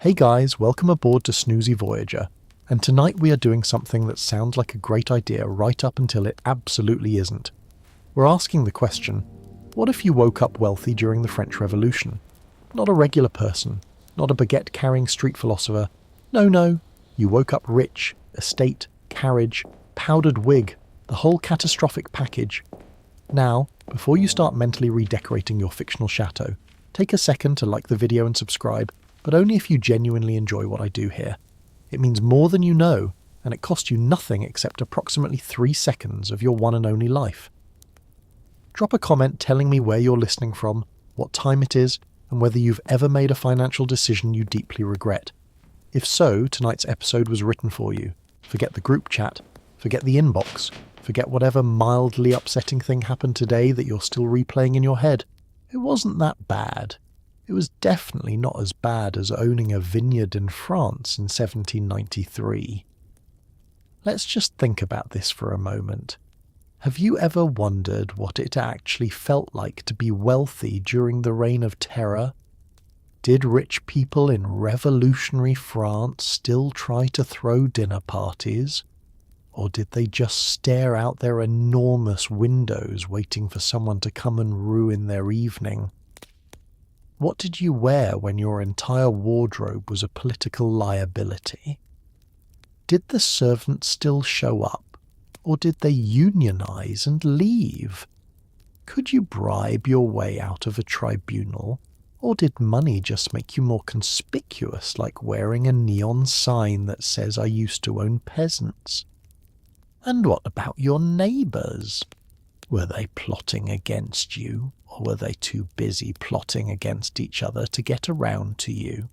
Hey guys, welcome aboard to Snoozy Voyager, and tonight we are doing something that sounds like a great idea right up until it absolutely isn't. We're asking the question, what if you woke up wealthy during the French Revolution? Not a regular person, not a baguette-carrying street philosopher. No, you woke up rich, estate, carriage, powdered wig, the whole catastrophic package. Now, before you start mentally redecorating your fictional chateau, take a second to like the video and subscribe, but only if you genuinely enjoy what I do here. It means more than you know, and it costs you nothing except approximately 3 seconds of your one and only life. Drop a comment telling me where you're listening from, what time it is, and whether you've ever made a financial decision you deeply regret. If so, tonight's episode was written for you. Forget the group chat, forget the inbox, forget whatever mildly upsetting thing happened today that you're still replaying in your head. It wasn't that bad. It was definitely not as bad as owning a vineyard in France in 1793. Let's just think about this for a moment. Have you ever wondered what it actually felt like to be wealthy during the Reign of Terror? Did rich people in revolutionary France still try to throw dinner parties? Or did they just stare out their enormous windows waiting for someone to come and ruin their evening? What did you wear when your entire wardrobe was a political liability? Did the servants still show up, or did they unionize and leave? Could you bribe your way out of a tribunal, or did money just make you more conspicuous, like wearing a neon sign that says "I used to own peasants"? And what about your neighbours? Were they plotting against you, or were they too busy plotting against each other to get around to you?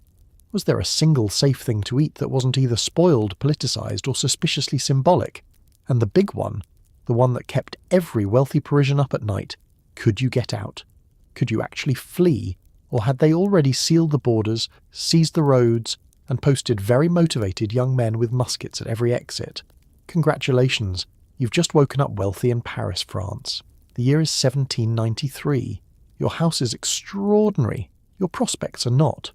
Was there a single safe thing to eat that wasn't either spoiled, politicised, or suspiciously symbolic? And the big one, the one that kept every wealthy Parisian up at night, could you get out? Could you actually flee? Or had they already sealed the borders, seized the roads, and posted very motivated young men with muskets at every exit? Congratulations, you've just woken up wealthy in Paris, France. The year is 1793. Your house is extraordinary. Your prospects are not.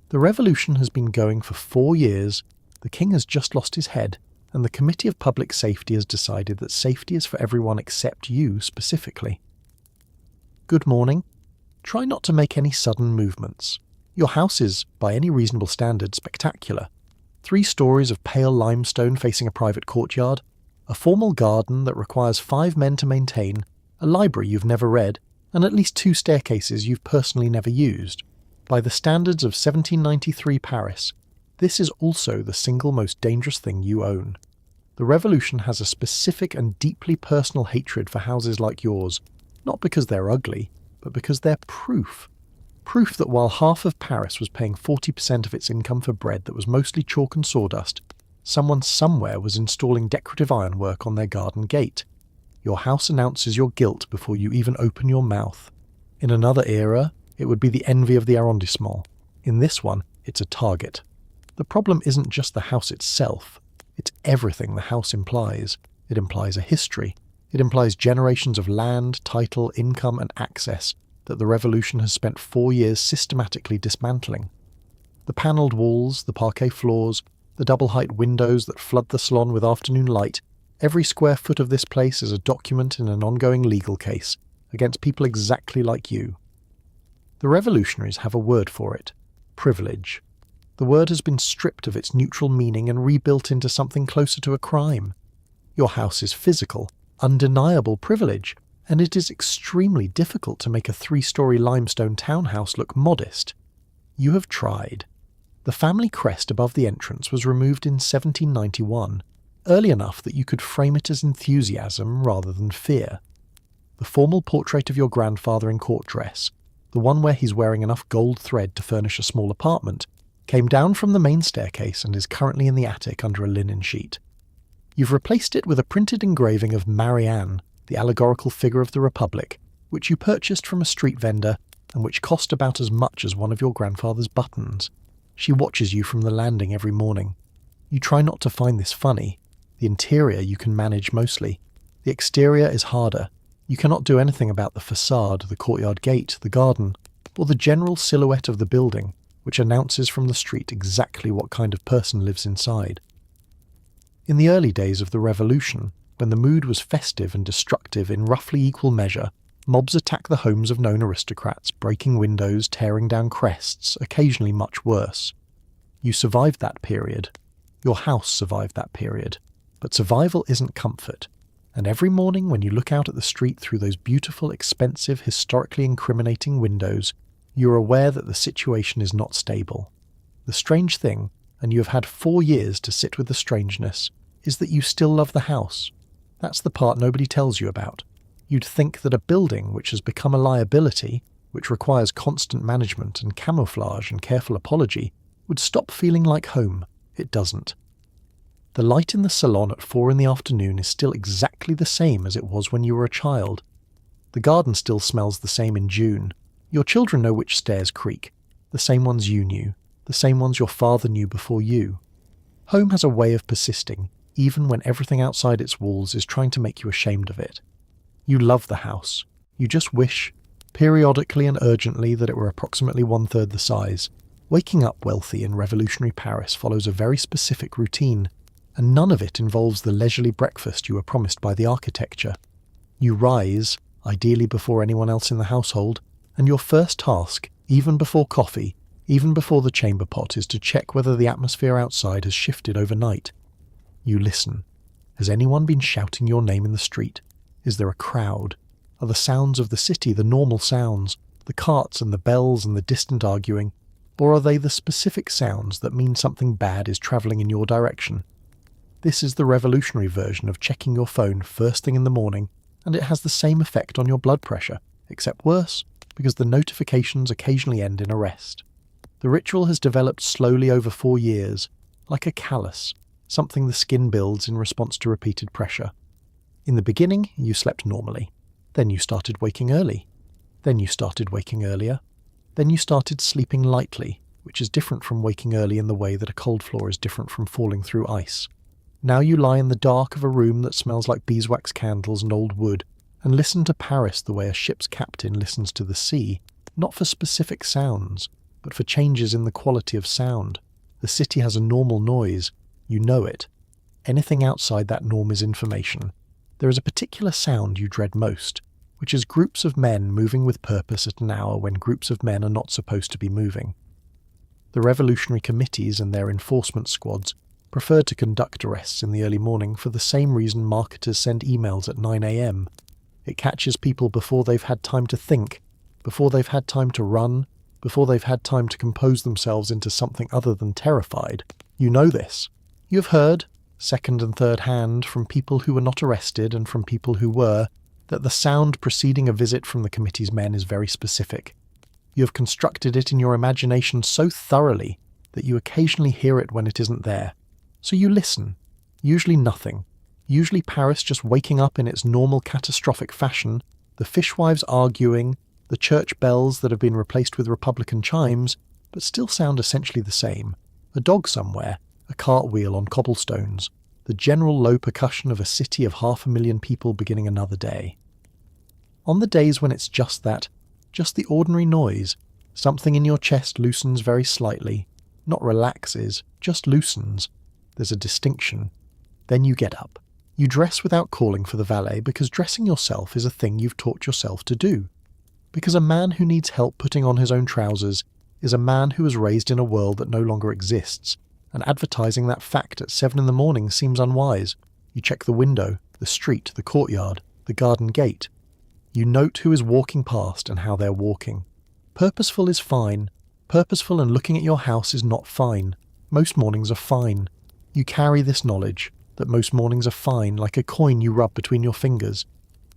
The revolution has been going for 4 years, the king has just lost his head, and the Committee of Public Safety has decided that safety is for everyone except you specifically. Good morning. Try not to make any sudden movements. Your house is, by any reasonable standard, spectacular. 3 stories of pale limestone facing a private courtyard, a formal garden that requires 5 men to maintain, a library you've never read, and at least 2 staircases you've personally never used. By the standards of 1793 Paris, this is also the single most dangerous thing you own. The revolution has a specific and deeply personal hatred for houses like yours, not because they're ugly, but because they're proof. Proof that while half of Paris was paying 40% of its income for bread that was mostly chalk and sawdust, someone somewhere was installing decorative ironwork on their garden gate. Your house announces your guilt before you even open your mouth. In another era, it would be the envy of the arrondissement. In this one, it's a target. The problem isn't just the house itself. It's everything the house implies. It implies a history. It implies generations of land, title, income, and access that the revolution has spent 4 years systematically dismantling. The panelled walls, the parquet floors, the double-height windows that flood the salon with afternoon light, every square foot of this place is a document in an ongoing legal case against people exactly like you. The revolutionaries have a word for it: privilege. The word has been stripped of its neutral meaning and rebuilt into something closer to a crime. Your house is physical, undeniable privilege, and it is extremely difficult to make a 3-story limestone townhouse look modest. You have tried. The family crest above the entrance was removed in 1791, early enough that you could frame it as enthusiasm rather than fear. The formal portrait of your grandfather in court dress, the one where he's wearing enough gold thread to furnish a small apartment, came down from the main staircase and is currently in the attic under a linen sheet. You've replaced it with a printed engraving of Marianne, the allegorical figure of the Republic, which you purchased from a street vendor and which cost about as much as one of your grandfather's buttons. She watches you from the landing every morning. You try not to find this funny. The interior you can manage mostly. The exterior is harder. You cannot do anything about the facade, the courtyard gate, the garden, or the general silhouette of the building, which announces from the street exactly what kind of person lives inside. In the early days of the revolution, when the mood was festive and destructive in roughly equal measure, mobs attack the homes of known aristocrats, breaking windows, tearing down crests, occasionally much worse. You survived that period. Your house survived that period. But survival isn't comfort. And every morning when you look out at the street through those beautiful, expensive, historically incriminating windows, you're aware that the situation is not stable. The strange thing, and you have had 4 years to sit with the strangeness, is that you still love the house. That's the part nobody tells you about. You'd think that a building which has become a liability, which requires constant management and camouflage and careful apology, would stop feeling like home. It doesn't. The light in the salon at 4 in the afternoon is still exactly the same as it was when you were a child. The garden still smells the same in June. Your children know which stairs creak, the same ones you knew, the same ones your father knew before you. Home has a way of persisting, even when everything outside its walls is trying to make you ashamed of it. You love the house. You just wish, periodically and urgently, that it were approximately 1/3 the size. Waking up wealthy in revolutionary Paris follows a very specific routine, and none of it involves the leisurely breakfast you were promised by the architecture. You rise, ideally before anyone else in the household, and your first task, even before coffee, even before the chamber pot, is to check whether the atmosphere outside has shifted overnight. You listen. Has anyone been shouting your name in the street? Is there a crowd? Are the sounds of the city the normal sounds, the carts and the bells and the distant arguing, or are they the specific sounds that mean something bad is travelling in your direction? This is the revolutionary version of checking your phone first thing in the morning, and it has the same effect on your blood pressure, except worse, because the notifications occasionally end in arrest. The ritual has developed slowly over 4 years, like a callus, something the skin builds in response to repeated pressure. In the beginning, you slept normally. Then you started waking early. Then you started waking earlier. Then you started sleeping lightly, which is different from waking early in the way that a cold floor is different from falling through ice. Now you lie in the dark of a room that smells like beeswax candles and old wood, and listen to Paris the way a ship's captain listens to the sea, not for specific sounds, but for changes in the quality of sound. The city has a normal noise. You know it. Anything outside that norm is information. There is a particular sound you dread most, which is groups of men moving with purpose at an hour when groups of men are not supposed to be moving. The revolutionary committees and their enforcement squads prefer to conduct arrests in the early morning for the same reason marketers send emails at 9 a.m. It catches people before they've had time to think, before they've had time to run, before they've had time to compose themselves into something other than terrified. You know this. You have heard, second and third hand, from people who were not arrested and from people who were, that the sound preceding a visit from the committee's men is very specific. You have constructed it in your imagination so thoroughly that you occasionally hear it when it isn't there. So you listen. Usually nothing. Usually Paris just waking up in its normal catastrophic fashion, the fishwives arguing, the church bells that have been replaced with Republican chimes, but still sound essentially the same, a dog somewhere, a cartwheel on cobblestones, the general low percussion of a city of 500,000 people beginning another day. On the days when it's just that, just the ordinary noise, something in your chest loosens very slightly, not relaxes, just loosens. There's a distinction. Then you get up. You dress without calling for the valet because dressing yourself is a thing you've taught yourself to do. Because a man who needs help putting on his own trousers is a man who was raised in a world that no longer exists, and advertising that fact at 7 in the morning seems unwise. You check the window, the street, the courtyard, the garden gate. You note who is walking past and how they're walking. Purposeful is fine. Purposeful and looking at your house is not fine. Most mornings are fine. You carry this knowledge, that most mornings are fine, like a coin you rub between your fingers.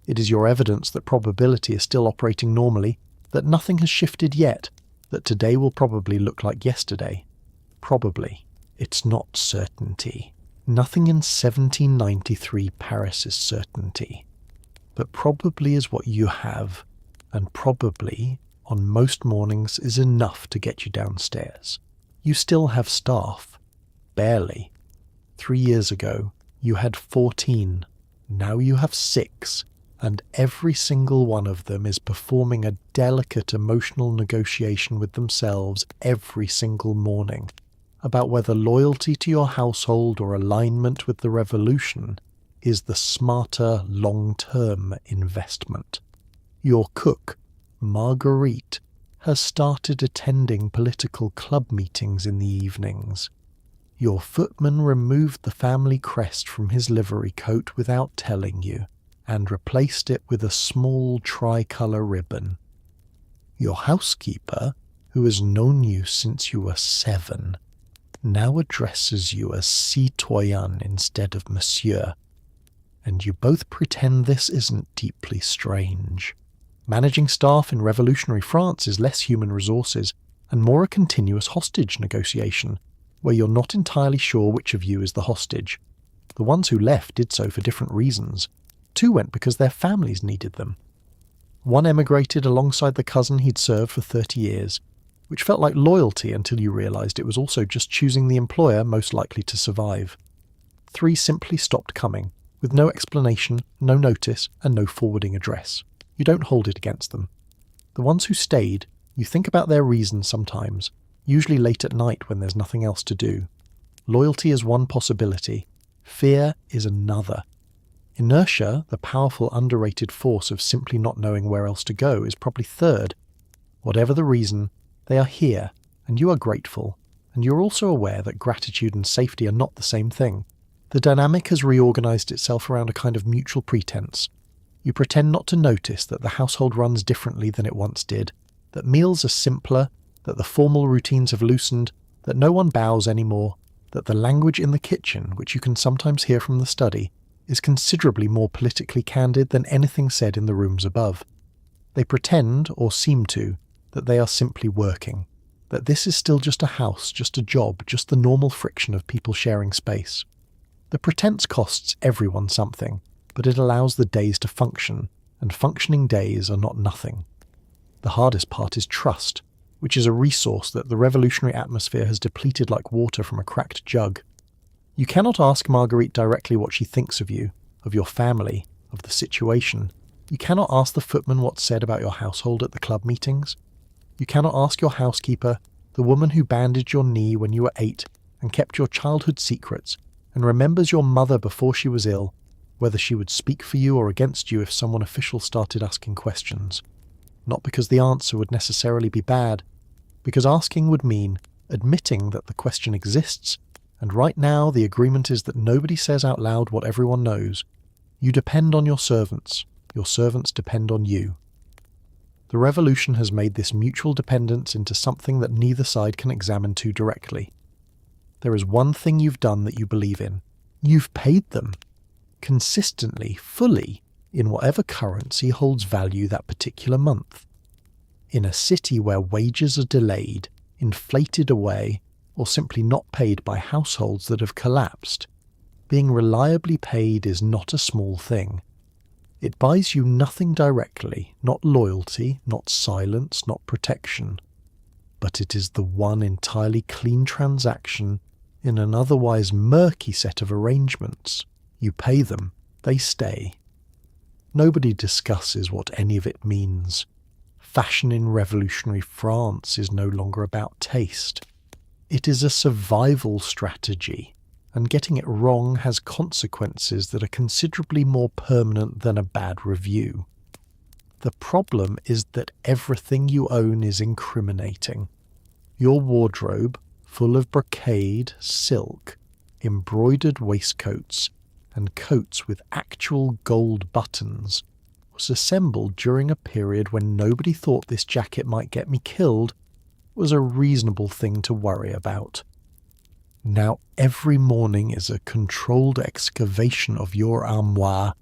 It is your evidence that probability is still operating normally, that nothing has shifted yet, that today will probably look like yesterday. Probably. It's not certainty. Nothing in 1793 Paris is certainty. But probably is what you have, and probably, on most mornings, is enough to get you downstairs. You still have staff. Barely. 3 years ago, you had 14. Now you have 6. and every single one of them is performing a delicate emotional negotiation with themselves every single morning about whether loyalty to your household or alignment with the revolution is the smarter long-term investment. Your cook, Marguerite, has started attending political club meetings in the evenings. Your footman removed the family crest from his livery coat without telling you, and replaced it with a small tricolour ribbon. Your housekeeper, who has known you since you were 7, now addresses you as citoyen instead of monsieur, and you both pretend this isn't deeply strange. Managing staff in revolutionary France is less human resources and more a continuous hostage negotiation, where you're not entirely sure which of you is the hostage. The ones who left did so for different reasons. 2 went because their families needed them. 1 emigrated alongside the cousin he'd served for 30 years, which felt like loyalty until you realised it was also just choosing the employer most likely to survive. 3 simply stopped coming, with no explanation, no notice, and no forwarding address. You don't hold it against them. The ones who stayed, you think about their reasons sometimes, usually late at night when there's nothing else to do. Loyalty is one possibility. Fear is another. Inertia, the powerful underrated force of simply not knowing where else to go, is probably third. Whatever the reason, they are here, and you are grateful, and you're also aware that gratitude and safety are not the same thing. The dynamic has reorganized itself around a kind of mutual pretense. You pretend not to notice that the household runs differently than it once did, that meals are simpler, that the formal routines have loosened, that no one bows anymore, that the language in the kitchen, which you can sometimes hear from the study, is considerably more politically candid than anything said in the rooms above. They pretend, or seem to, that they are simply working, that this is still just a house, just a job, just the normal friction of people sharing space. The pretense costs everyone something, but it allows the days to function, and functioning days are not nothing. The hardest part is trust, which is a resource that the revolutionary atmosphere has depleted like water from a cracked jug. You cannot ask Marguerite directly what she thinks of you, of your family, of the situation. You cannot ask the footman what's said about your household at the club meetings. You cannot ask your housekeeper, the woman who bandaged your knee when you were 8 and kept your childhood secrets and remembers your mother before she was ill, whether she would speak for you or against you if someone official started asking questions. Not because the answer would necessarily be bad, because asking would mean admitting that the question exists, and right now the agreement is that nobody says out loud what everyone knows. You depend on your servants depend on you. The revolution has made this mutual dependence into something that neither side can examine too directly. There is one thing you've done that you believe in. You've paid them. Consistently, fully, in whatever currency holds value that particular month. In a city where wages are delayed, inflated away, or simply not paid by households that have collapsed, being reliably paid is not a small thing. It buys you nothing directly, not loyalty, not silence, not protection, but it is the one entirely clean transaction in an otherwise murky set of arrangements. You pay them, they stay. Nobody discusses what any of it means. Fashion in revolutionary France is no longer about taste. It is a survival strategy, and getting it wrong has consequences that are considerably more permanent than a bad review. The problem is that everything you own is incriminating. Your wardrobe, full of brocade, silk, embroidered waistcoats, and coats with actual gold buttons, was assembled during a period when nobody thought this jacket might get me killed was a reasonable thing to worry about. Now every morning is a controlled excavation of your armoire,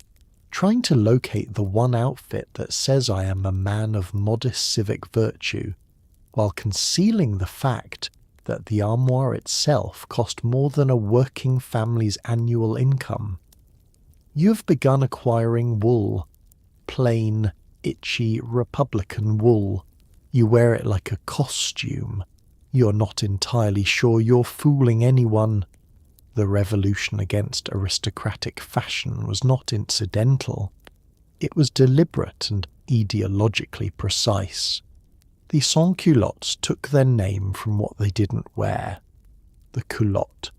trying to locate the one outfit that says I am a man of modest civic virtue, while concealing the fact that the armoire itself cost more than a working family's annual income. You have begun acquiring wool, plain, itchy, Republican wool. You wear it like a costume. You're not entirely sure you're fooling anyone. The revolution against aristocratic fashion was not incidental. It was deliberate and ideologically precise. The sans-culottes took their name from what they didn't wear. The culotte,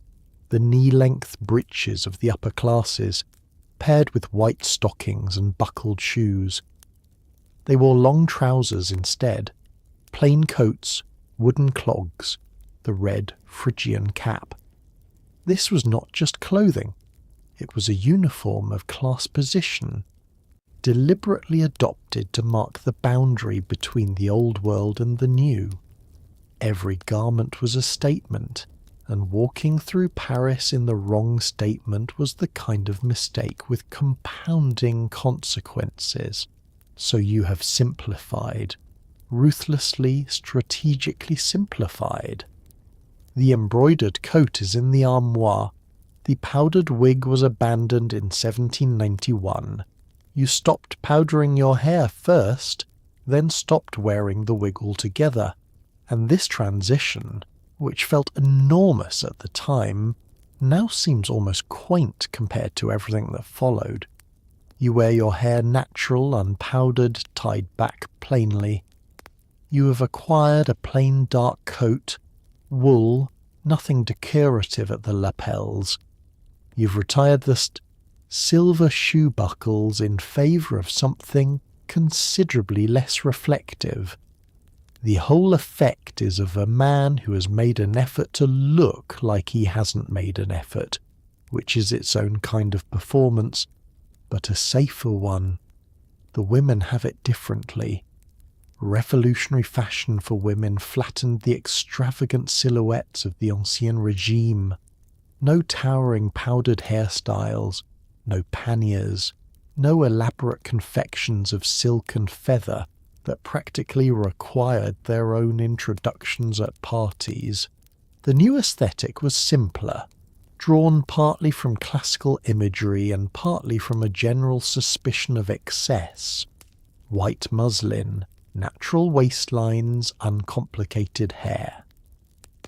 the knee-length breeches of the upper classes, paired with white stockings and buckled shoes. They wore long trousers instead, plain coats, wooden clogs, the red Phrygian cap. This was not just clothing, it was a uniform of class position, deliberately adopted to mark the boundary between the old world and the new. Every garment was a statement, and walking through Paris in the wrong statement was the kind of mistake with compounding consequences. So you have simplified, ruthlessly, strategically simplified. The embroidered coat is in the armoire. The powdered wig was abandoned in 1791. You stopped powdering your hair first, then stopped wearing the wig altogether. And this transition, which felt enormous at the time, now seems almost quaint compared to everything that followed. You wear your hair natural, unpowdered, tied back plainly. You have acquired a plain dark coat, wool, nothing decorative at the lapels. You've retired the silver shoe buckles in favour of something considerably less reflective. The whole effect is of a man who has made an effort to look like he hasn't made an effort, which is its own kind of performance, but a safer one. The women have it differently. Revolutionary fashion for women flattened the extravagant silhouettes of the Ancien Regime. No towering powdered hairstyles, no panniers, no elaborate confections of silk and feather that practically required their own introductions at parties. The new aesthetic was simpler, drawn partly from classical imagery and partly from a general suspicion of excess. White muslin, natural waistlines, uncomplicated hair.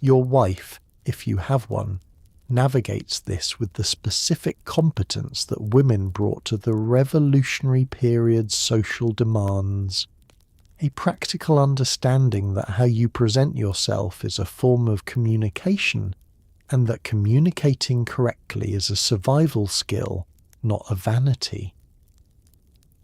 Your wife, if you have one, navigates this with the specific competence that women brought to the revolutionary period's social demands. A practical understanding that how you present yourself is a form of communication, and that communicating correctly is a survival skill, not a vanity.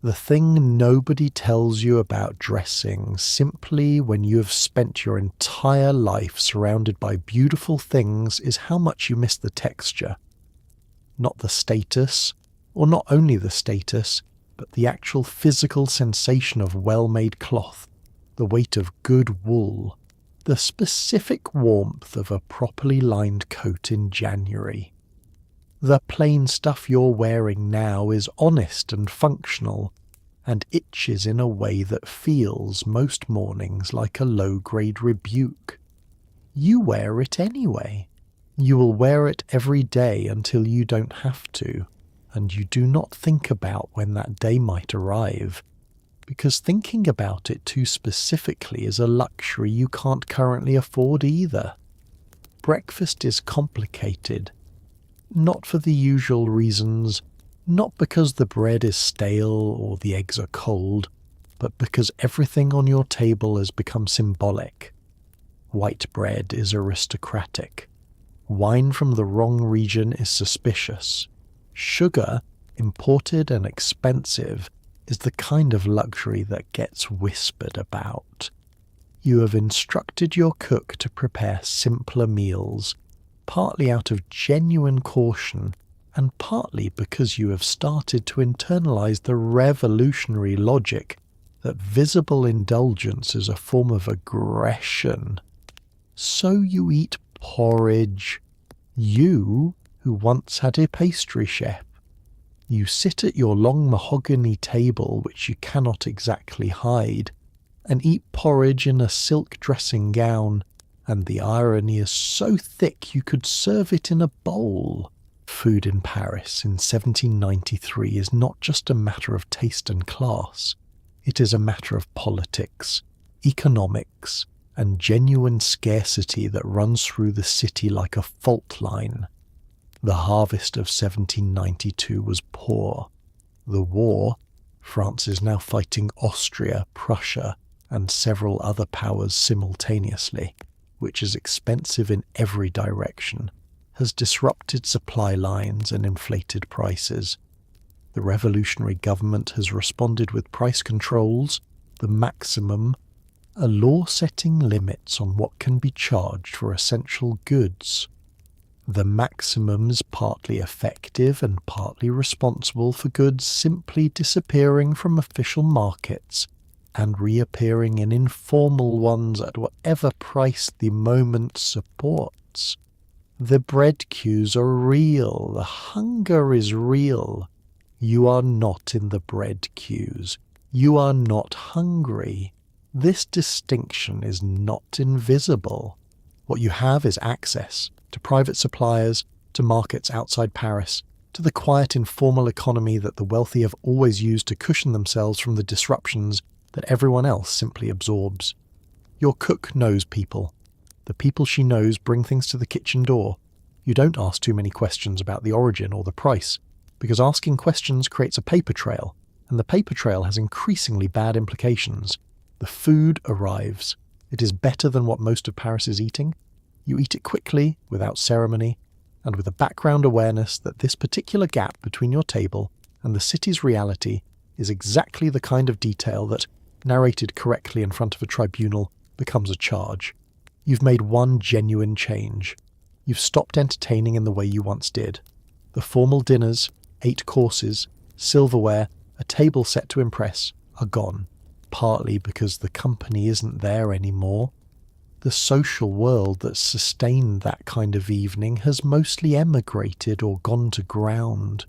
The thing nobody tells you about dressing simply when you have spent your entire life surrounded by beautiful things is how much you miss the texture. Not the status, or not only the status, but the actual physical sensation of well-made cloth, the weight of good wool, the specific warmth of a properly lined coat in January. The plain stuff you're wearing now is honest and functional, and itches in a way that feels most mornings like a low-grade rebuke. You wear it anyway. You will wear it every day until you don't have to, and you do not think about when that day might arrive, because thinking about it too specifically is a luxury you can't currently afford either. Breakfast is complicated, not for the usual reasons, not because the bread is stale or the eggs are cold, but because everything on your table has become symbolic. White bread is aristocratic. Wine from the wrong region is suspicious. Sugar, imported and expensive, is the kind of luxury that gets whispered about. You have instructed your cook to prepare simpler meals, partly out of genuine caution, and partly because you have started to internalize the revolutionary logic that visible indulgence is a form of aggression. So you eat porridge. You, who once had a pastry chef. You sit at your long mahogany table, which you cannot exactly hide, and eat porridge in a silk dressing gown, and the irony is so thick you could serve it in a bowl. Food in Paris in 1793 is not just a matter of taste and class. It is a matter of politics, economics, and genuine scarcity that runs through the city like a fault line. The harvest of 1792 was poor. The war, France is now fighting Austria, Prussia, and several other powers simultaneously, which is expensive in every direction, has disrupted supply lines and inflated prices. The revolutionary government has responded with price controls, the maximum, a law setting limits on what can be charged for essential goods. The maximums partly effective and partly responsible for goods simply disappearing from official markets and reappearing in informal ones at whatever price the moment supports. The bread queues are real, the hunger is real. You are not in the bread queues. You are not hungry. This distinction is not invisible. What you have is access to private suppliers, to markets outside Paris, to the quiet informal economy that the wealthy have always used to cushion themselves from the disruptions that everyone else simply absorbs. Your cook knows people. The people she knows bring things to the kitchen door. You don't ask too many questions about the origin or the price, because asking questions creates a paper trail, and the paper trail has increasingly bad implications. The food arrives. It is better than what most of Paris is eating. You eat it quickly, without ceremony, and with a background awareness that this particular gap between your table and the city's reality is exactly the kind of detail that, narrated correctly in front of a tribunal, becomes a charge. You've made one genuine change. You've stopped entertaining in the way you once did. The formal dinners, 8 courses, silverware, a table set to impress, are gone, partly because the company isn't there anymore. The social world that sustained that kind of evening has mostly emigrated or gone to ground.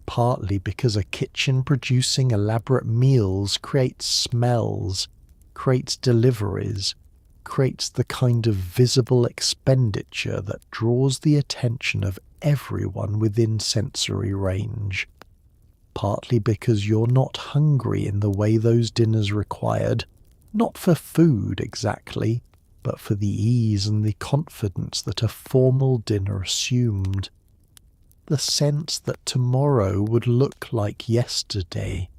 Partly because a kitchen producing elaborate meals creates smells, creates deliveries, creates the kind of visible expenditure that draws the attention of everyone within sensory range. Partly because you're not hungry in the way those dinners required, not for food exactly, but for the ease and the confidence that a formal dinner assumed. The sense that tomorrow would look like yesterday,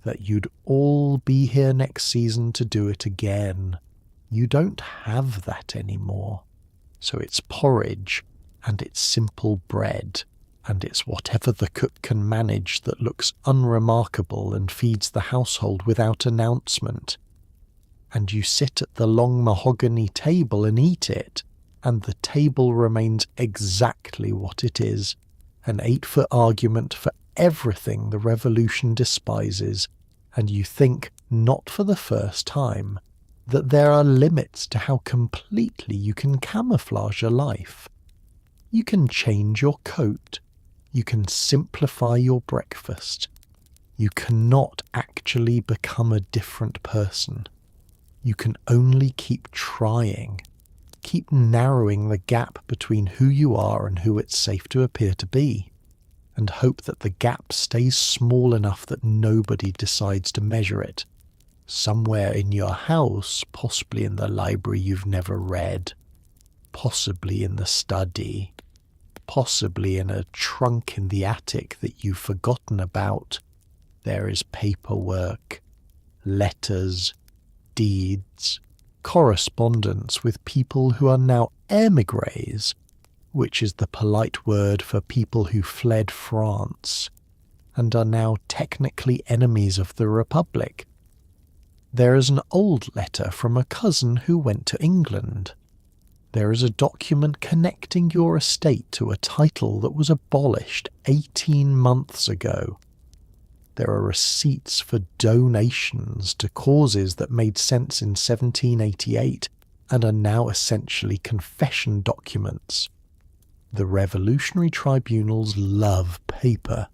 that you'd all be here next season to do it again. You don't have that anymore. So it's porridge, and it's simple bread, and it's whatever the cook can manage that looks unremarkable and feeds the household without announcement. And you sit at the long mahogany table and eat it, and the table remains exactly what it is, an 8-foot argument for everything the revolution despises, and you think, not for the first time, that there are limits to how completely you can camouflage a life. You can change your coat. You can simplify your breakfast. You cannot actually become a different person. You can only keep trying, keep narrowing the gap between who you are and who it's safe to appear to be, and hope that the gap stays small enough that nobody decides to measure it. Somewhere in your house, possibly in the library you've never read, possibly in the study, possibly in a trunk in the attic that you've forgotten about, there is paperwork, letters, deeds, correspondence with people who are now émigrés, which is the polite word for people who fled France, and are now technically enemies of the Republic. There is an old letter from a cousin who went to England. There is a document connecting your estate to a title that was abolished 18 months ago. There are receipts for donations to causes that made sense in 1788 and are now essentially confession documents. The revolutionary tribunals love paper.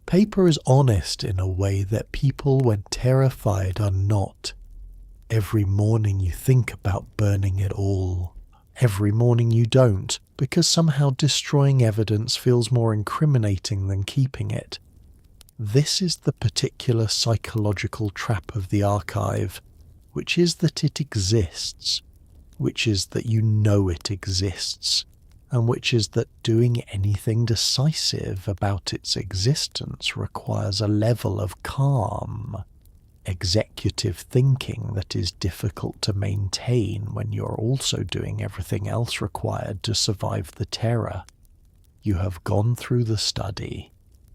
Paper is honest in a way that people when terrified are not. Every morning you think about burning it all. Every morning you don't, because somehow destroying evidence feels more incriminating than keeping it. This is the particular psychological trap of the archive, which is that it exists, which is that you know it exists, and which is that doing anything decisive about its existence requires a level of calm, executive thinking that is difficult to maintain when you're also doing everything else required to survive the terror. You have gone through the study.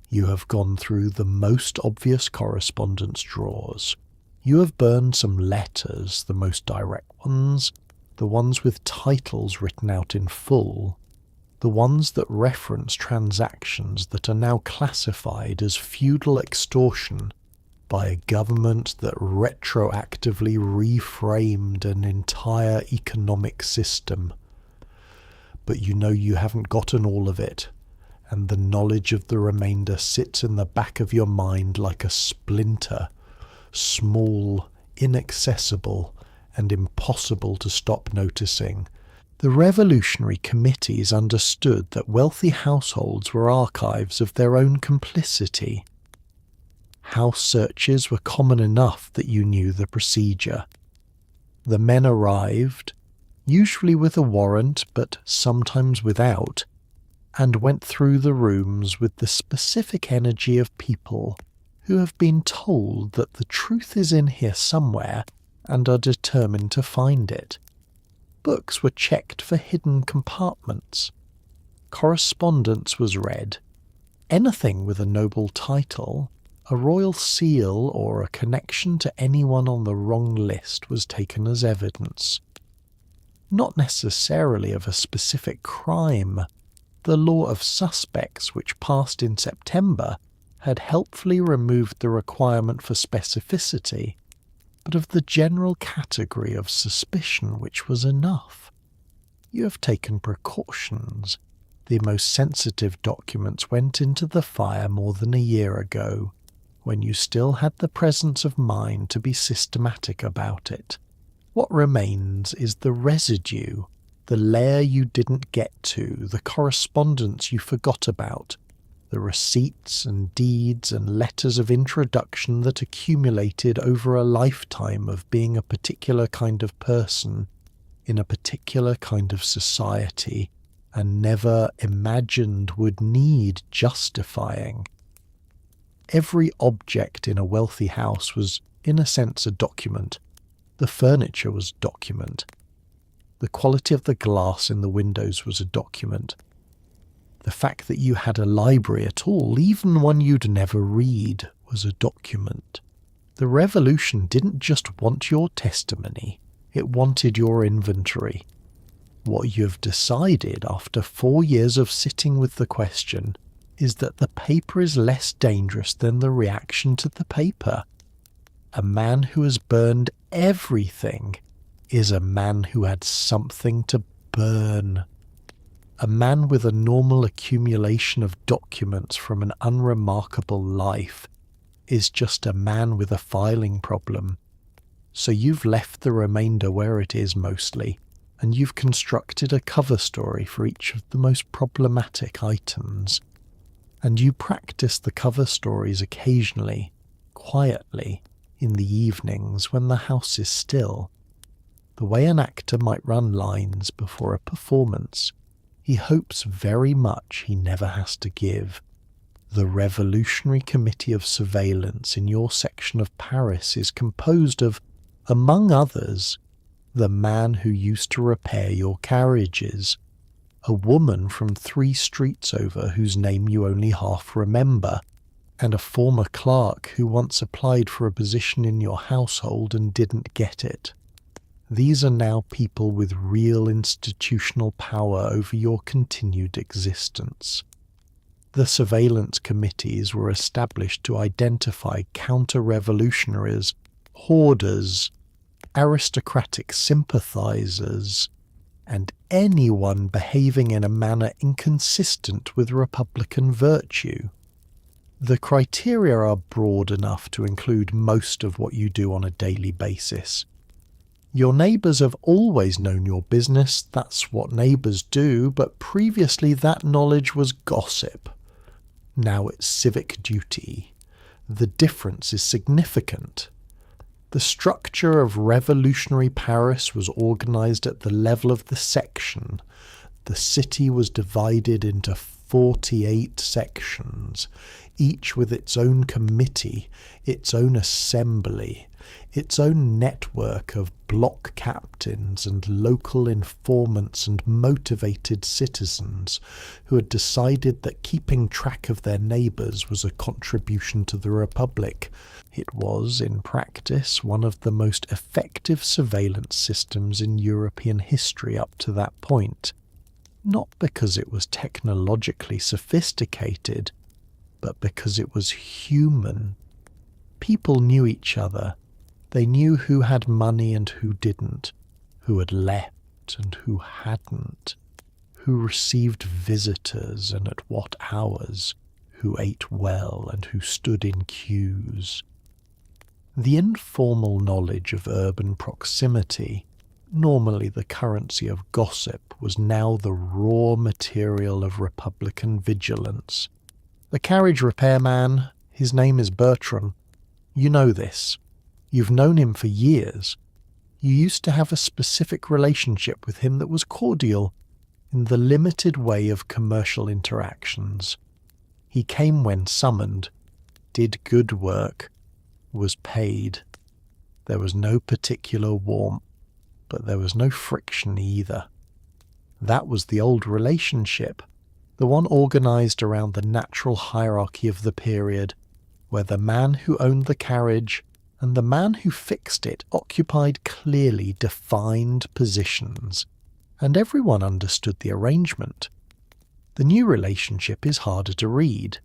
You have gone through the most obvious correspondence drawers. You have burned some letters, the most direct ones, the ones with titles written out in full, the ones that reference transactions that are now classified as feudal extortion by a government that retroactively reframed an entire economic system. But you know you haven't gotten all of it, and the knowledge of the remainder sits in the back of your mind like a splinter, small, inaccessible, and impossible to stop noticing. The revolutionary committees understood that wealthy households were archives of their own complicity. House searches were common enough that you knew the procedure. The men arrived, usually with a warrant, but sometimes without, and went through the rooms with the specific energy of people who have been told that the truth is in here somewhere and are determined to find it. Books were checked for hidden compartments. Correspondence was read. Anything with a noble title, a royal seal, or a connection to anyone on the wrong list was taken as evidence. Not necessarily of a specific crime. The law of suspects, which passed in September, had helpfully removed the requirement for specificity, but of the general category of suspicion, which was enough. You have taken precautions. The most sensitive documents went into the fire more than a year ago, when you still had the presence of mind to be systematic about it. What remains is the residue, the layer you didn't get to, the correspondence you forgot about, the receipts and deeds and letters of introduction that accumulated over a lifetime of being a particular kind of person in a particular kind of society and never imagined would need justifying. Every object in a wealthy house was, in a sense, a document. The furniture was document. The quality of the glass in the windows was a document. The fact that you had a library at all, even one you'd never read, was a document. The revolution didn't just want your testimony, it wanted your inventory. What you've decided after 4 years of sitting with the question is that the paper is less dangerous than the reaction to the paper. A man who has burned everything is a man who had something to burn. A man with a normal accumulation of documents from an unremarkable life is just a man with a filing problem. So you've left the remainder where it is mostly, and you've constructed a cover story for each of the most problematic items. And you practice the cover stories occasionally, quietly, in the evenings when the house is still. The way an actor might run lines before a performance he hopes very much he never has to give. The Revolutionary Committee of Surveillance in your section of Paris is composed of, among others, the man who used to repair your carriages, a woman from 3 streets over whose name you only half remember, and a former clerk who once applied for a position in your household and didn't get it. These are now people with real institutional power over your continued existence. The surveillance committees were established to identify counter-revolutionaries, hoarders, aristocratic sympathizers, and anyone behaving in a manner inconsistent with Republican virtue. The criteria are broad enough to include most of what you do on a daily basis. Your neighbours have always known your business, that's what neighbours do, but previously that knowledge was gossip. Now it's civic duty. The difference is significant. The structure of revolutionary Paris was organised at the level of the section, The city was divided into 48 sections, each with its own committee, its own assembly, its own network of block captains and local informants and motivated citizens who had decided that keeping track of their neighbours was a contribution to the Republic. It was, in practice, one of the most effective surveillance systems in European history up to that point. Not because it was technologically sophisticated, but because it was human. People knew each other. They knew who had money and who didn't, who had left and who hadn't, who received visitors and at what hours, who ate well and who stood in queues. The informal knowledge of urban proximity, normally the currency of gossip, was now the raw material of Republican vigilance. The carriage repairman, his name is Bertram. You know this. You've known him for years. You used to have a specific relationship with him that was cordial, in the limited way of commercial interactions. He came when summoned, did good work, was paid. There was no particular warmth, but there was no friction either. That was the old relationship, the one organised around the natural hierarchy of the period, where the man who owned the carriage and the man who fixed it occupied clearly defined positions, and everyone understood the arrangement. The new relationship is harder to read.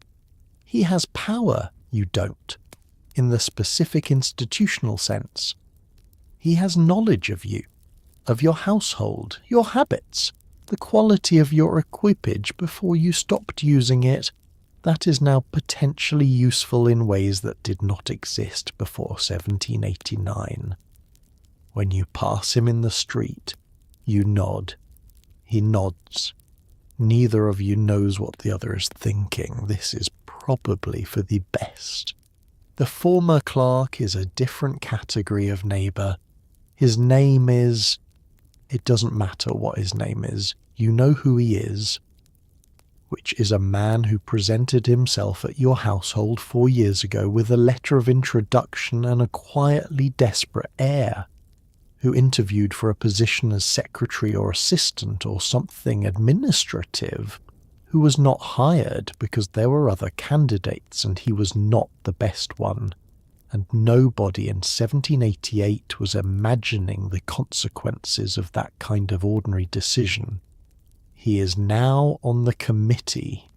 He has power, you don't, in the specific institutional sense. He has knowledge of you, of your household, your habits, the quality of your equipage before you stopped using it. That is now potentially useful in ways that did not exist before 1789. When you pass him in the street, you nod. He nods. Neither of you knows what the other is thinking. This is probably for the best. The former clerk is a different category of neighbour. His name is... It doesn't matter what his name is. You know who he is, which is a man who presented himself at your household 4 years ago with a letter of introduction and a quietly desperate air, who interviewed for a position as secretary or assistant or something administrative, who was not hired because there were other candidates and he was not the best one, and nobody in 1788 was imagining the consequences of that kind of ordinary decision. He is now on the committee.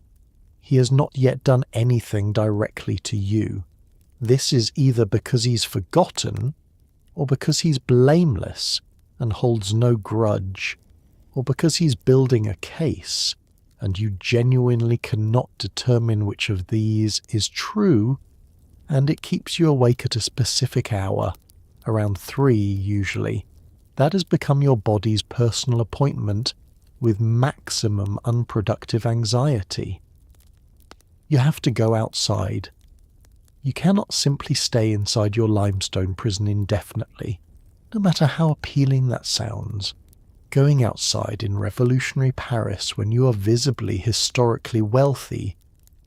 He has not yet done anything directly to you. This is either because he's forgotten, or because he's blameless and holds no grudge, or because he's building a case, and you genuinely cannot determine which of these is true, and it keeps you awake at a specific hour, around 3 usually. That has become your body's personal appointment, with maximum unproductive anxiety. You have to go outside. You cannot simply stay inside your limestone prison indefinitely, no matter how appealing that sounds. Going outside in revolutionary Paris when you are visibly historically wealthy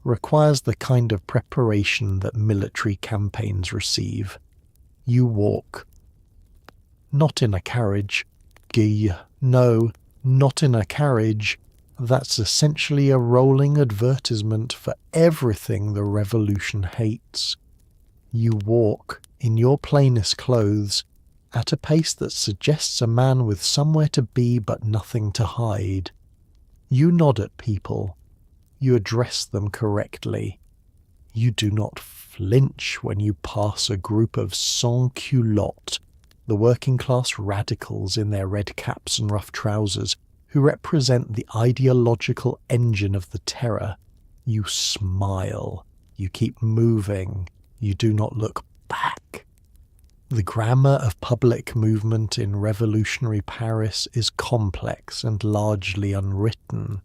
requires the kind of preparation that military campaigns receive. You walk. Not in a carriage. No, not in a carriage. That's essentially a rolling advertisement for everything the revolution hates. You walk, in your plainest clothes, at a pace that suggests a man with somewhere to be but nothing to hide. You nod at people. You address them correctly. You do not flinch when you pass a group of sans-culottes, the working-class radicals in their red caps and rough trousers, who represent the ideological engine of the terror. You smile. You keep moving. You do not look back. The grammar of public movement in revolutionary Paris is complex and largely unwritten,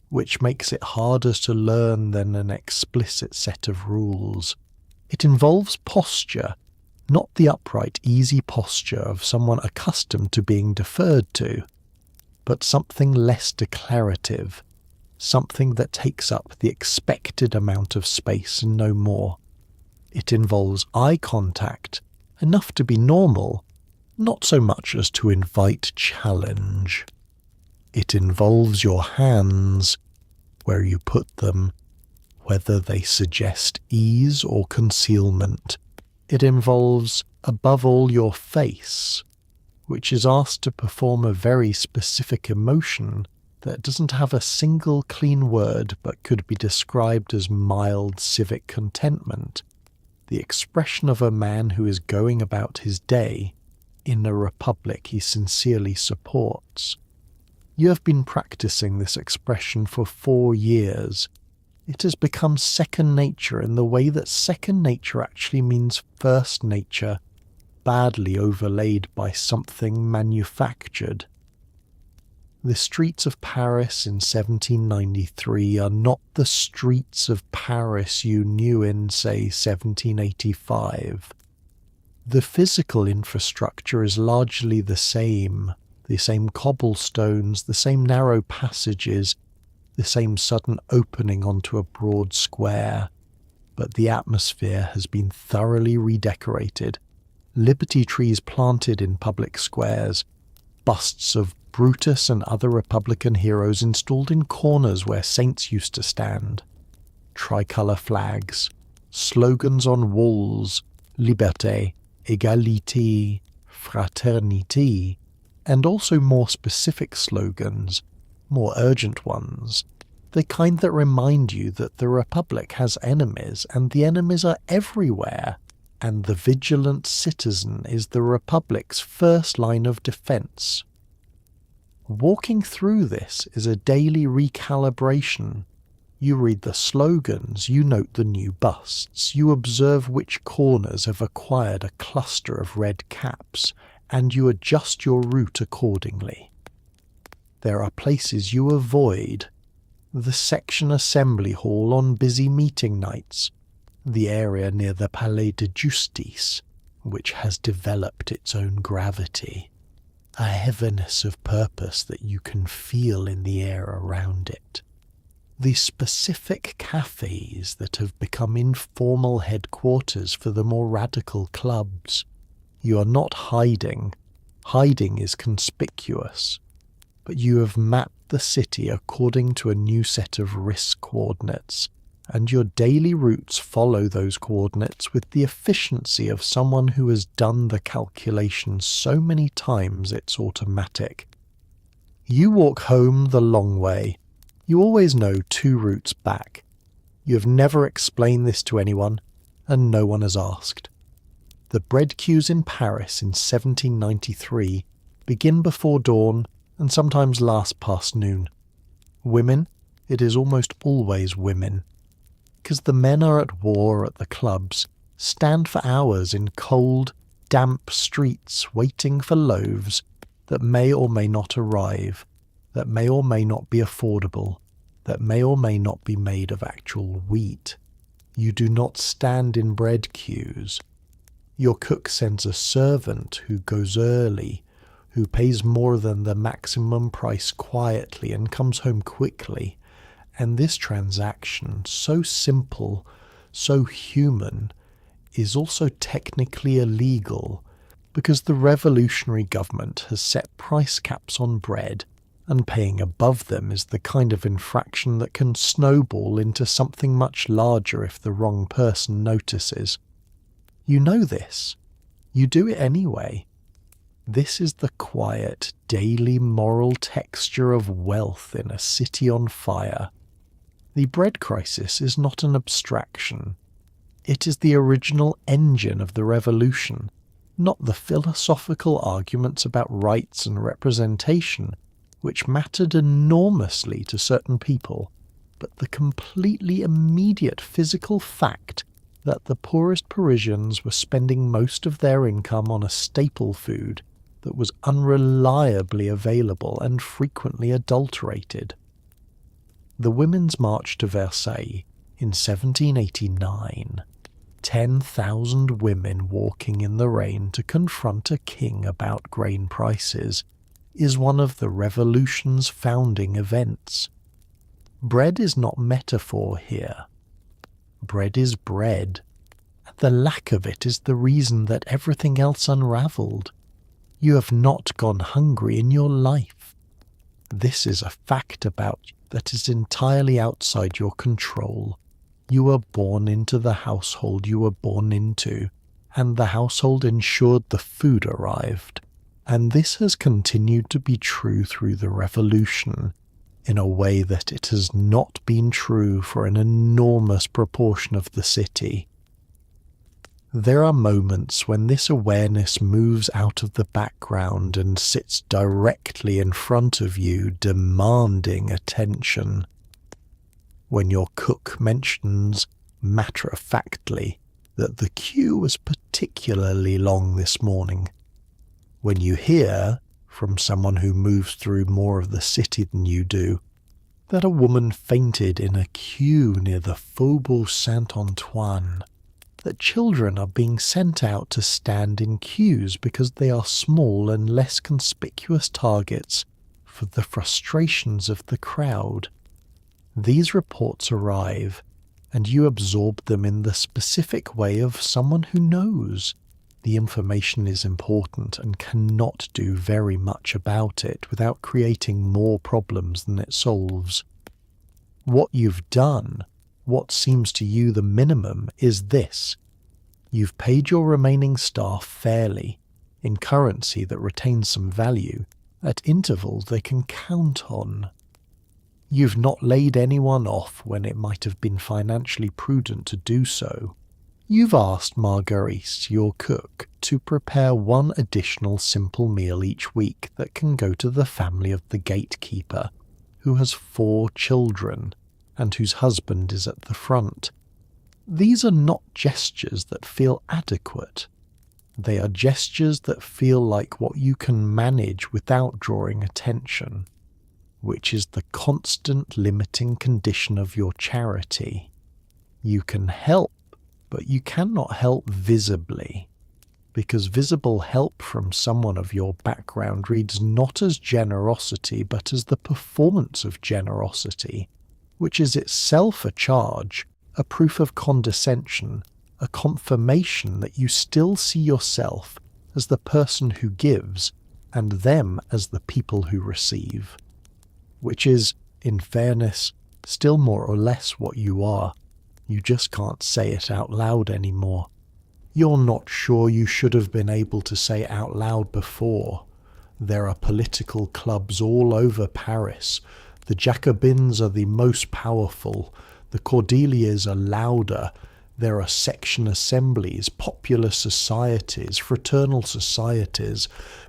which makes it harder to learn than an explicit set of rules. It involves posture, not the upright, easy posture of someone accustomed to being deferred to, but something less declarative, something that takes up the expected amount of space and no more. It involves eye contact, enough to be normal, not so much as to invite challenge. It involves your hands, where you put them, whether they suggest ease or concealment. It involves, above all, your face, which is asked to perform a very specific emotion that doesn't have a single clean word but could be described as mild civic contentment, the expression of a man who is going about his day in a republic he sincerely supports. You have been practicing this expression for 4 years. It has become second nature in the way that second nature actually means first nature, badly overlaid by something manufactured. The streets of Paris in 1793 are not the streets of Paris you knew in, say, 1785. The physical infrastructure is largely the same cobblestones, the same narrow passages, the same sudden opening onto a broad square, but the atmosphere has been thoroughly redecorated. Liberty trees planted in public squares, busts of Brutus and other Republican heroes installed in corners where saints used to stand, tricolour flags, slogans on walls, liberté, égalité, fraternité, and also more specific slogans, more urgent ones, the kind that remind you that the Republic has enemies and the enemies are everywhere, and the vigilant citizen is the Republic's first line of defence. Walking through this is a daily recalibration. You read the slogans, you note the new busts, you observe which corners have acquired a cluster of red caps, and you adjust your route accordingly. There are places you avoid. The section assembly hall on busy meeting nights, the area near the Palais de Justice, which has developed its own gravity, a heaviness of purpose that you can feel in the air around it. The specific cafes that have become informal headquarters for the more radical clubs. You are not hiding. Hiding is conspicuous. But you have mapped the city according to a new set of risk coordinates, and your daily routes follow those coordinates with the efficiency of someone who has done the calculation so many times it's automatic. You walk home the long way. You always know 2 routes back. You have never explained this to anyone, and no one has asked. The bread queues in Paris in 1793 begin before dawn and sometimes last past noon. Women, it is almost always women, because the men are at war at the clubs, stand for hours in cold, damp streets waiting for loaves that may or may not arrive, that may or may not be affordable, that may or may not be made of actual wheat. You do not stand in bread queues. Your cook sends a servant who goes early, who pays more than the maximum price quietly and comes home quickly. And this transaction, so simple, so human, is also technically illegal because the revolutionary government has set price caps on bread, and paying above them is the kind of infraction that can snowball into something much larger if the wrong person notices. You know this. You do it anyway. This is the quiet, daily moral texture of wealth in a city on fire. The bread crisis is not an abstraction. It is the original engine of the revolution, not the philosophical arguments about rights and representation, which mattered enormously to certain people, but the completely immediate physical fact that the poorest Parisians were spending most of their income on a staple food that was unreliably available and frequently adulterated. The Women's March to Versailles in 1789, 10,000 women walking in the rain to confront a king about grain prices, is one of the revolution's founding events. Bread is not metaphor here. Bread is bread. The lack of it is the reason that everything else unraveled. You have not gone hungry in your life. This is a fact about you that is entirely outside your control. You were born into the household you were born into, and the household ensured the food arrived. And this has continued to be true through the revolution, in a way that it has not been true for an enormous proportion of the city. There are moments when this awareness moves out of the background and sits directly in front of you, demanding attention. When your cook mentions, matter-of-factly, that the queue was particularly long this morning. When you hear, from someone who moves through more of the city than you do, that a woman fainted in a queue near the Faubourg Saint-Antoine, that children are being sent out to stand in queues because they are small and less conspicuous targets for the frustrations of the crowd. These reports arrive, and you absorb them in the specific way of someone who knows. The information is important and cannot do very much about it without creating more problems than it solves. What you've done, what seems to you the minimum, is this. You've paid your remaining staff fairly, in currency that retains some value, at intervals they can count on. You've not laid anyone off when it might have been financially prudent to do so. You've asked Marguerite, your cook, to prepare one additional simple meal each week that can go to the family of the gatekeeper, who has 4 children, and whose husband is at the front. These are not gestures that feel adequate. They are gestures that feel like what you can manage without drawing attention, which is the constant limiting condition of your charity. You can help, but you cannot help visibly, because visible help from someone of your background reads not as generosity but as the performance of generosity, which is itself a charge, a proof of condescension, a confirmation that you still see yourself as the person who gives and them as the people who receive, which is, in fairness, still more or less what you are. You just can't say it out loud anymore. You're not sure you should have been able to say it out loud before. There are political clubs all over Paris. The Jacobins are the most powerful. The Cordeliers are louder. There are section assemblies, popular societies, fraternal societies,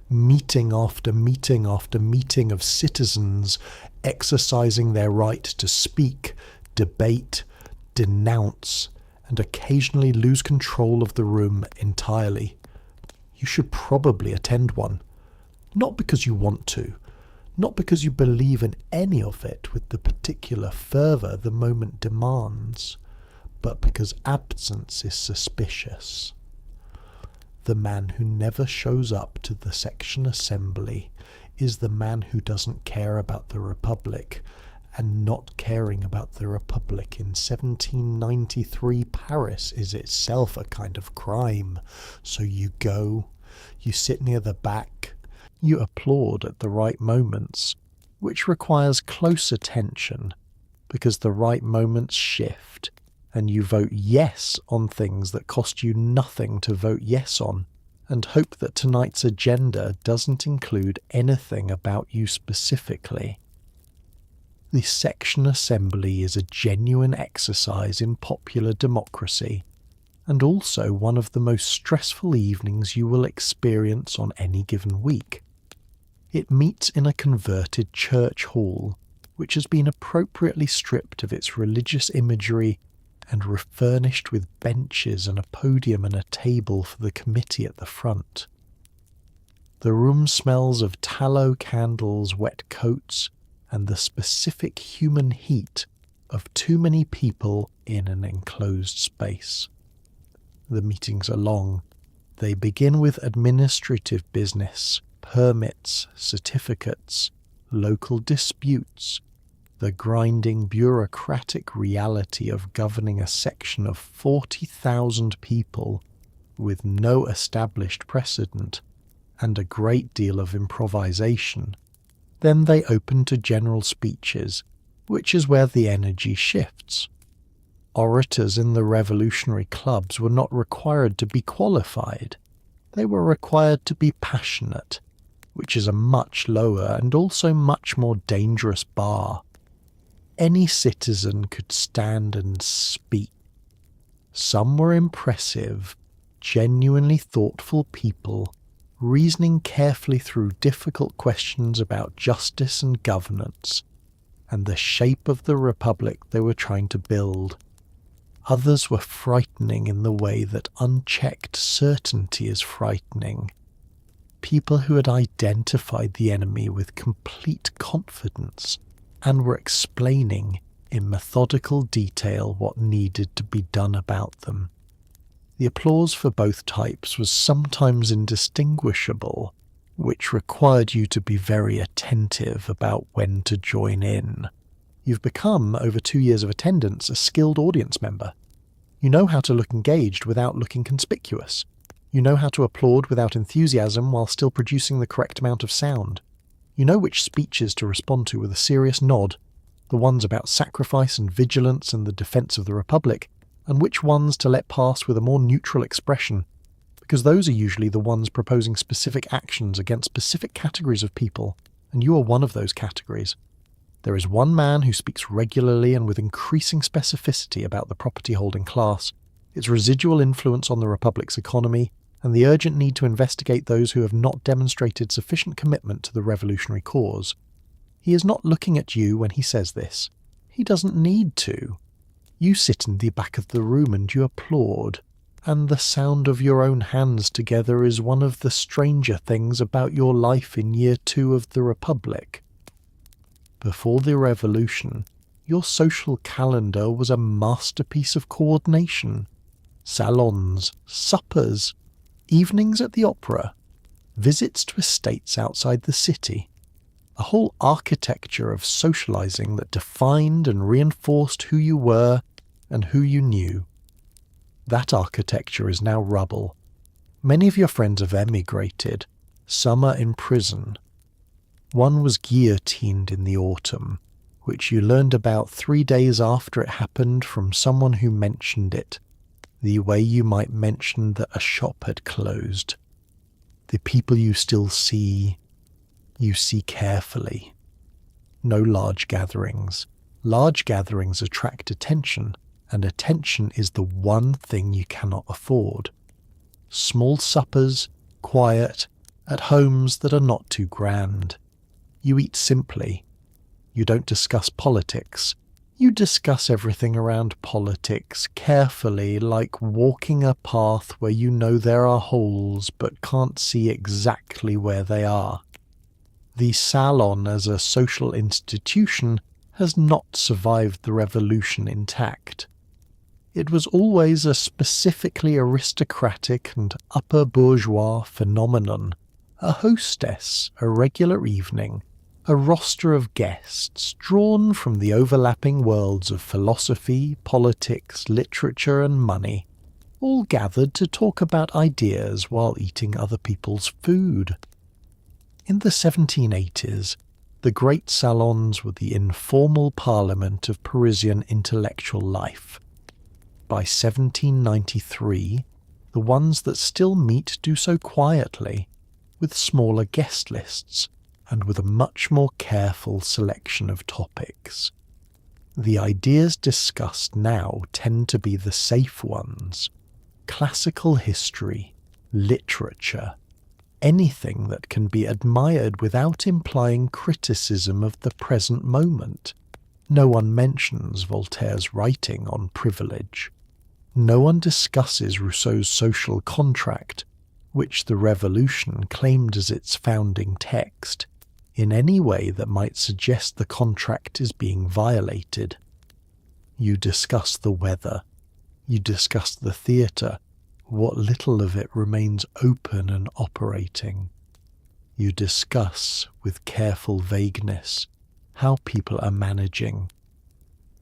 meeting after meeting after meeting of citizens exercising their right to speak, debate, denounce, and occasionally lose control of the room entirely. You should probably attend one. Not because you want to, not because you believe in any of it with the particular fervour the moment demands, but because absence is suspicious. The man who never shows up to the section assembly is the man who doesn't care about the Republic, and not caring about the Republic in 1793 Paris is itself a kind of crime. So you go, you sit near the back, you applaud at the right moments, which requires close attention, because the right moments shift, and you vote yes on things that cost you nothing to vote yes on, and hope that tonight's agenda doesn't include anything about you specifically. The section assembly is a genuine exercise in popular democracy, and also one of the most stressful evenings you will experience on any given week. It meets in a converted church hall, which has been appropriately stripped of its religious imagery and refurnished with benches and a podium and a table for the committee at the front. The room smells of tallow candles, wet coats, and the specific human heat of too many people in an enclosed space. The meetings are long. They begin with administrative business, permits, certificates, local disputes, the grinding bureaucratic reality of governing a section of 40,000 people with no established precedent and a great deal of improvisation. Then they open to general speeches, which is where the energy shifts. Orators in the revolutionary clubs were not required to be qualified. They were required to be passionate, which is a much lower and also much more dangerous bar. Any citizen could stand and speak. Some were impressive, genuinely thoughtful people, reasoning carefully through difficult questions about justice and governance, and the shape of the republic they were trying to build. Others were frightening in the way that unchecked certainty is frightening. People who had identified the enemy with complete confidence and were explaining in methodical detail what needed to be done about them. The applause for both types was sometimes indistinguishable, which required you to be very attentive about when to join in. You've become, over 2 years of attendance, a skilled audience member. You know how to look engaged without looking conspicuous. You know how to applaud without enthusiasm while still producing the correct amount of sound. You know which speeches to respond to with a serious nod, the ones about sacrifice and vigilance and the defence of the Republic, and which ones to let pass with a more neutral expression, because those are usually the ones proposing specific actions against specific categories of people, and you are one of those categories. There is one man who speaks regularly and with increasing specificity about the property-holding class, its residual influence on the Republic's economy, and the urgent need to investigate those who have not demonstrated sufficient commitment to the revolutionary cause. He is not looking at you when he says this. He doesn't need to. You sit in the back of the room and you applaud, and the sound of your own hands together is one of the stranger things about your life in year 2 of the Republic. Before the revolution, your social calendar was a masterpiece of coordination. Salons, suppers, evenings at the opera, visits to estates outside the city, a whole architecture of socializing that defined and reinforced who you were and who you knew. That architecture is now rubble. Many of your friends have emigrated, some are in prison. One was guillotined in the autumn, which you learned about 3 days after it happened from someone who mentioned it, the way you might mention that a shop had closed. The people you still see, you see carefully. No large gatherings. Large gatherings attract attention, and attention is the one thing you cannot afford. Small suppers, quiet, at homes that are not too grand. You eat simply. You don't discuss politics. You discuss everything around politics carefully, like walking a path where you know there are holes but can't see exactly where they are. The salon as a social institution has not survived the revolution intact. It was always a specifically aristocratic and upper bourgeois phenomenon, a hostess, a regular evening, a roster of guests drawn from the overlapping worlds of philosophy, politics, literature and money, all gathered to talk about ideas while eating other people's food. In the 1780s, the great salons were the informal parliament of Parisian intellectual life. By 1793, the ones that still meet do so quietly, with smaller guest lists, and with a much more careful selection of topics. The ideas discussed now tend to be the safe ones: classical history, literature, anything that can be admired without implying criticism of the present moment. No one mentions Voltaire's writing on privilege. No one discusses Rousseau's social contract, which the Revolution claimed as its founding text, in any way that might suggest the contract is being violated. You discuss the weather. You discuss the theatre, what little of it remains open and operating. You discuss with careful vagueness how people are managing.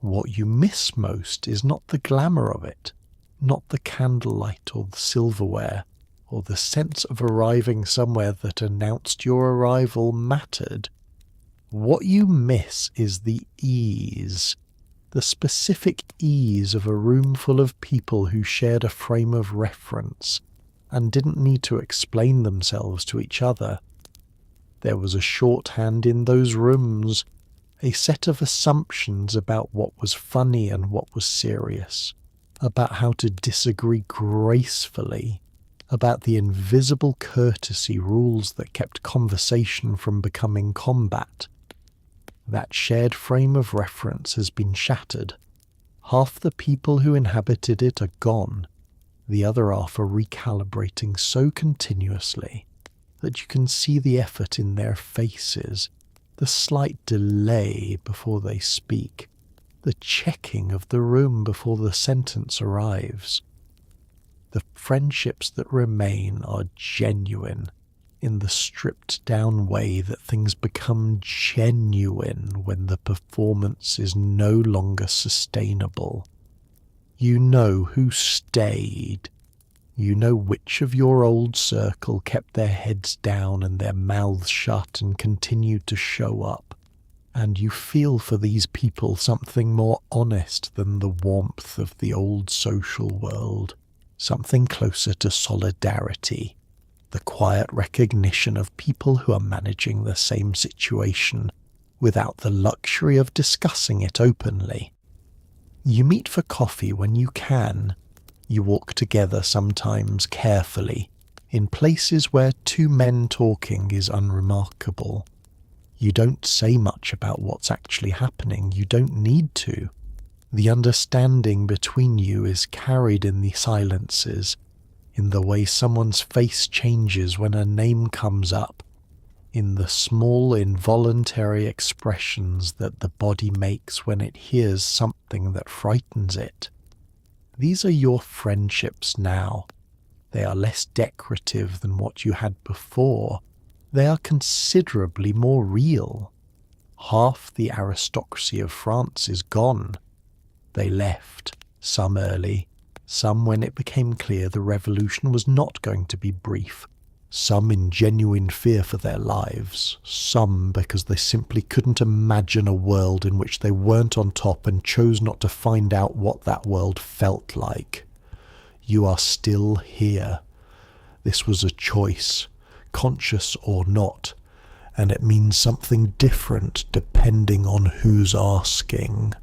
What you miss most is not the glamour of it, not the candlelight or the silverware, or the sense of arriving somewhere that announced your arrival mattered. What you miss is the ease, the specific ease of a room full of people who shared a frame of reference and didn't need to explain themselves to each other. There was a shorthand in those rooms, a set of assumptions about what was funny and what was serious, about how to disagree gracefully, about the invisible courtesy rules that kept conversation from becoming combat. That shared frame of reference has been shattered. Half the people who inhabited it are gone. The other half are recalibrating so continuously that you can see the effort in their faces, the slight delay before they speak, the checking of the room before the sentence arrives. The friendships that remain are genuine in the stripped-down way that things become genuine when the performance is no longer sustainable. You know who stayed. You know which of your old circle kept their heads down and their mouths shut and continued to show up. And you feel for these people something more honest than the warmth of the old social world, something closer to solidarity, the quiet recognition of people who are managing the same situation without the luxury of discussing it openly. You meet for coffee when you can. You walk together sometimes carefully, in places where two men talking is unremarkable. You don't say much about what's actually happening. You don't need to. The understanding between you is carried in the silences, in the way someone's face changes when a name comes up, in the small involuntary expressions that the body makes when it hears something that frightens it. These are your friendships now. They are less decorative than what you had before. They are considerably more real. Half the aristocracy of France is gone. They left, some early, some when it became clear the revolution was not going to be brief, some in genuine fear for their lives, some because they simply couldn't imagine a world in which they weren't on top and chose not to find out what that world felt like. You are still here. This was a choice, conscious or not, and it means something different depending on who's asking.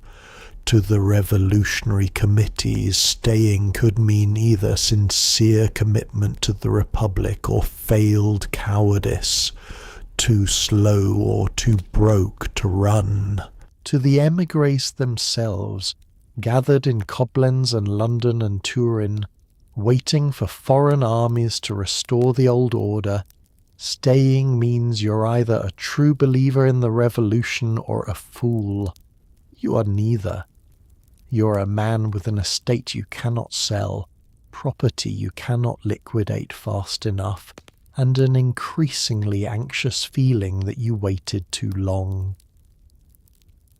To the revolutionary committees, staying could mean either sincere commitment to the Republic or failed cowardice, too slow or too broke to run. To the émigrés themselves, gathered in Koblenz and London and Turin, waiting for foreign armies to restore the old order, staying means you're either a true believer in the revolution or a fool. You are neither. You're a man with an estate you cannot sell, property you cannot liquidate fast enough, and an increasingly anxious feeling that you waited too long.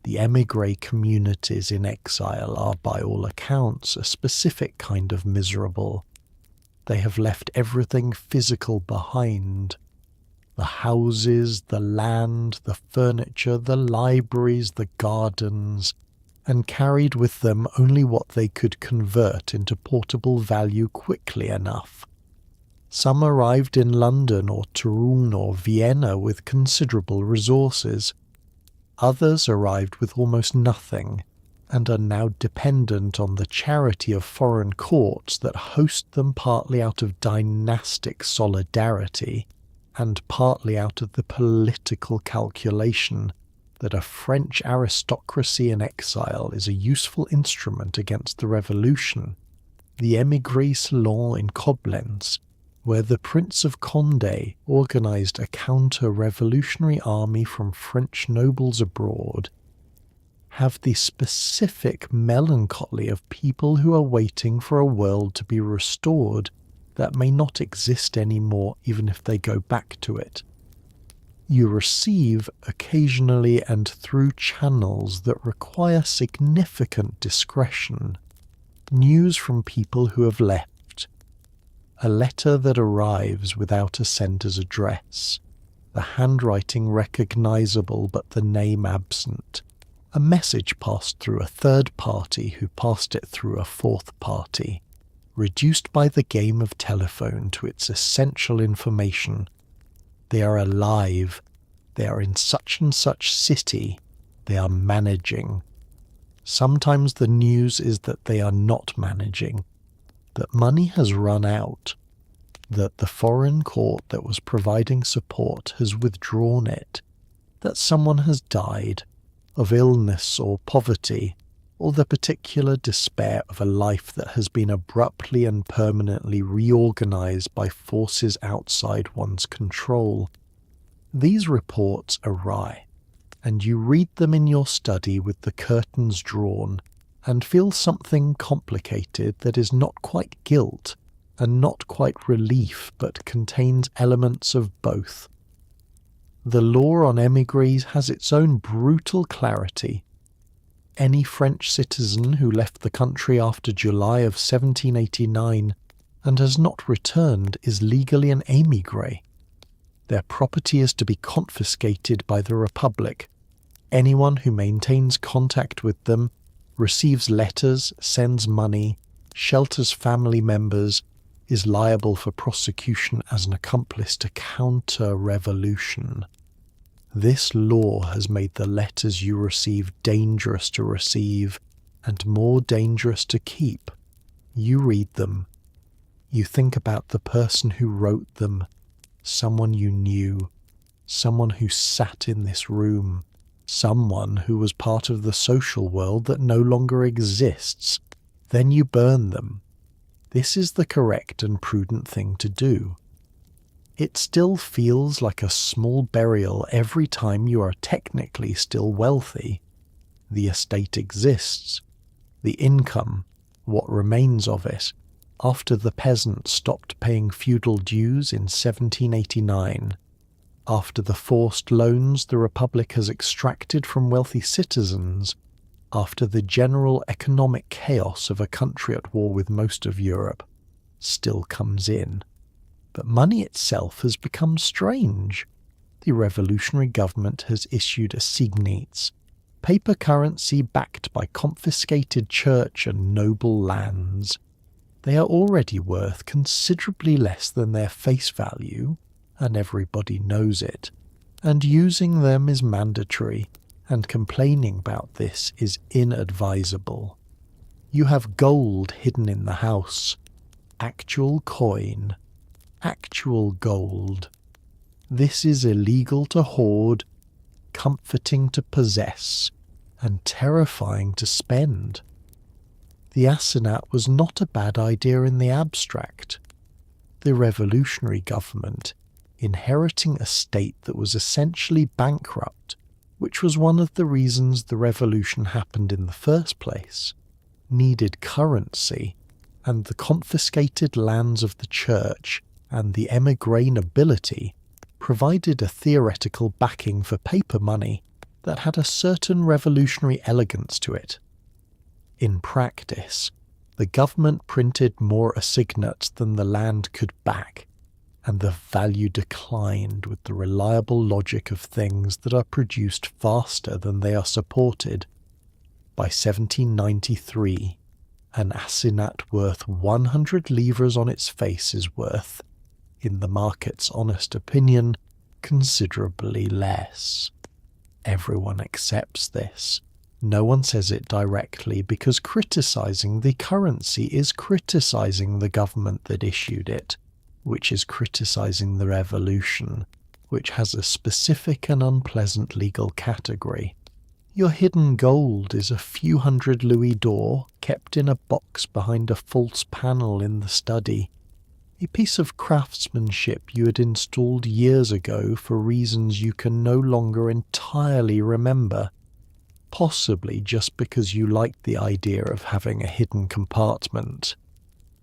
The émigré communities in exile are, by all accounts, a specific kind of miserable. They have left everything physical behind. The houses, the land, the furniture, the libraries, the gardens, and carried with them only what they could convert into portable value quickly enough. Some arrived in London or Turin or Vienna with considerable resources. Others arrived with almost nothing, and are now dependent on the charity of foreign courts that host them partly out of dynastic solidarity, and partly out of the political calculation that a French aristocracy in exile is a useful instrument against the revolution. The émigré salon in Koblenz, where the Prince of Condé organized a counter-revolutionary army from French nobles abroad, have the specific melancholy of people who are waiting for a world to be restored that may not exist anymore even if they go back to it. You receive occasionally and through channels that require significant discretion news from people who have left, a letter that arrives without a sender's address, the handwriting recognizable but the name absent, a message passed through a third party who passed it through a fourth party, reduced by the game of telephone to its essential information. They are alive, they are in such and such city, they are managing. Sometimes the news is that they are not managing, that money has run out, that the foreign court that was providing support has withdrawn it, that someone has died of illness or poverty, or the particular despair of a life that has been abruptly and permanently reorganized by forces outside one's control. These reports arrive, and you read them in your study with the curtains drawn, and feel something complicated that is not quite guilt and not quite relief, but contains elements of both. The law on émigrés has its own brutal clarity. Any French citizen who left the country after July of 1789 and has not returned is legally an émigré. Their property is to be confiscated by the Republic. Anyone who maintains contact with them, receives letters, sends money, shelters family members, is liable for prosecution as an accomplice to counter-revolution. This law has made the letters you receive dangerous to receive and more dangerous to keep. You read them. You think about the person who wrote them, someone you knew, someone who sat in this room, someone who was part of the social world that no longer exists. Then you burn them. This is the correct and prudent thing to do. It still feels like a small burial every time you are technically still wealthy. The estate exists. The income, what remains of it, after the peasant stopped paying feudal dues in 1789, after the forced loans the Republic has extracted from wealthy citizens, after the general economic chaos of a country at war with most of Europe, still comes in. But money itself has become strange. The revolutionary government has issued assignats, paper currency backed by confiscated church and noble lands. They are already worth considerably less than their face value, and everybody knows it, and using them is mandatory, and complaining about this is inadvisable. You have gold hidden in the house, actual coin, actual gold. This is illegal to hoard, comforting to possess, and terrifying to spend. The assignat was not a bad idea in the abstract. The revolutionary government, inheriting a state that was essentially bankrupt, which was one of the reasons the revolution happened in the first place, needed currency, and the confiscated lands of the church and the émigré nobility provided a theoretical backing for paper money that had a certain revolutionary elegance to it. In practice, the government printed more assignats than the land could back, and the value declined with the reliable logic of things that are produced faster than they are supported. By 1793, an assignat worth 100 livres on its face is worth, in the market's honest opinion, considerably less. Everyone accepts this. No one says it directly because criticizing the currency is criticizing the government that issued it, which is criticizing the revolution, which has a specific and unpleasant legal category. Your hidden gold is a few hundred louis d'or kept in a box behind a false panel in the study, a piece of craftsmanship you had installed years ago for reasons you can no longer entirely remember, possibly just because you liked the idea of having a hidden compartment.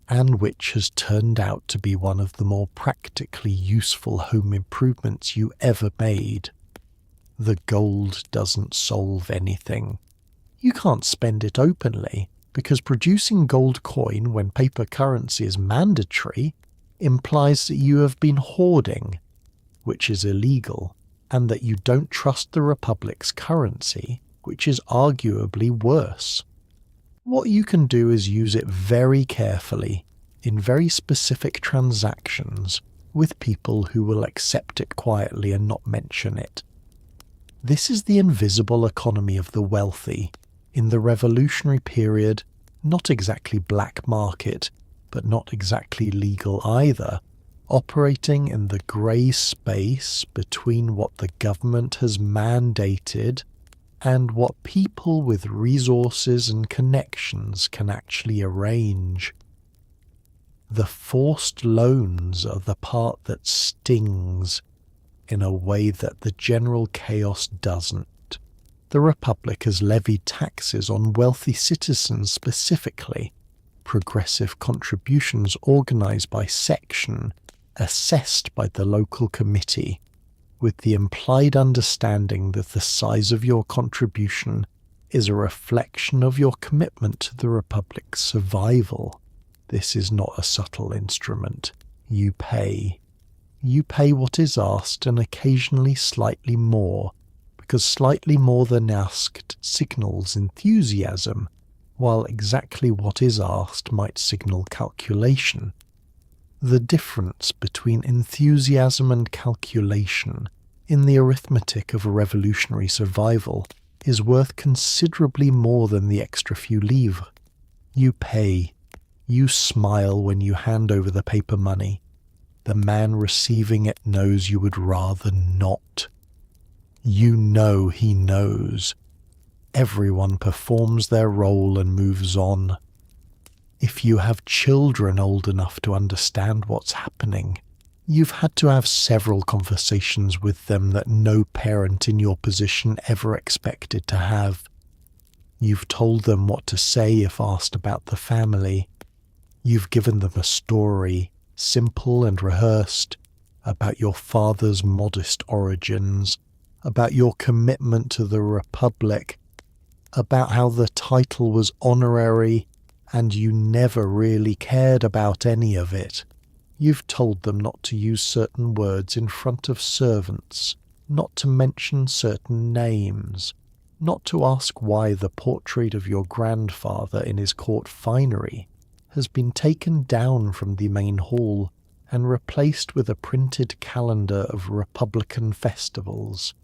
and which has turned out to be one of the more practically useful home improvements you ever made. The gold doesn't solve anything. You can't spend it openly, because producing gold coin when paper currency is mandatory implies that you have been hoarding, which is illegal, and that you don't trust the Republic's currency, which is arguably worse. What you can do is use it very carefully, in very specific transactions, with people who will accept it quietly and not mention it. This is the invisible economy of the wealthy. In the revolutionary period, not exactly black market, but not exactly legal either, operating in the grey space between what the government has mandated and what people with resources and connections can actually arrange. The forced loans are the part that stings in a way that the general chaos doesn't. The Republic has levied taxes on wealthy citizens specifically, progressive contributions organised by section, assessed by the local committee, with the implied understanding that the size of your contribution is a reflection of your commitment to the Republic's survival. This is not a subtle instrument. You pay. You pay what is asked and occasionally slightly more, because slightly more than asked signals enthusiasm, while exactly what is asked might signal calculation. The difference between enthusiasm and calculation in the arithmetic of a revolutionary survival is worth considerably more than the extra few livres. You pay. You smile when you hand over the paper money. The man receiving it knows you would rather not. You know he knows. Everyone performs their role and moves on. If you have children old enough to understand what's happening, you've had to have several conversations with them that no parent in your position ever expected to have. You've told them what to say if asked about the family. You've given them a story, simple and rehearsed, about your father's modest origins, about your commitment to the Republic, about how the title was honorary and you never really cared about any of it. You've told them not to use certain words in front of servants, not to mention certain names, not to ask why the portrait of your grandfather in his court finery has been taken down from the main hall and replaced with a printed calendar of Republican festivals.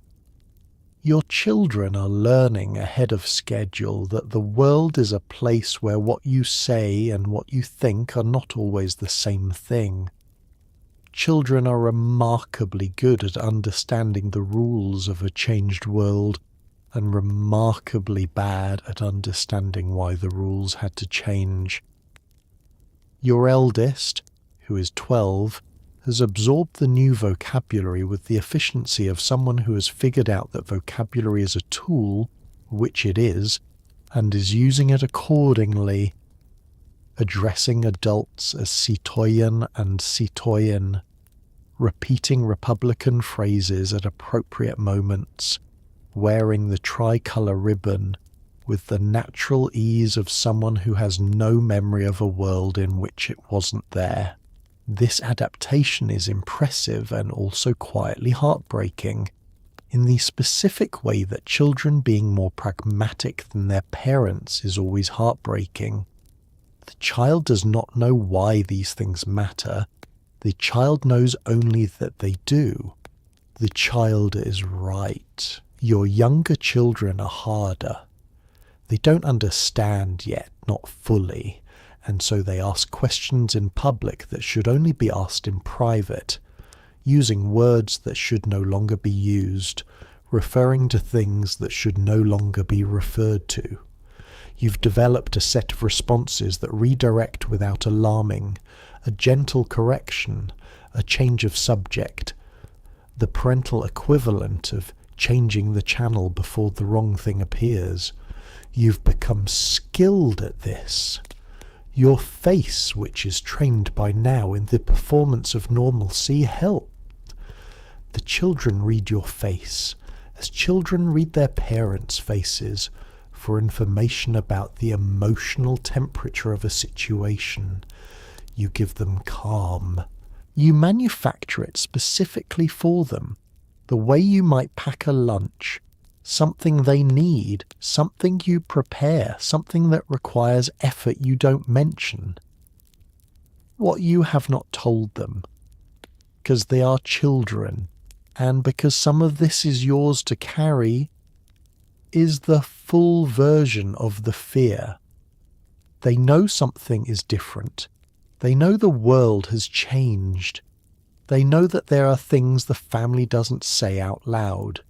Your children are learning ahead of schedule that the world is a place where what you say and what you think are not always the same thing. Children are remarkably good at understanding the rules of a changed world, and remarkably bad at understanding why the rules had to change. Your eldest, who is 12, has absorbed the new vocabulary with the efficiency of someone who has figured out that vocabulary is a tool, which it is, and is using it accordingly, addressing adults as citoyen and citoyenne, repeating Republican phrases at appropriate moments, wearing the tricolour ribbon with the natural ease of someone who has no memory of a world in which it wasn't there. This adaptation is impressive and also quietly heartbreaking, in the specific way that children being more pragmatic than their parents is always heartbreaking. The child does not know why these things matter. The child knows only that they do. The child is right. Your younger children are harder. They don't understand yet, not fully, and so they ask questions in public that should only be asked in private, using words that should no longer be used, referring to things that should no longer be referred to. You've developed a set of responses that redirect without alarming, a gentle correction, a change of subject, the parental equivalent of changing the channel before the wrong thing appears. You've become skilled at this. Your face, which is trained by now in the performance of normalcy, helped. The children read your face, as children read their parents' faces, for information about the emotional temperature of a situation. You give them calm. You manufacture it specifically for them, the way you might pack a lunch, something they need, something you prepare, something that requires effort you don't mention. What you have not told them, because they are children, and because some of this is yours to carry, is the full version of the fear. They know something is different. They know the world has changed. They know that there are things the family doesn't say out loud.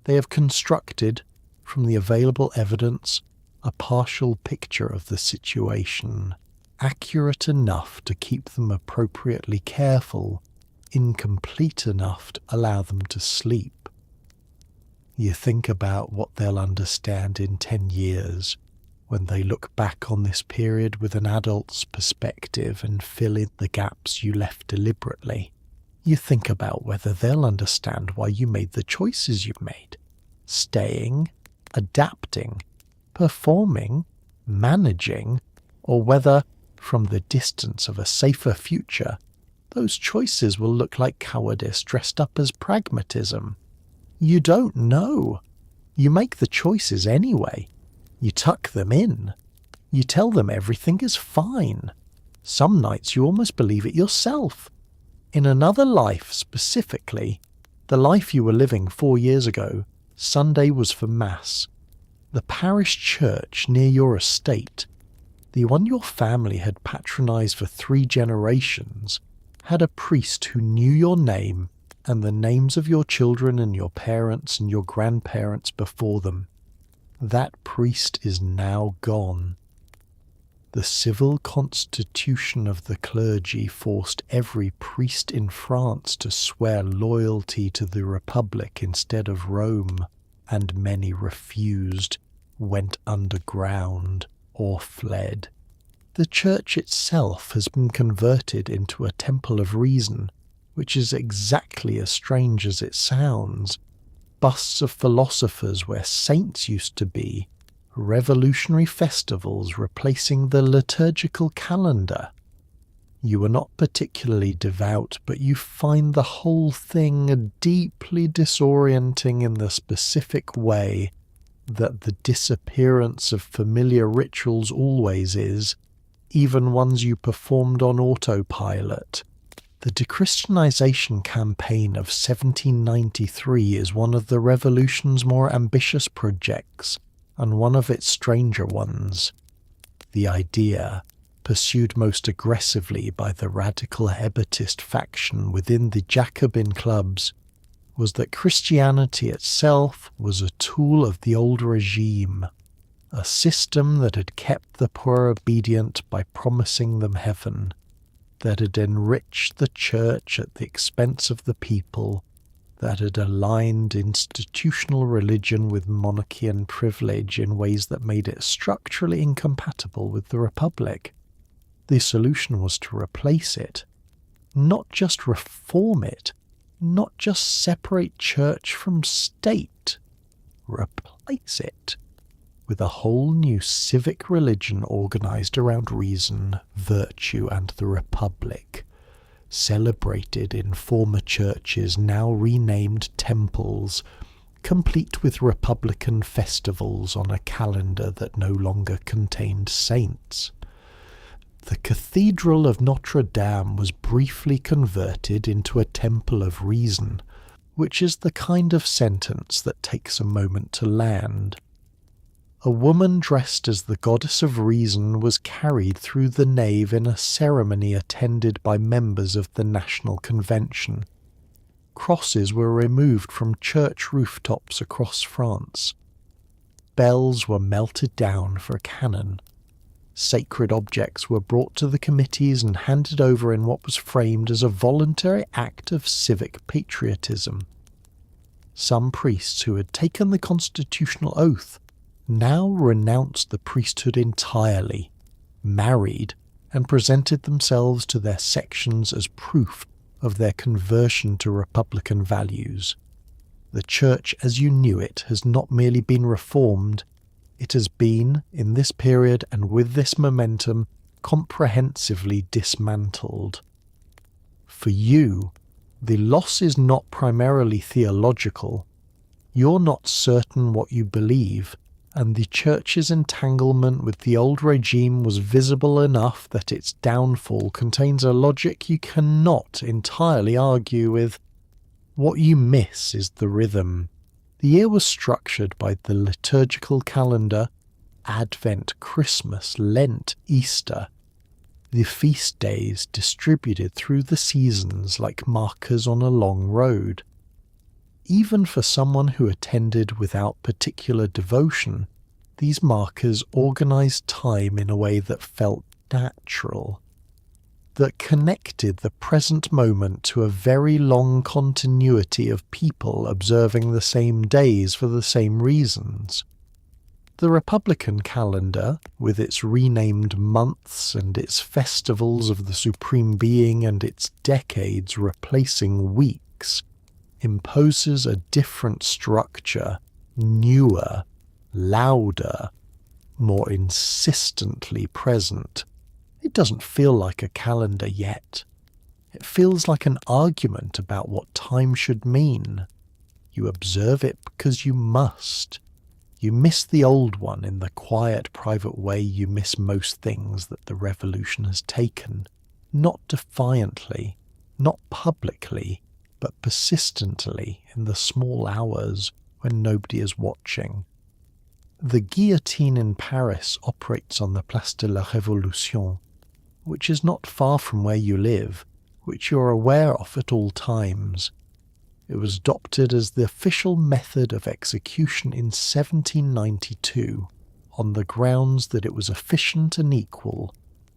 They have constructed, from the available evidence, a partial picture of the situation, accurate enough to keep them appropriately careful, incomplete enough to allow them to sleep. You think about what they'll understand in 10 years, when they look back on this period with an adult's perspective and fill in the gaps you left deliberately. You think about whether they'll understand why you made the choices you made. Staying, adapting, performing, managing, or whether, from the distance of a safer future, those choices will look like cowardice dressed up as pragmatism. You don't know. You make the choices anyway. You tuck them in. You tell them everything is fine. Some nights you almost believe it yourself. In another life specifically, the life you were living 4 years ago, Sunday was for Mass. The parish church near your estate, the one your family had patronised for 3 generations, had a priest who knew your name and the names of your children and your parents and your grandparents before them. That priest is now gone. The civil constitution of the clergy forced every priest in France to swear loyalty to the Republic instead of Rome, and many refused, went underground, or fled. The church itself has been converted into a temple of reason, which is exactly as strange as it sounds. Busts of philosophers where saints used to be, revolutionary festivals replacing the liturgical calendar. You are not particularly devout, but you find the whole thing deeply disorienting in the specific way that the disappearance of familiar rituals always is, even ones you performed on autopilot. The dechristianization campaign of 1793 is one of the revolution's more ambitious projects, and one of its stranger ones. The idea, pursued most aggressively by the radical Hebertist faction within the Jacobin clubs, was that Christianity itself was a tool of the old regime, a system that had kept the poor obedient by promising them heaven, that had enriched the church at the expense of the people, that had aligned institutional religion with monarchy and privilege in ways that made it structurally incompatible with the Republic. The solution was to replace it, not just reform it, not just separate church from state, replace it with a whole new civic religion organized around reason, virtue, and the Republic, celebrated in former churches now renamed temples, complete with republican festivals on a calendar that no longer contained saints. The Cathedral of Notre Dame was briefly converted into a temple of reason, which is the kind of sentence that takes a moment to land. A woman dressed as the goddess of reason was carried through the nave in a ceremony attended by members of the National Convention. Crosses were removed from church rooftops across France. Bells were melted down for a cannon. Sacred objects were brought to the committees and handed over in what was framed as a voluntary act of civic patriotism. Some priests who had taken the constitutional oath now renounced the priesthood entirely, married, and presented themselves to their sections as proof of their conversion to Republican values. The Church as you knew it has not merely been reformed, it has been, in this period and with this momentum, comprehensively dismantled. For you, the loss is not primarily theological. You're not certain what you believe, and the Church's entanglement with the old regime was visible enough that its downfall contains a logic you cannot entirely argue with. What you miss is the rhythm. The year was structured by the liturgical calendar: Advent, Christmas, Lent, Easter. The feast days distributed through the seasons like markers on a long road. Even for someone who attended without particular devotion, these markers organized time in a way that felt natural, that connected the present moment to a very long continuity of people observing the same days for the same reasons. The Republican calendar, with its renamed months and its festivals of the Supreme Being and its decades replacing weeks, imposes a different structure, newer, louder, more insistently present. It doesn't feel like a calendar yet. It feels like an argument about what time should mean. You observe it because you must. You miss the old one in the quiet, private way you miss most things that the revolution has taken, not defiantly, not publicly, but persistently in the small hours when nobody is watching. The guillotine in Paris operates on the Place de la Révolution, which is not far from where you live, which you're aware of at all times. It was adopted as the official method of execution in 1792, on the grounds that it was efficient and equal,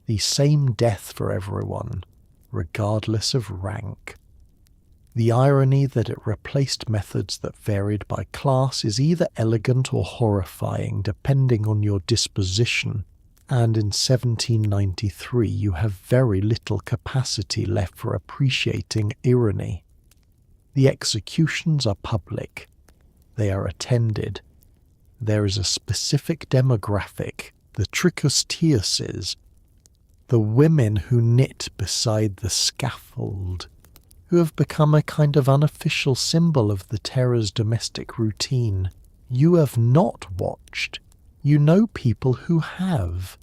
the same death for everyone, regardless of rank. The irony that it replaced methods that varied by class is either elegant or horrifying, depending on your disposition, and in 1793 you have very little capacity left for appreciating irony. The executions are public. They are attended. There is a specific demographic, the trichosteuses, the women who knit beside the scaffold, who have become a kind of unofficial symbol of the terror's domestic routine. You have not watched. You know people who have.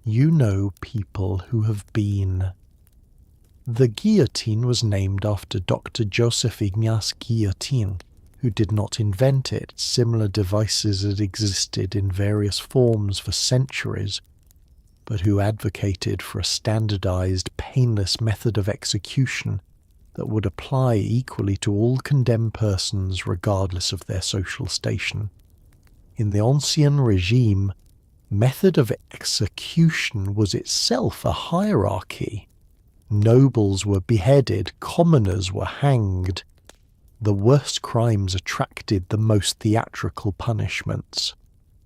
You know people who have been. The guillotine was named after Dr. Joseph Ignace Guillotin, who did not invent it. Similar devices had existed in various forms for centuries, but who advocated for a standardized, painless method of execution that would apply equally to all condemned persons regardless of their social station. In the Ancien Regime, method of execution was itself a hierarchy. Nobles were beheaded, commoners were hanged. The worst crimes attracted the most theatrical punishments.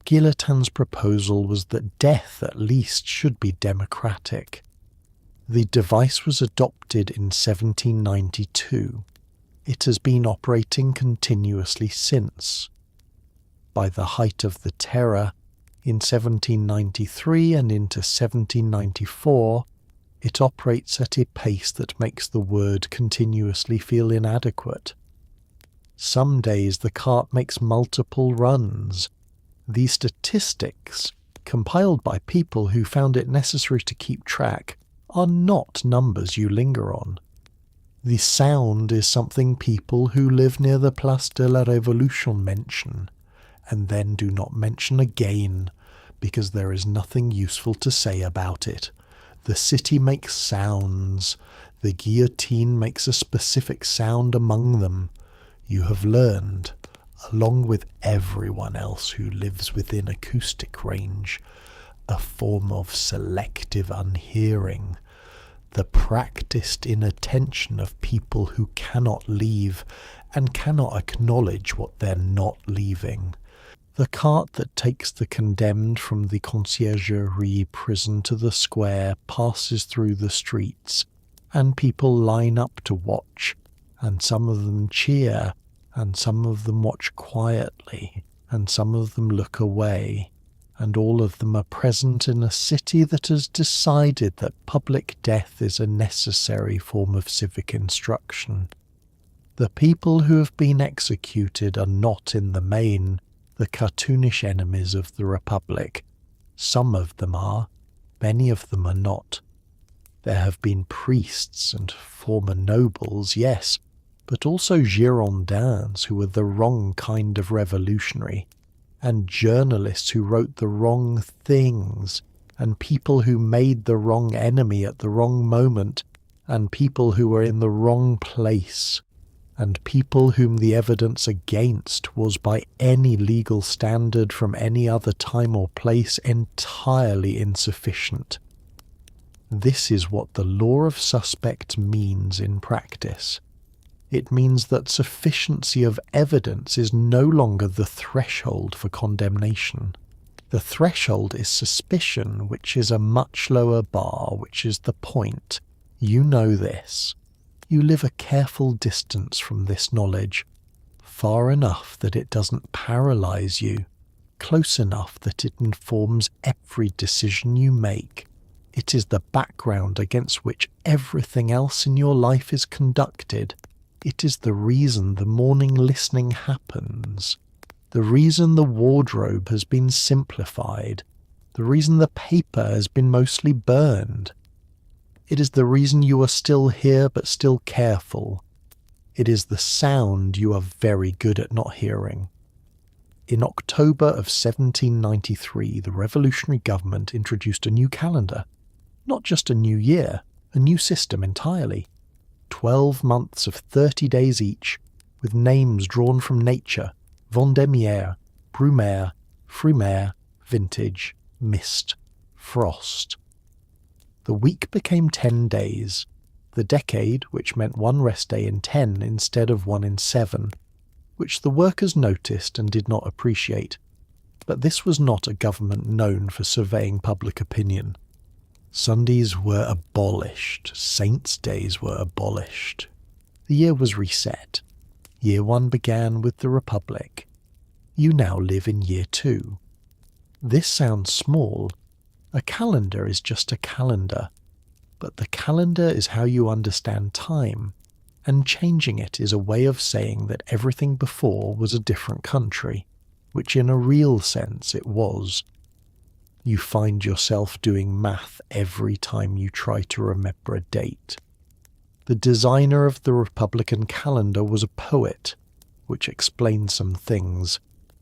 Guillotin's proposal was that death at least should be democratic. The device was adopted in 1792. It has been operating continuously since. By the height of the terror, in 1793 and into 1794, it operates at a pace that makes the word continuously feel inadequate. Some days the cart makes multiple runs. These statistics, compiled by people who found it necessary to keep track, are not numbers you linger on. The sound is something people who live near the Place de la Révolution mention, and then do not mention again, because there is nothing useful to say about it. The city makes sounds. The guillotine makes a specific sound among them. You have learned, along with everyone else who lives within acoustic range, a form of selective unhearing, the practiced inattention of people who cannot leave and cannot acknowledge what they're not leaving. The cart that takes the condemned from the conciergerie prison to the square passes through the streets, and people line up to watch, and some of them cheer, and some of them watch quietly, and some of them look away, and all of them are present in a city that has decided that public death is a necessary form of civic instruction. The people who have been executed are not, in the main, the cartoonish enemies of the Republic. Some of them are, many of them are not. There have been priests and former nobles, yes, but also Girondins who were the wrong kind of revolutionary, and journalists who wrote the wrong things, and people who made the wrong enemy at the wrong moment, and people who were in the wrong place, and people whom the evidence against was by any legal standard from any other time or place entirely insufficient. This is what the law of suspect means in practice. It means that sufficiency of evidence is no longer the threshold for condemnation. The threshold is suspicion, which is a much lower bar, which is the point. You know this. You live a careful distance from this knowledge, far enough that it doesn't paralyze you, close enough that it informs every decision you make. It is the background against which everything else in your life is conducted. It is the reason the morning listening happens, the reason the wardrobe has been simplified, the reason the paper has been mostly burned. It is the reason you are still here but still careful. It is the sound you are very good at not hearing. In October of 1793, the revolutionary government introduced a new calendar. Not just a new year, a new system entirely. 12 months of 30 days each, with names drawn from nature: Vendémiaire, Brumaire, Frimaire, Vintage, Mist, Frost. The week became 10 days. The decade, which meant one rest day in 10 instead of one in 7, which the workers noticed and did not appreciate. But this was not a government known for surveying public opinion. Sundays were abolished. Saints' days were abolished. The year was reset. Year 1 began with the Republic. You now live in Year 2. This sounds small. A calendar is just a calendar. But the calendar is how you understand time, and changing it is a way of saying that everything before was a different country, which in a real sense it was. You find yourself doing math every time you try to remember a date. The designer of the Republican calendar was a poet, which explains some things.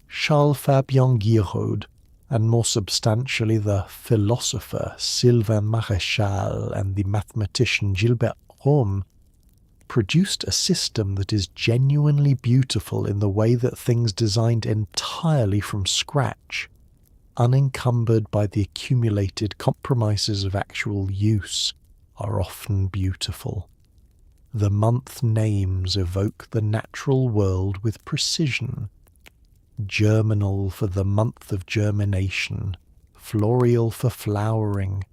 Charles Fabien Giraud, and more substantially the philosopher Sylvain Maréchal and the mathematician Gilbert Rome, produced a system that is genuinely beautiful in the way that things designed entirely from scratch, unencumbered by the accumulated compromises of actual use, are often beautiful. The month names evoke the natural world with precision. Germinal for the month of germination, Florial for flowering,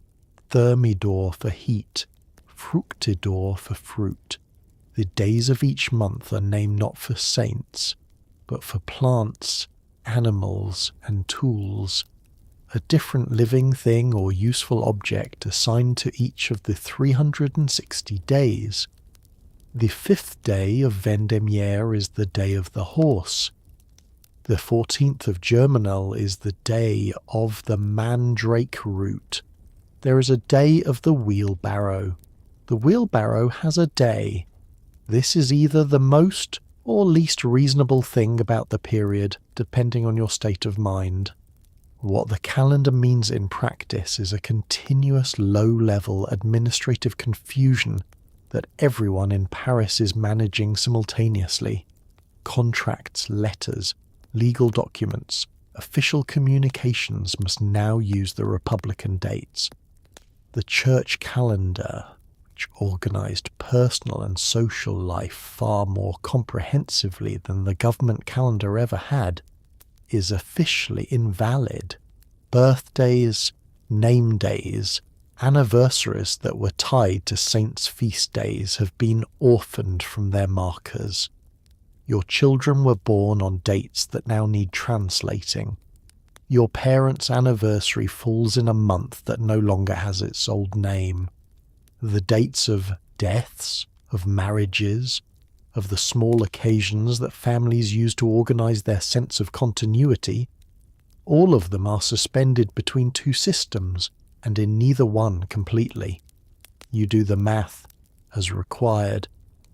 Thermidor for heat, Fructidor for fruit. The days of each month are named not for saints, but for plants, animals, and tools, a different living thing or useful object assigned to each of the 360 days. The 5th day of Vendémiaire is the day of the horse. The 14th of Germinal is the day of the mandrake root. There is a day of the wheelbarrow. The wheelbarrow has a day. This is either the most or least reasonable thing about the period, depending on your state of mind. What the calendar means in practice is a continuous low-level administrative confusion that everyone in Paris is managing simultaneously. Contracts, letters, legal documents, official communications must now use the Republican dates. The church calendar, which organized personal and social life far more comprehensively than the government calendar ever had, is officially invalid. Birthdays, name days, anniversaries that were tied to saints' feast days have been orphaned from their markers. Your children were born on dates that now need translating. Your parents' anniversary falls in a month that no longer has its old name. The dates of deaths, of marriages, of the small occasions that families use to organize their sense of continuity, all of them are suspended between two systems, and in neither one completely. You do the math as required.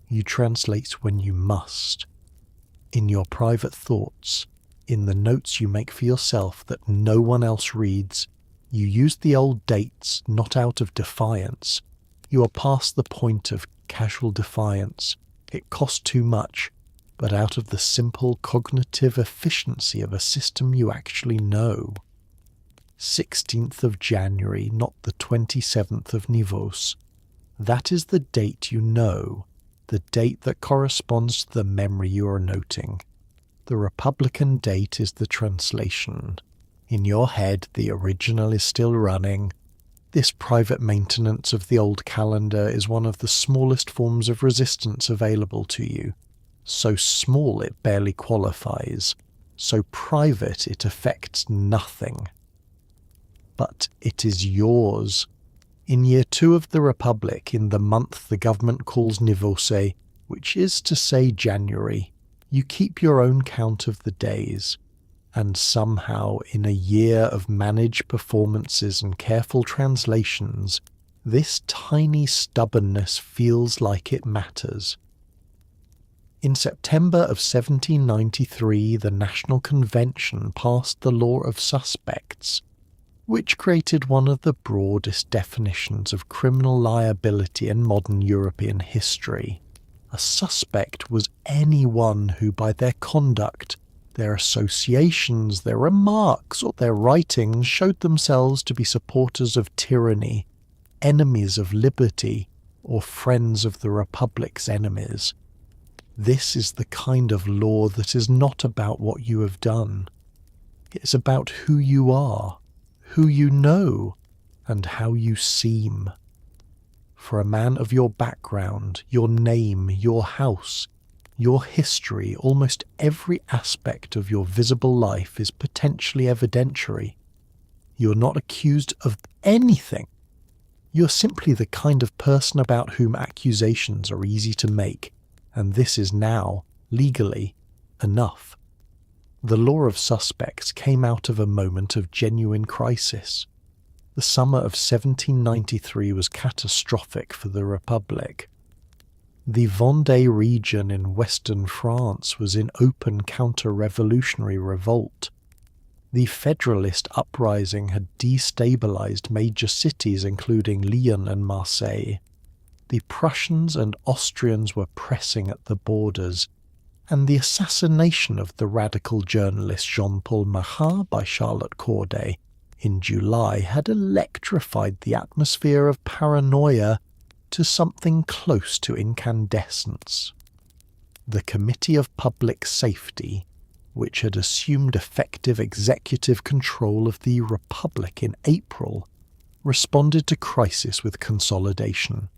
You translate when you must. In your private thoughts, in the notes you make for yourself that no one else reads, you use the old dates not out of defiance. You are past the point of casual defiance. It costs too much, but out of the simple cognitive efficiency of a system you actually know. 16th of January, not the 27th of Nivos. That is the date you know, the date that corresponds to the memory you are noting. The Republican date is the translation. In your head, the original is still running. This private maintenance of the old calendar is one of the smallest forms of resistance available to you. So small it barely qualifies. So private it affects nothing. But it is yours. In year 2 of the Republic, in the month the government calls Nivose, which is to say January, you keep your own count of the days. And somehow, in a year of managed performances and careful translations, this tiny stubbornness feels like it matters. In September of 1793, the National Convention passed the Law of Suspects, which created one of the broadest definitions of criminal liability in modern European history. A suspect was anyone who, by their conduct, their associations, their remarks, or their writings showed themselves to be supporters of tyranny, enemies of liberty, or friends of the Republic's enemies. This is the kind of law that is not about what you have done. It's about who you are, who you know, and how you seem. For a man of your background, your name, your house, your history, almost every aspect of your visible life is potentially evidentiary. You're not accused of anything. You're simply the kind of person about whom accusations are easy to make, and this is now, legally, enough. The law of suspects came out of a moment of genuine crisis. The summer of 1793 was catastrophic for the Republic. The Vendée region in western France was in open counter-revolutionary revolt. The Federalist uprising had destabilized major cities including Lyon and Marseille. The Prussians and Austrians were pressing at the borders, and the assassination of the radical journalist Jean-Paul Marat by Charlotte Corday in July had electrified the atmosphere of paranoia to something close to incandescence. The Committee of Public Safety, which had assumed effective executive control of the Republic in April, responded to crisis with consolidation.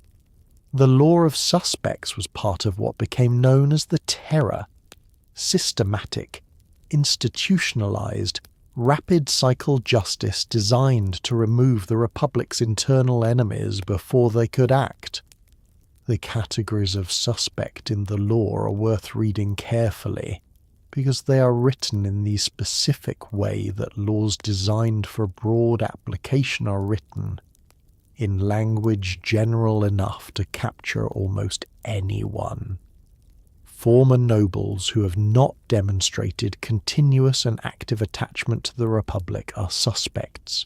The law of suspects was part of what became known as the Terror, systematic, institutionalized, rapid cycle justice designed to remove the Republic's internal enemies before they could act. The categories of suspect in the law are worth reading carefully, because they are written in the specific way that laws designed for broad application are written, in language general enough to capture almost anyone. Former nobles who have not demonstrated continuous and active attachment to the Republic are suspects.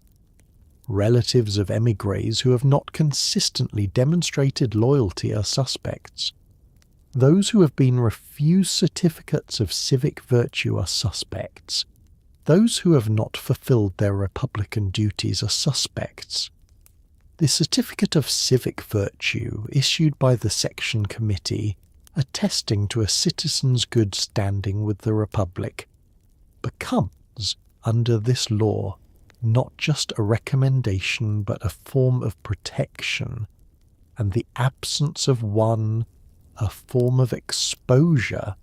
Relatives of émigrés who have not consistently demonstrated loyalty are suspects. Those who have been refused certificates of civic virtue are suspects. Those who have not fulfilled their republican duties are suspects. The certificate of civic virtue issued by the Section Committee attesting to a citizen's good standing with the Republic becomes remains, under this law, not just a recommendation but a form of protection, and the absence of one, a form of exposure.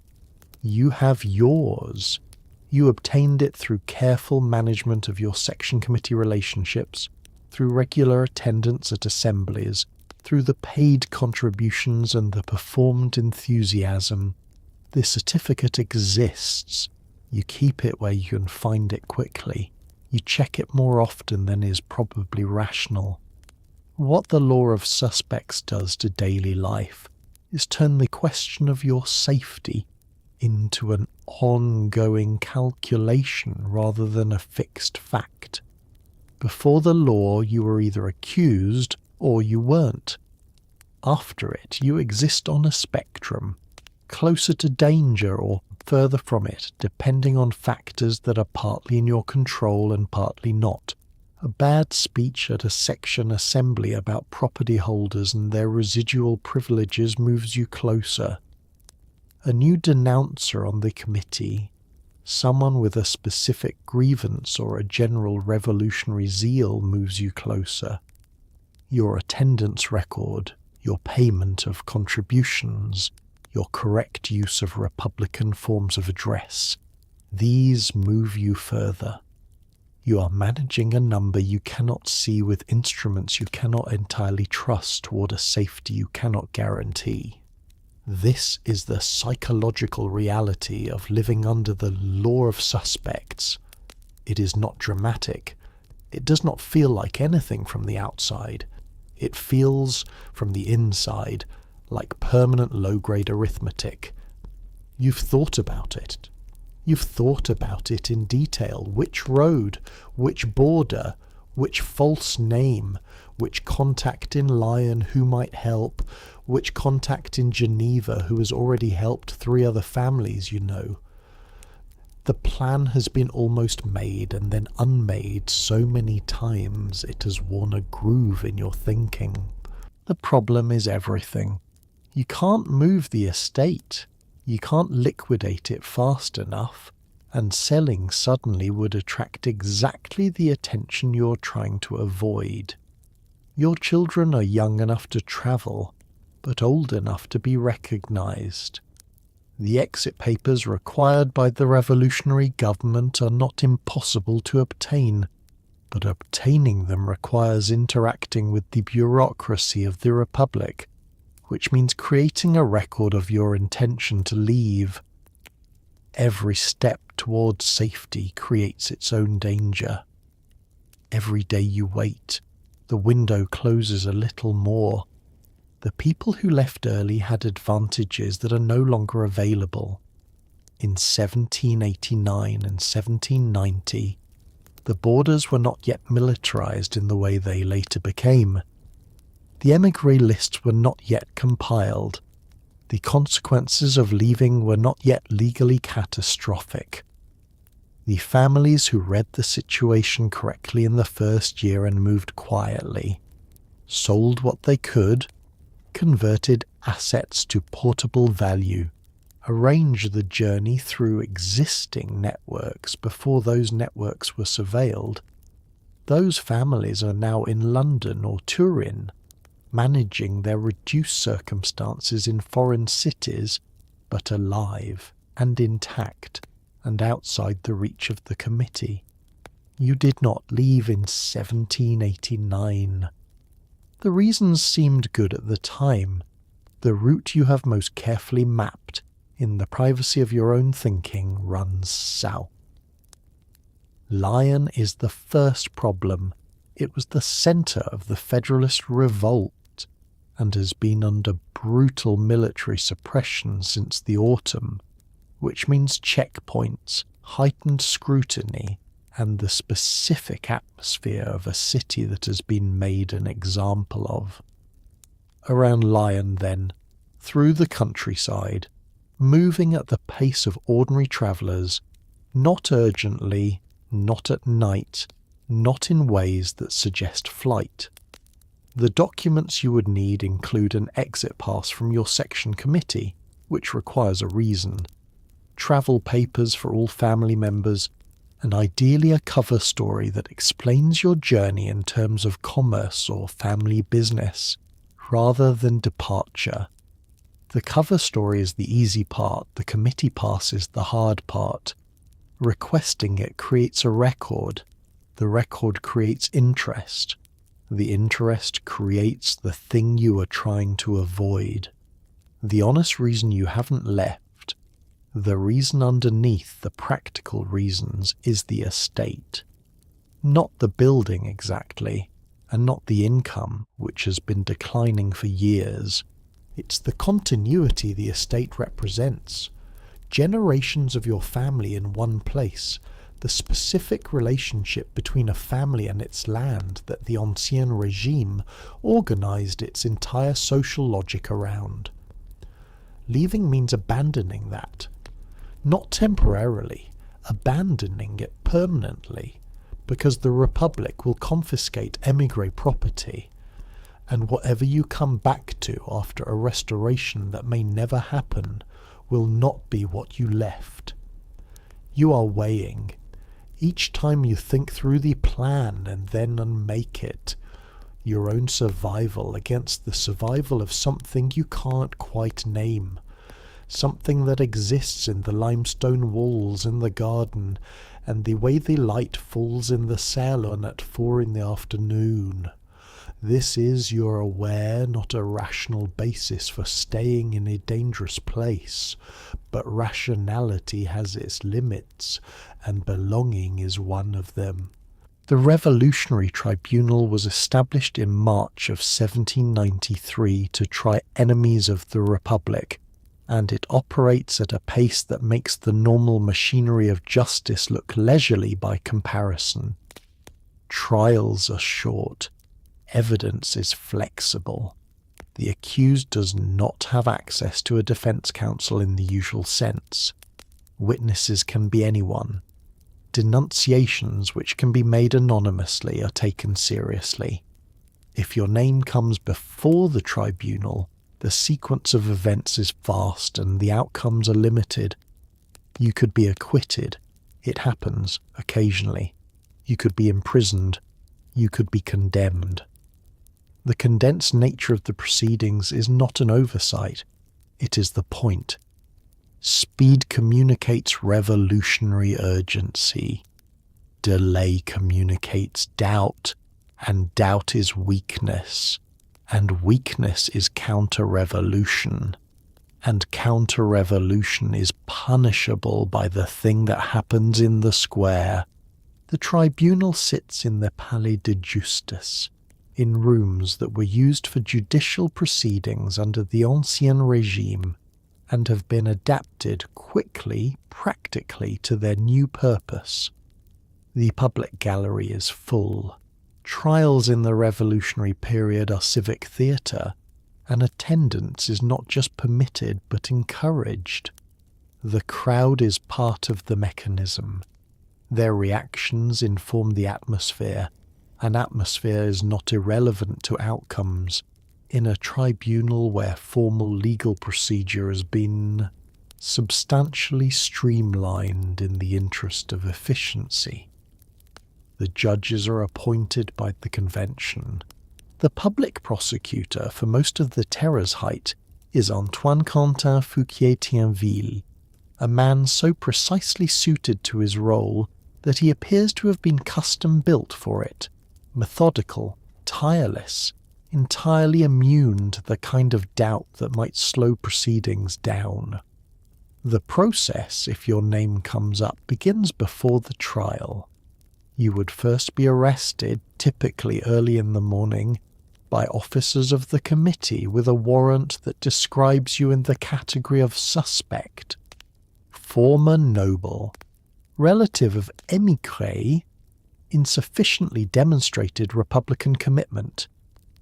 You have yours. You obtained it through careful management of your section committee relationships, through regular attendance at assemblies, through the paid contributions and the performed enthusiasm. This certificate exists. You keep it where you can find it quickly. You check it more often than is probably rational. What the law of suspects does to daily life is turn the question of your safety into an ongoing calculation rather than a fixed fact. Before the law, you were either accused or you weren't. After it, you exist on a spectrum, closer to danger or further from it, depending on factors that are partly in your control and partly not. A bad speech at a section assembly about property holders and their residual privileges moves you closer. A new denouncer on the committee, someone with a specific grievance or a general revolutionary zeal, moves you closer. Your attendance record, your payment of contributions, your correct use of Republican forms of address, these move you further. You are managing a number you cannot see with instruments you cannot entirely trust toward a safety you cannot guarantee. This is the psychological reality of living under the law of suspects. It is not dramatic. It does not feel like anything from the outside. It feels, from the inside, like permanent low-grade arithmetic. You've thought about it. You've thought about it in detail. Which road, which border, which false name, which contact in Lyon who might help, which contact in Geneva who has already helped 3 other families you know. The plan has been almost made and then unmade so many times it has worn a groove in your thinking. The problem is everything. You can't move the estate. You can't liquidate it fast enough, and selling suddenly would attract exactly the attention you're trying to avoid. Your children are young enough to travel, but old enough to be recognized. The exit papers required by the revolutionary government are not impossible to obtain, but obtaining them requires interacting with the bureaucracy of the Republic, which means creating a record of your intention to leave. Every step towards safety creates its own danger. Every day you wait, the window closes a little more. The people who left early had advantages that are no longer available. In 1789 and 1790, the borders were not yet militarized in the way they later became. The émigré lists were not yet compiled. The consequences of leaving were not yet legally catastrophic. The families who read the situation correctly in the first year and moved quietly, sold what they could, converted assets to portable value, arranged the journey through existing networks before those networks were surveilled. Those families are now in London or Turin, managing their reduced circumstances in foreign cities, but alive and intact and outside the reach of the committee. You did not leave in 1789. The reasons seemed good at the time. The route you have most carefully mapped in the privacy of your own thinking runs south. Lyon is the first problem. It was the centre of the Federalist revolt and has been under brutal military suppression since the autumn, which means checkpoints, heightened scrutiny, and the specific atmosphere of a city that has been made an example of. Around Lyon, then, through the countryside, moving at the pace of ordinary travellers, not urgently, not at night, not in ways that suggest flight. The documents you would need include an exit pass from your section committee, which requires a reason, travel papers for all family members, and ideally a cover story that explains your journey in terms of commerce or family business, rather than departure. The cover story is the easy part, the committee pass is the hard part. Requesting it creates a record. The record creates interest. The interest creates the thing you are trying to avoid. The honest reason you haven't left, the reason underneath the practical reasons, is the estate. Not the building exactly, and not the income, which has been declining for years. It's the continuity the estate represents. Generations of your family in one place, the specific relationship between a family and its land that the Ancien Régime organized its entire social logic around. Leaving means abandoning that. Not temporarily, abandoning it permanently, because the Republic will confiscate émigré property, and whatever you come back to after a restoration that may never happen will not be what you left. You are weighing. Each time you think through the plan and then unmake it, your own survival against the survival of something you can't quite name, something that exists in the limestone walls in the garden and the way the light falls in the salon at 4 in the afternoon. This is your aware, not a rational basis for staying in a dangerous place, but rationality has its limits, and belonging is one of them. The Revolutionary Tribunal was established in March of 1793 to try enemies of the Republic, and it operates at a pace that makes the normal machinery of justice look leisurely by comparison. Trials are short. Evidence is flexible. The accused does not have access to a defense counsel in the usual sense. Witnesses can be anyone. Denunciations, which can be made anonymously, are taken seriously. If your name comes before the tribunal, the sequence of events is vast and the outcomes are limited. You could be acquitted. It happens occasionally. You could be imprisoned. You could be condemned. The condensed nature of the proceedings is not an oversight. It is the point. Speed communicates revolutionary urgency. Delay communicates doubt, and doubt is weakness, and weakness is counter-revolution, and counter-revolution is punishable by the thing that happens in the square. The tribunal sits in the Palais de Justice, in rooms that were used for judicial proceedings under the Ancien Régime, and have been adapted quickly, practically, to their new purpose. The public gallery is full. Trials in the revolutionary period are civic theatre, and attendance is not just permitted but encouraged. The crowd is part of the mechanism. Their reactions inform the atmosphere. An atmosphere is not irrelevant to outcomes. In a tribunal where formal legal procedure has been substantially streamlined in the interest of efficiency. The judges are appointed by the convention. The public prosecutor for most of the terror's height is Antoine Quentin Fouquier-Tinville, a man so precisely suited to his role that he appears to have been custom-built for it, methodical, tireless, entirely immune to the kind of doubt that might slow proceedings down. The process, if your name comes up, begins before the trial. You would first be arrested, typically early in the morning, by officers of the committee with a warrant that describes you in the category of suspect. Former noble, relative of émigré, insufficiently demonstrated Republican commitment,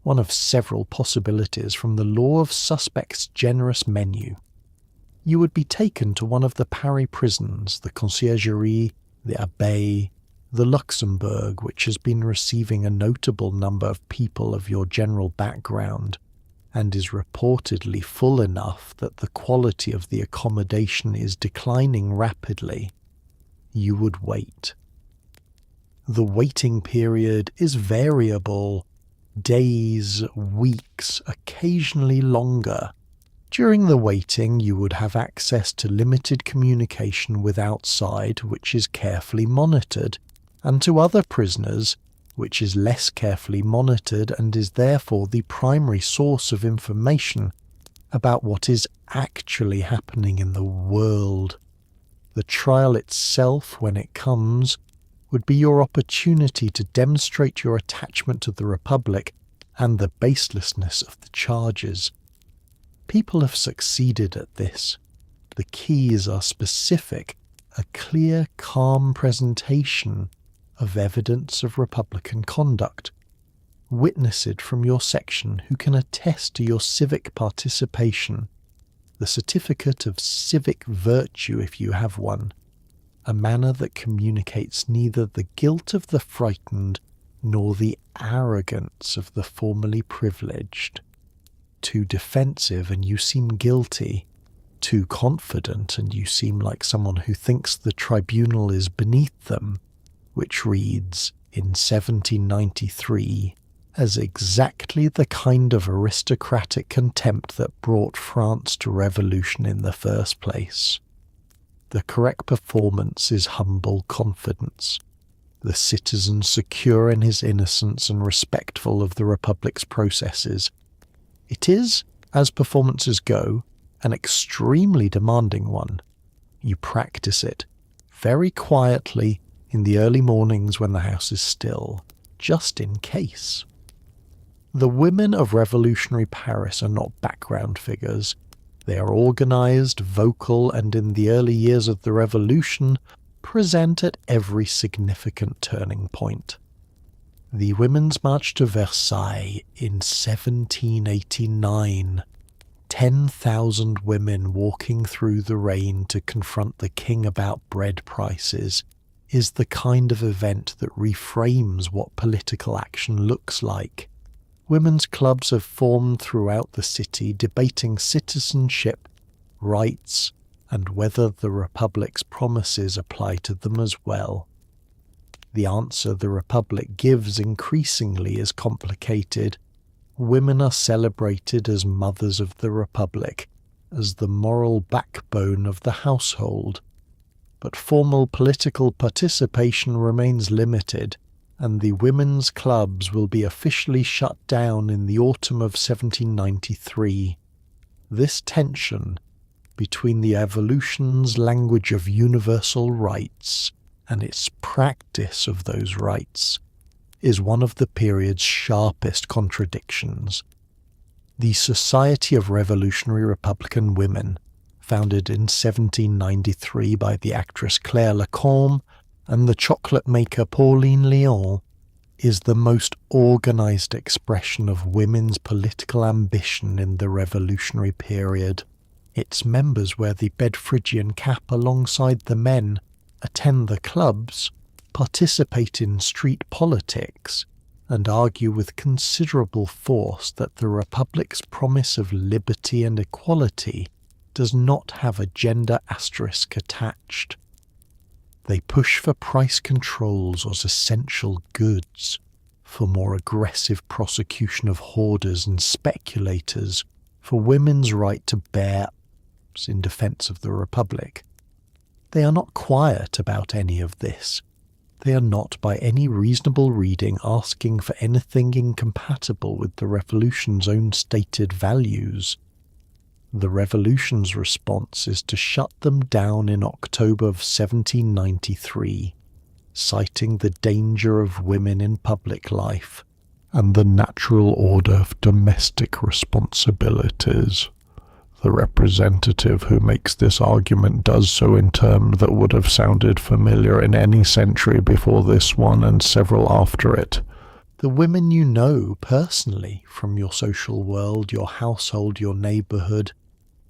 one of several possibilities from the law of suspects' generous menu. You would be taken to one of the Paris prisons, the Conciergerie, the Abbaye, the Luxembourg, which has been receiving a notable number of people of your general background, and is reportedly full enough that the quality of the accommodation is declining rapidly. You would wait. The waiting period is variable, days, weeks, occasionally longer. During the waiting, you would have access to limited communication with outside, which is carefully monitored, and to other prisoners, which is less carefully monitored and is therefore the primary source of information about what is actually happening in the world. The trial itself, when it comes, would be your opportunity to demonstrate your attachment to the Republic and the baselessness of the charges. People have succeeded at this. The keys are specific, a clear, calm presentation of evidence of Republican conduct, witnessed from your section who can attest to your civic participation, the certificate of civic virtue if you have one, a manner that communicates neither the guilt of the frightened nor the arrogance of the formerly privileged. Too defensive and you seem guilty, too confident and you seem like someone who thinks the tribunal is beneath them, which reads, in 1793, as exactly the kind of aristocratic contempt that brought France to revolution in the first place. The correct performance is humble confidence, the citizen secure in his innocence and respectful of the Republic's processes. It is, as performances go, an extremely demanding one. You practice it, very quietly, in the early mornings when the house is still, just in case. The women of revolutionary Paris are not background figures. They are organized, vocal, and in the early years of the revolution, present at every significant turning point. The Women's March to Versailles in 1789, 10,000 women walking through the rain to confront the king about bread prices, is the kind of event that reframes what political action looks like. Women's clubs have formed throughout the city debating citizenship, rights, and whether the Republic's promises apply to them as well. The answer the Republic gives increasingly is complicated. Women are celebrated as mothers of the Republic, as the moral backbone of the household. But formal political participation remains limited, and the women's clubs will be officially shut down in the autumn of 1793. This tension between the evolution's language of universal rights and its practice of those rights is one of the period's sharpest contradictions. The Society of Revolutionary Republican Women, founded in 1793 by the actress Claire Lacombe and the chocolate maker Pauline Léon, is the most organized expression of women's political ambition in the revolutionary period. Its members wear the Bedfridgian cap alongside the men, attend the clubs, participate in street politics, and argue with considerable force that the Republic's promise of liberty and equality does not have a gender asterisk attached. They push for price controls as essential goods, for more aggressive prosecution of hoarders and speculators, for women's right to bear arms in defense of the Republic. They are not quiet about any of this. They are not, by any reasonable reading, asking for anything incompatible with the Revolution's own stated values. The Revolution's response is to shut them down in October of 1793, citing the danger of women in public life and the natural order of domestic responsibilities. The representative who makes this argument does so in terms that would have sounded familiar in any century before this one and several after it. The women you know personally from your social world, your household, your neighborhood,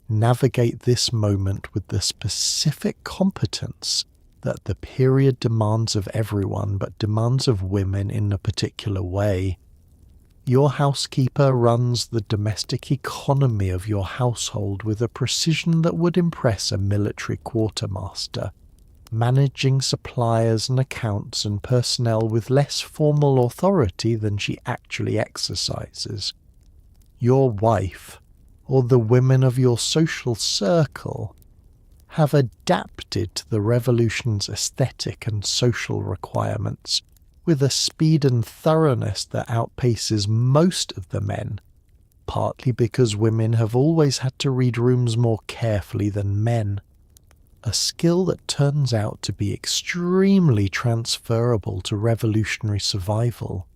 navigate this moment with the specific competence that the period demands of everyone but demands of women in a particular way. Your housekeeper runs the domestic economy of your household with a precision that would impress a military quartermaster. managing suppliers and accounts and personnel with less formal authority than she actually exercises. Your wife, or the women of your social circle, have adapted to the revolution's aesthetic and social requirements with a speed and thoroughness that outpaces most of the men, partly because women have always had to read rooms more carefully than men, a skill that turns out to be extremely transferable to revolutionary survival.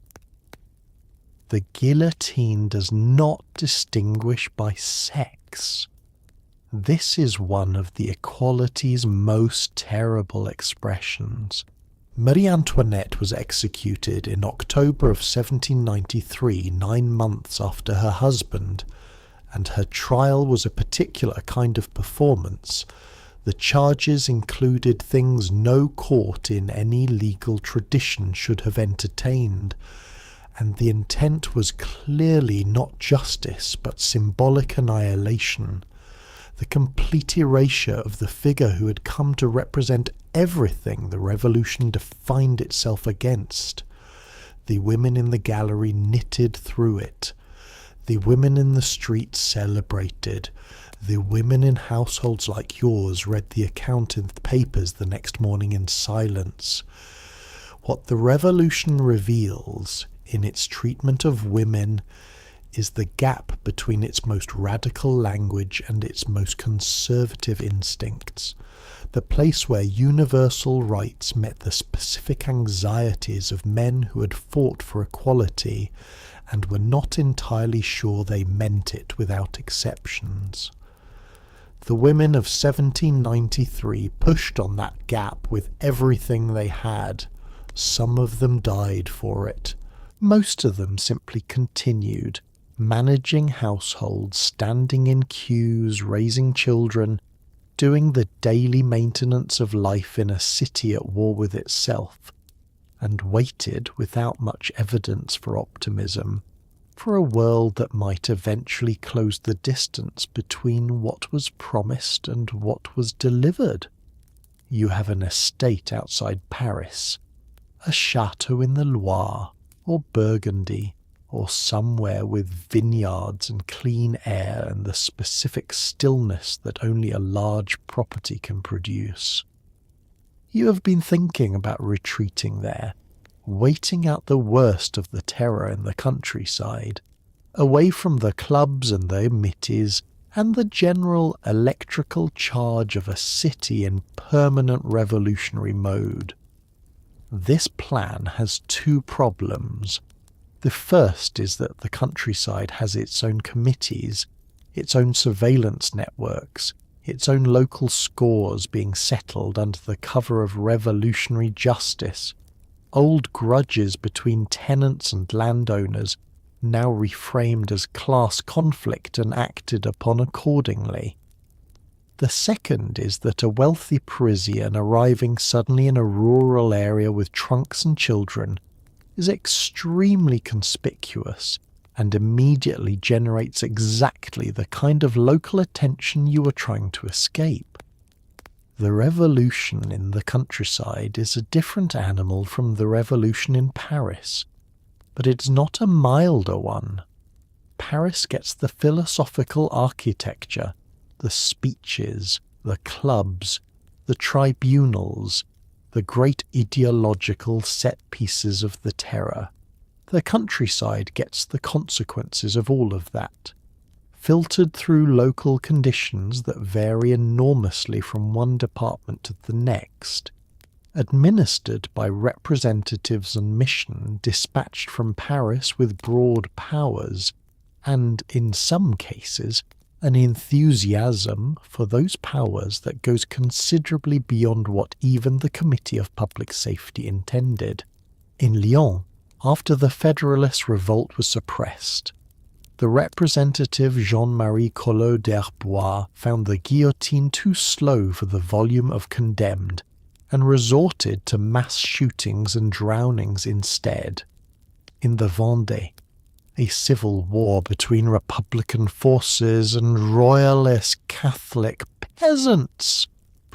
The guillotine does not distinguish by sex. This is one of the equality's most terrible expressions. Marie Antoinette was executed in October of 1793, 9 months after her husband, and her trial was a particular kind of performance. The charges included things no court in any legal tradition should have entertained, and the intent was clearly not justice but symbolic annihilation, the complete erasure of the figure who had come to represent everything the revolution defined itself against. The women in the gallery knitted through it. The women in the streets celebrated. The women in households like yours read the account in the papers the next morning in silence. What the revolution reveals in its treatment of women is the gap between its most radical language and its most conservative instincts, the place where universal rights met the specific anxieties of men who had fought for equality and were not entirely sure they meant it without exceptions. The women of 1793 pushed on that gap with everything they had. Some of them died for it. Most of them simply continued, managing households, standing in queues, raising children, doing the daily maintenance of life in a city at war with itself, and waited without much evidence for optimism, for a world that might eventually close the distance between what was promised and what was delivered. You have an estate outside Paris, a chateau in the Loire, or Burgundy, or somewhere with vineyards and clean air and the specific stillness that only a large property can produce. You have been thinking about retreating there, waiting out the worst of the terror in the countryside, away from the clubs and the emittees and the general electrical charge of a city in permanent revolutionary mode. This plan has two problems. The first is that the countryside has its own committees, its own surveillance networks, its own local scores being settled under the cover of revolutionary justice, old grudges between tenants and landowners now reframed as class conflict and acted upon accordingly. The second is that a wealthy Parisian arriving suddenly in a rural area with trunks and children is extremely conspicuous and immediately generates exactly the kind of local attention you are trying to escape. The revolution in the countryside is a different animal from the revolution in Paris, but it's not a milder one. Paris gets the philosophical architecture, the speeches, the clubs, the tribunals, the great ideological set pieces of the terror. The countryside gets the consequences of all of that, filtered through local conditions that vary enormously from one department to the next, administered by representatives on mission dispatched from Paris with broad powers, and, in some cases, an enthusiasm for those powers that goes considerably beyond what even the Committee of Public Safety intended. In Lyon, after the Federalist revolt was suppressed, the representative Jean-Marie Collot d'Herbois found the guillotine too slow for the volume of condemned, and resorted to mass shootings and drownings instead. In the Vendée, a civil war between Republican forces and royalist Catholic peasants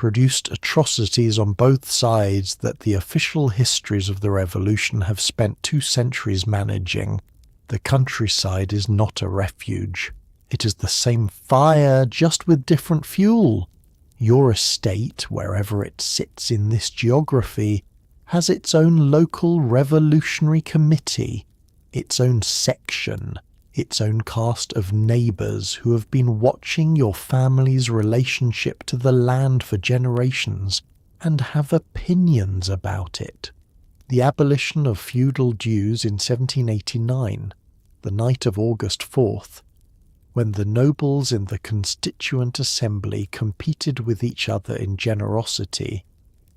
produced atrocities on both sides that the official histories of the revolution have spent 2 centuries managing. The countryside is not a refuge. It is the same fire, just with different fuel. Your estate, wherever it sits in this geography, has its own local revolutionary committee, its own section, its own cast of neighbours who have been watching your family's relationship to the land for generations and have opinions about it. The abolition of feudal dues in 1789, the night of August 4th, when the nobles in the Constituent Assembly competed with each other in generosity,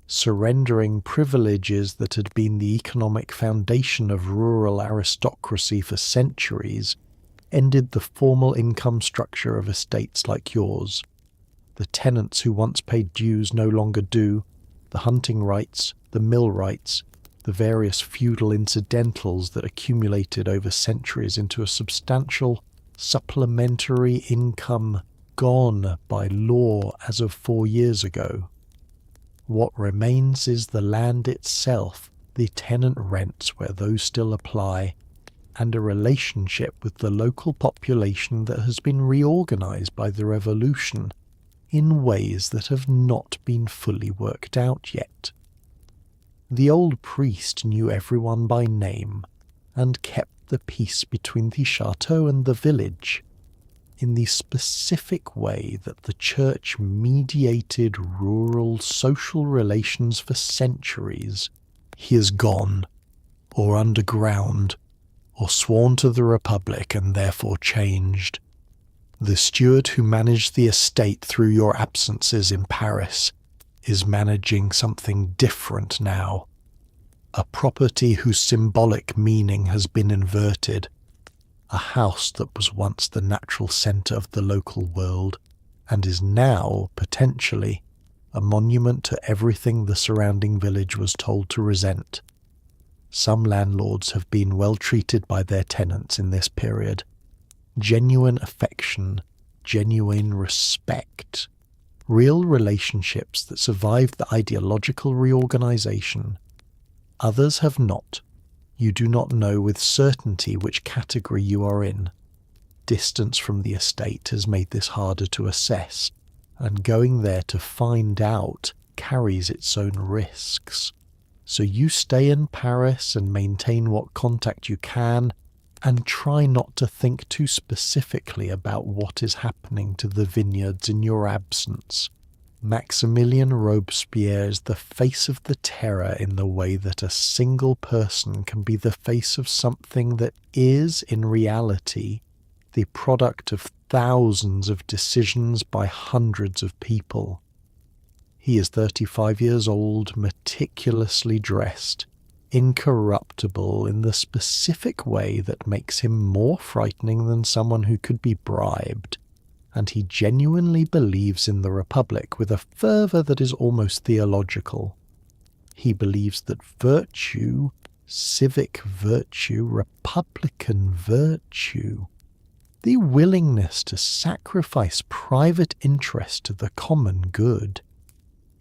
surrendering privileges that had been the economic foundation of rural aristocracy for centuries, ended the formal income structure of estates like yours. The tenants who once paid dues no longer do. The hunting rights, the mill rights, the various feudal incidentals that accumulated over centuries into a substantial supplementary income gone by law as of 4 years ago. What remains is the land itself, the tenant rents where those still apply, and a relationship with the local population that has been reorganized by the revolution in ways that have not been fully worked out yet. The old priest knew everyone by name and kept the peace between the chateau and the village in the specific way that the church mediated rural social relations for centuries. He is gone, or underground, or sworn to the Republic and therefore changed. The steward who managed the estate through your absences in Paris is managing something different now. A property whose symbolic meaning has been inverted. A house that was once the natural centre of the local world and is now, potentially, a monument to everything the surrounding village was told to resent. Some landlords have been well treated by their tenants in this period. Genuine affection, genuine respect, real relationships that survived the ideological reorganization. Others have not. You do not know with certainty which category you are in. Distance from the estate has made this harder to assess, and going there to find out carries its own risks. So you stay in Paris and maintain what contact you can, and try not to think too specifically about what is happening to the vineyards in your absence. Maximilien Robespierre is the face of the terror in the way that a single person can be the face of something that is, in reality, the product of thousands of decisions by hundreds of people. He is 35 years old, meticulously dressed, incorruptible in the specific way that makes him more frightening than someone who could be bribed, and he genuinely believes in the Republic with a fervour that is almost theological. He believes that virtue, civic virtue, republican virtue, the willingness to sacrifice private interest to the common good,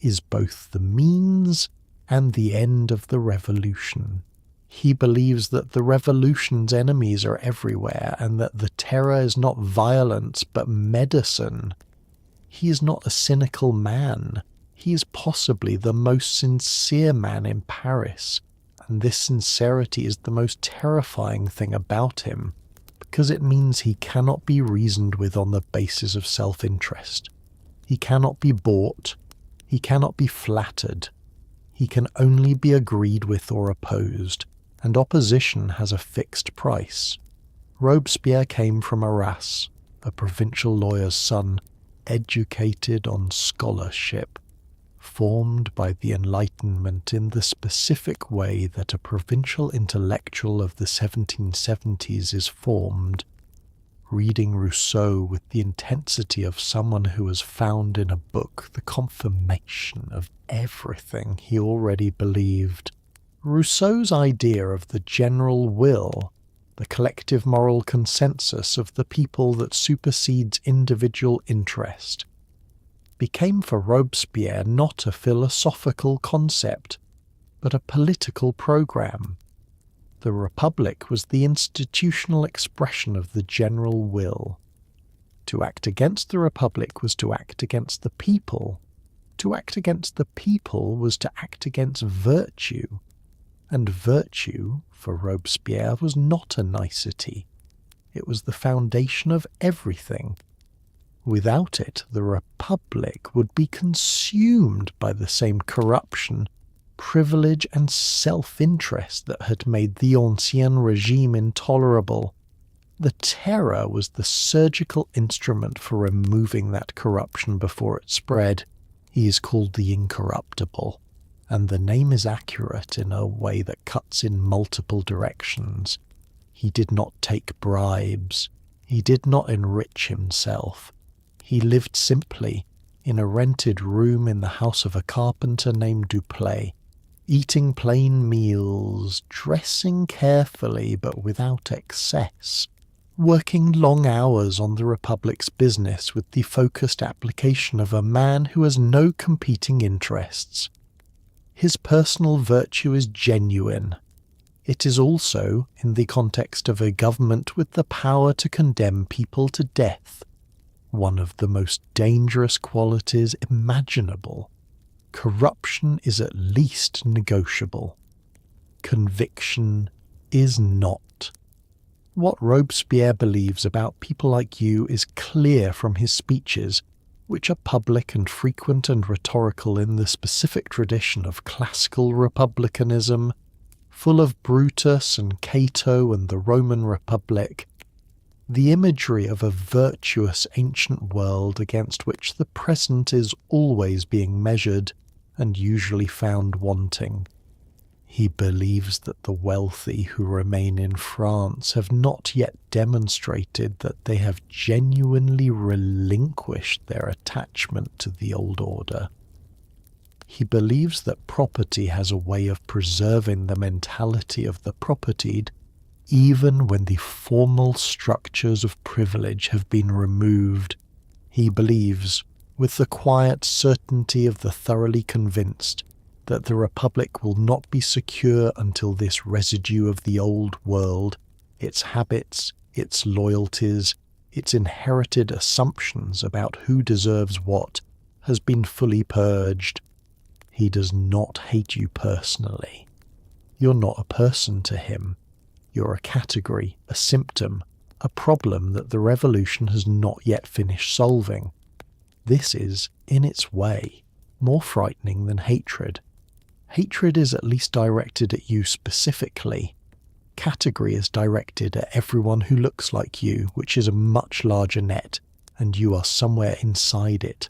is both the means and the end of the revolution. He believes that the revolution's enemies are everywhere and that the terror is not violence but medicine. He is not a cynical man. He is possibly the most sincere man in Paris, and this sincerity is the most terrifying thing about him, because it means he cannot be reasoned with on the basis of self-interest. He cannot be bought. He cannot be flattered. He can only be agreed with or opposed, and opposition has a fixed price. Robespierre came from Arras, a provincial lawyer's son, educated on scholarship, formed by the Enlightenment in the specific way that a provincial intellectual of the 1770s is formed, reading Rousseau with the intensity of someone who has found in a book the confirmation of everything he already believed. Rousseau's idea of the general will, the collective moral consensus of the people that supersedes individual interest, became for Robespierre not a philosophical concept, but a political program. The Republic was the institutional expression of the general will. To act against the Republic was to act against the people. To act against the people was to act against virtue. And virtue, for Robespierre, was not a nicety. It was the foundation of everything. Without it, the Republic would be consumed by the same corruption, privilege and self-interest that had made the Ancien regime intolerable. The Terror was the surgical instrument for removing that corruption before it spread. He is called the Incorruptible, and the name is accurate in a way that cuts in multiple directions. He did not take bribes. He did not enrich himself. He lived simply in a rented room in the house of a carpenter named Duplay, eating plain meals, dressing carefully but without excess, working long hours on the Republic's business with the focused application of a man who has no competing interests. His personal virtue is genuine. It is also in the context of a government with the power to condemn people to death, one of the most dangerous qualities imaginable. Corruption is at least negotiable. Conviction is not. What Robespierre believes about people like you is clear from his speeches, which are public and frequent and rhetorical in the specific tradition of classical republicanism, full of Brutus and Cato and the Roman Republic, the imagery of a virtuous ancient world against which the present is always being measured and usually found wanting. He believes that the wealthy who remain in France have not yet demonstrated that they have genuinely relinquished their attachment to the old order. He believes that property has a way of preserving the mentality of the propertied, even when the formal structures of privilege have been removed. He believes, with the quiet certainty of the thoroughly convinced, that the Republic will not be secure until this residue of the old world, its habits, its loyalties, its inherited assumptions about who deserves what, has been fully purged. He does not hate you personally. You're not a person to him. You're a category, a symptom, a problem that the revolution has not yet finished solving. This is, in its way, more frightening than hatred. Hatred is at least directed at you specifically. Category is directed at everyone who looks like you, which is a much larger net, and you are somewhere inside it.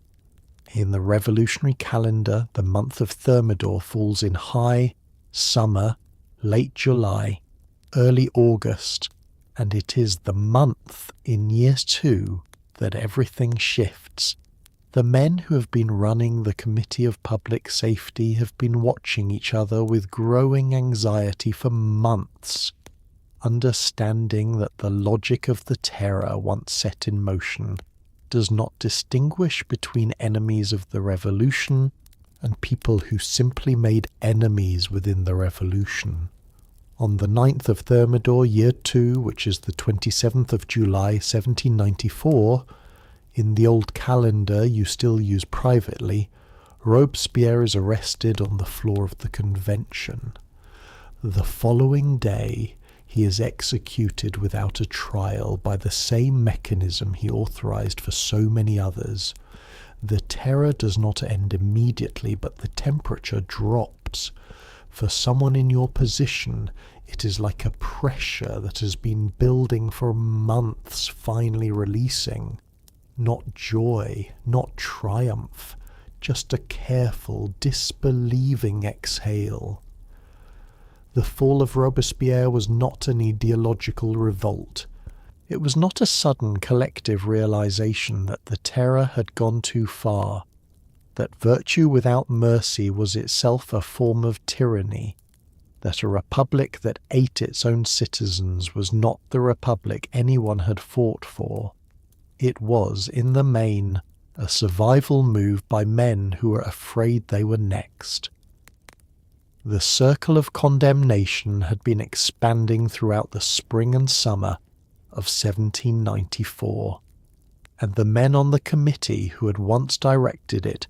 In the revolutionary calendar, the month of Thermidor falls in high, summer, late July, early August, and it is the month in year 2 that everything shifts. The men who have been running the Committee of Public Safety have been watching each other with growing anxiety for months, understanding that the logic of the Terror once set in motion does not distinguish between enemies of the revolution and people who simply made enemies within the revolution. On the 9th of Thermidor, year 2, which is the 27th of July 1794, in the old calendar you still use privately, Robespierre is arrested on the floor of the convention. The following day he is executed without a trial by the same mechanism he authorized for so many others. The Terror does not end immediately, but the temperature drops. For someone in your position, it is like a pressure that has been building for months finally releasing. Not joy, not triumph, just a careful, disbelieving exhale. The fall of Robespierre was not an ideological revolt. It was not a sudden collective realization that the Terror had gone too far, that virtue without mercy was itself a form of tyranny, that a republic that ate its own citizens was not the republic anyone had fought for. It was, in the main, a survival move by men who were afraid they were next. The circle of condemnation had been expanding throughout the spring and summer of 1794, and the men on the committee who had once directed it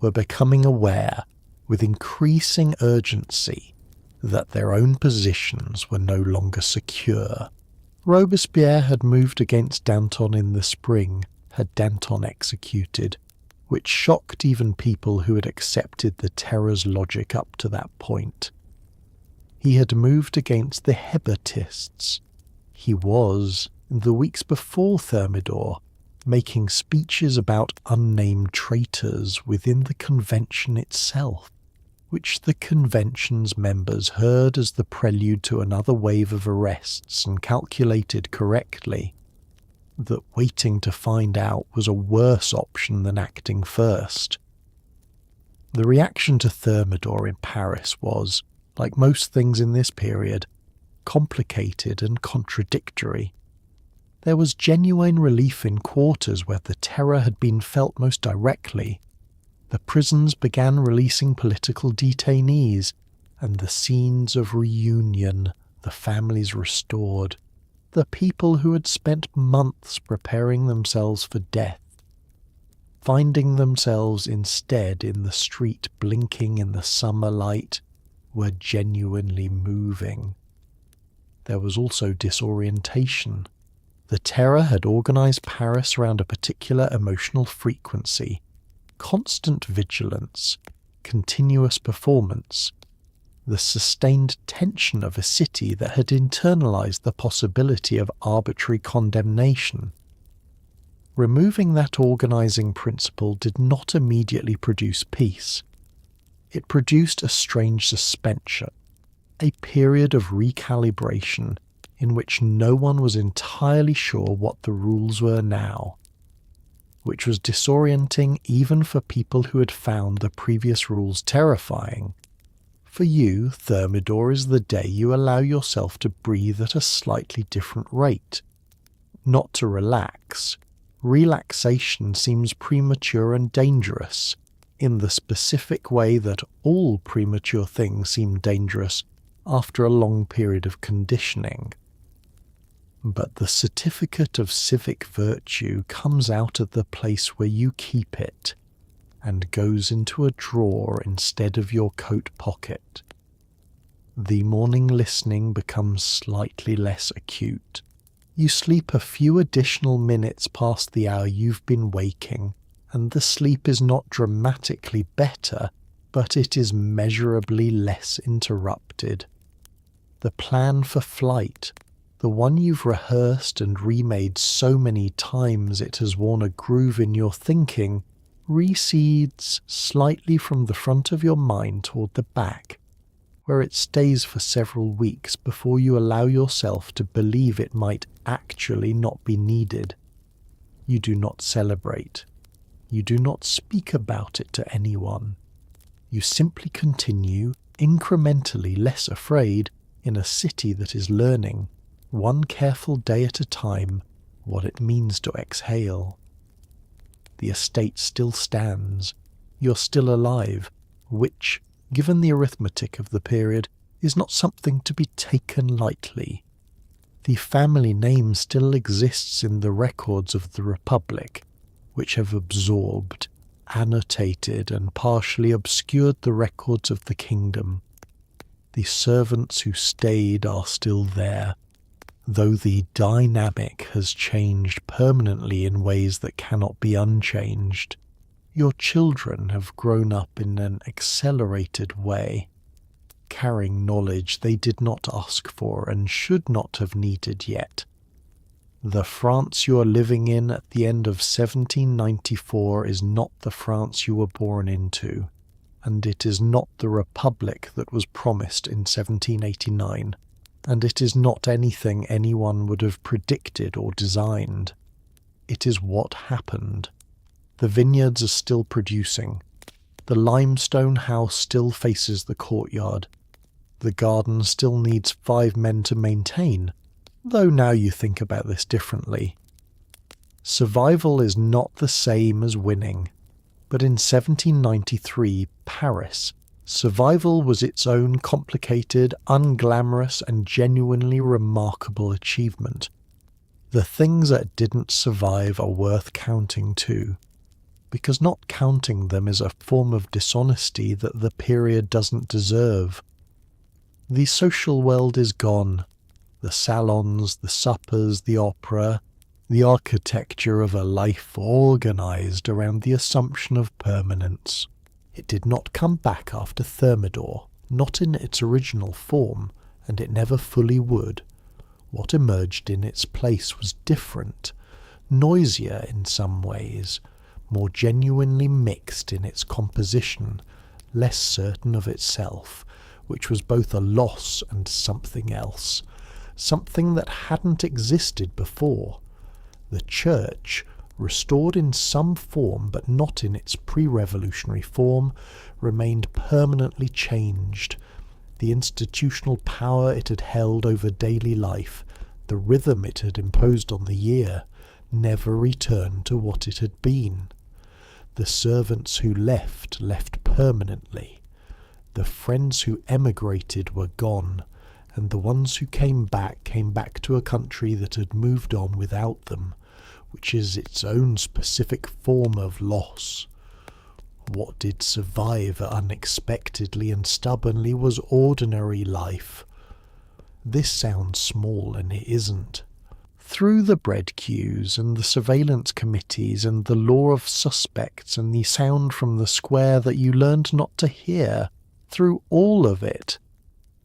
were becoming aware, with increasing urgency, that their own positions were no longer secure. Robespierre had moved against Danton in the spring, had Danton executed, which shocked even people who had accepted the Terror's logic up to that point. He had moved against the Hébertists. He was, in the weeks before Thermidor, making speeches about unnamed traitors within the convention itself, which the convention's members heard as the prelude to another wave of arrests and calculated correctly that waiting to find out was a worse option than acting first. The reaction to Thermidor in Paris was, like most things in this period, complicated and contradictory. There was genuine relief in quarters where the terror had been felt most directly. The prisons began releasing political detainees, and the scenes of reunion, the families restored, the people who had spent months preparing themselves for death, finding themselves instead in the street blinking in the summer light, were genuinely moving. There was also disorientation. The terror had organized Paris around a particular emotional frequency, constant vigilance, continuous performance, the sustained tension of a city that had internalized the possibility of arbitrary condemnation. Removing that organizing principle did not immediately produce peace. It produced a strange suspension, a period of recalibration in which no one was entirely sure what the rules were now, which was disorienting even for people who had found the previous rules terrifying. For you, Thermidor is the day you allow yourself to breathe at a slightly different rate. Not to relax. Relaxation seems premature and dangerous, in the specific way that all premature things seem dangerous after a long period of conditioning. But the certificate of civic virtue comes out of the place where you keep it, and goes into a drawer instead of your coat pocket. The morning listening becomes slightly less acute. You sleep a few additional minutes past the hour you've been waking, and the sleep is not dramatically better, but it is measurably less interrupted. The plan for flight, the one you've rehearsed and remade so many times it has worn a groove in your thinking, recedes slightly from the front of your mind toward the back, where it stays for several weeks before you allow yourself to believe it might actually not be needed. You do not celebrate. You do not speak about it to anyone. You simply continue, incrementally less afraid, in a city that is learning, one careful day at a time, what it means to exhale. The estate still stands, you're still alive, which, given the arithmetic of the period, is not something to be taken lightly. The family name still exists in the records of the Republic, which have absorbed, annotated, and partially obscured the records of the kingdom. The servants who stayed are still there, though the dynamic has changed permanently in ways that cannot be unchanged. Your children have grown up in an accelerated way, carrying knowledge they did not ask for and should not have needed yet. The France you are living in at the end of 1794 is not the France you were born into, and it is not the Republic that was promised in 1789. And it is not anything anyone would have predicted or designed. It is what happened. The vineyards are still producing. The limestone house still faces the courtyard. The garden still needs 5 men to maintain, though now you think about this differently. Survival is not the same as winning, but in 1793 Paris, survival was its own complicated, unglamorous and genuinely remarkable achievement. The things that didn't survive are worth counting too, because not counting them is a form of dishonesty that the period doesn't deserve. The social world is gone. The salons, the suppers, the opera, the architecture of a life organised around the assumption of permanence. It did not come back after Thermidor, not in its original form, and it never fully would. What emerged in its place was different, noisier in some ways, more genuinely mixed in its composition, less certain of itself, which was both a loss and something else, something that hadn't existed before. The church, restored in some form but not in its pre-revolutionary form, remained permanently changed. The institutional power it had held over daily life, the rhythm it had imposed on the year, never returned to what it had been. The servants who left permanently. The friends who emigrated were gone, and the ones who came back to a country that had moved on without them, which is its own specific form of loss. What did survive unexpectedly and stubbornly was ordinary life. This sounds small, and it isn't. Through the bread queues and the surveillance committees and the law of suspects and the sound from the square that you learned not to hear, through all of it,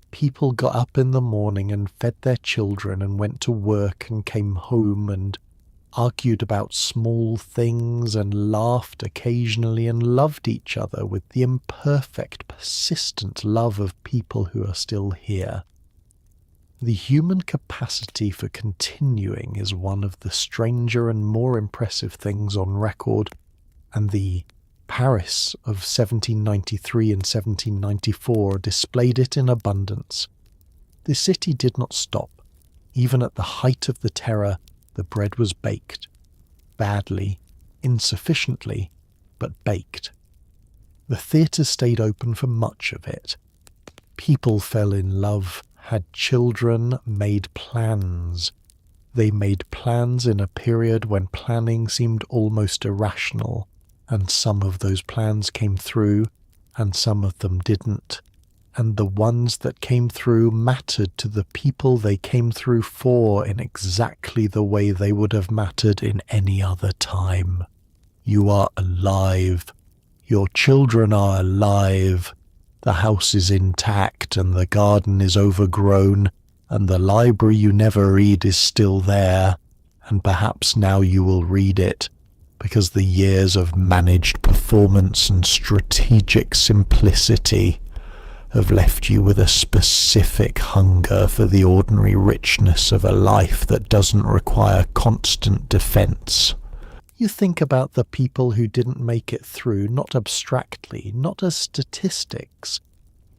people got up in the morning and fed their children and went to work and came home and argued about small things and laughed occasionally and loved each other with the imperfect, persistent love of people who are still here. The human capacity for continuing is one of the stranger and more impressive things on record, and the Paris of 1793 and 1794 displayed it in abundance. The city did not stop. Even at the height of the terror, the bread was baked. Badly, insufficiently, but baked. The theatres stayed open for much of it. People fell in love, had children, made plans. They made plans in a period when planning seemed almost irrational, and some of those plans came through, and some of them didn't. And the ones that came through mattered to the people they came through for in exactly the way they would have mattered in any other time. You are alive. Your children are alive. The house is intact, and the garden is overgrown, and the library you never read is still there, and perhaps now you will read it, because the years of managed performance and strategic simplicity have left you with a specific hunger for the ordinary richness of a life that doesn't require constant defense. You think about the people who didn't make it through, not abstractly, not as statistics,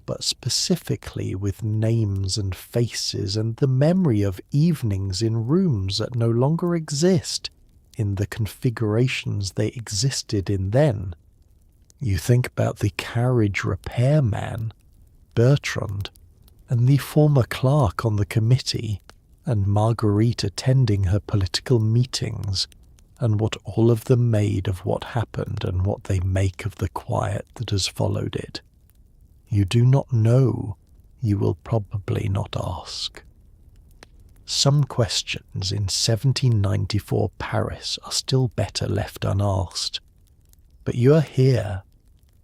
but specifically with names and faces and the memory of evenings in rooms that no longer exist in the configurations they existed in then. You think about the carriage repairman, Bertrand, and the former clerk on the committee, and Marguerite attending her political meetings, and what all of them made of what happened and what they make of the quiet that has followed it. You do not know. You will probably not ask. Some questions in 1794 Paris are still better left unasked. But you are here,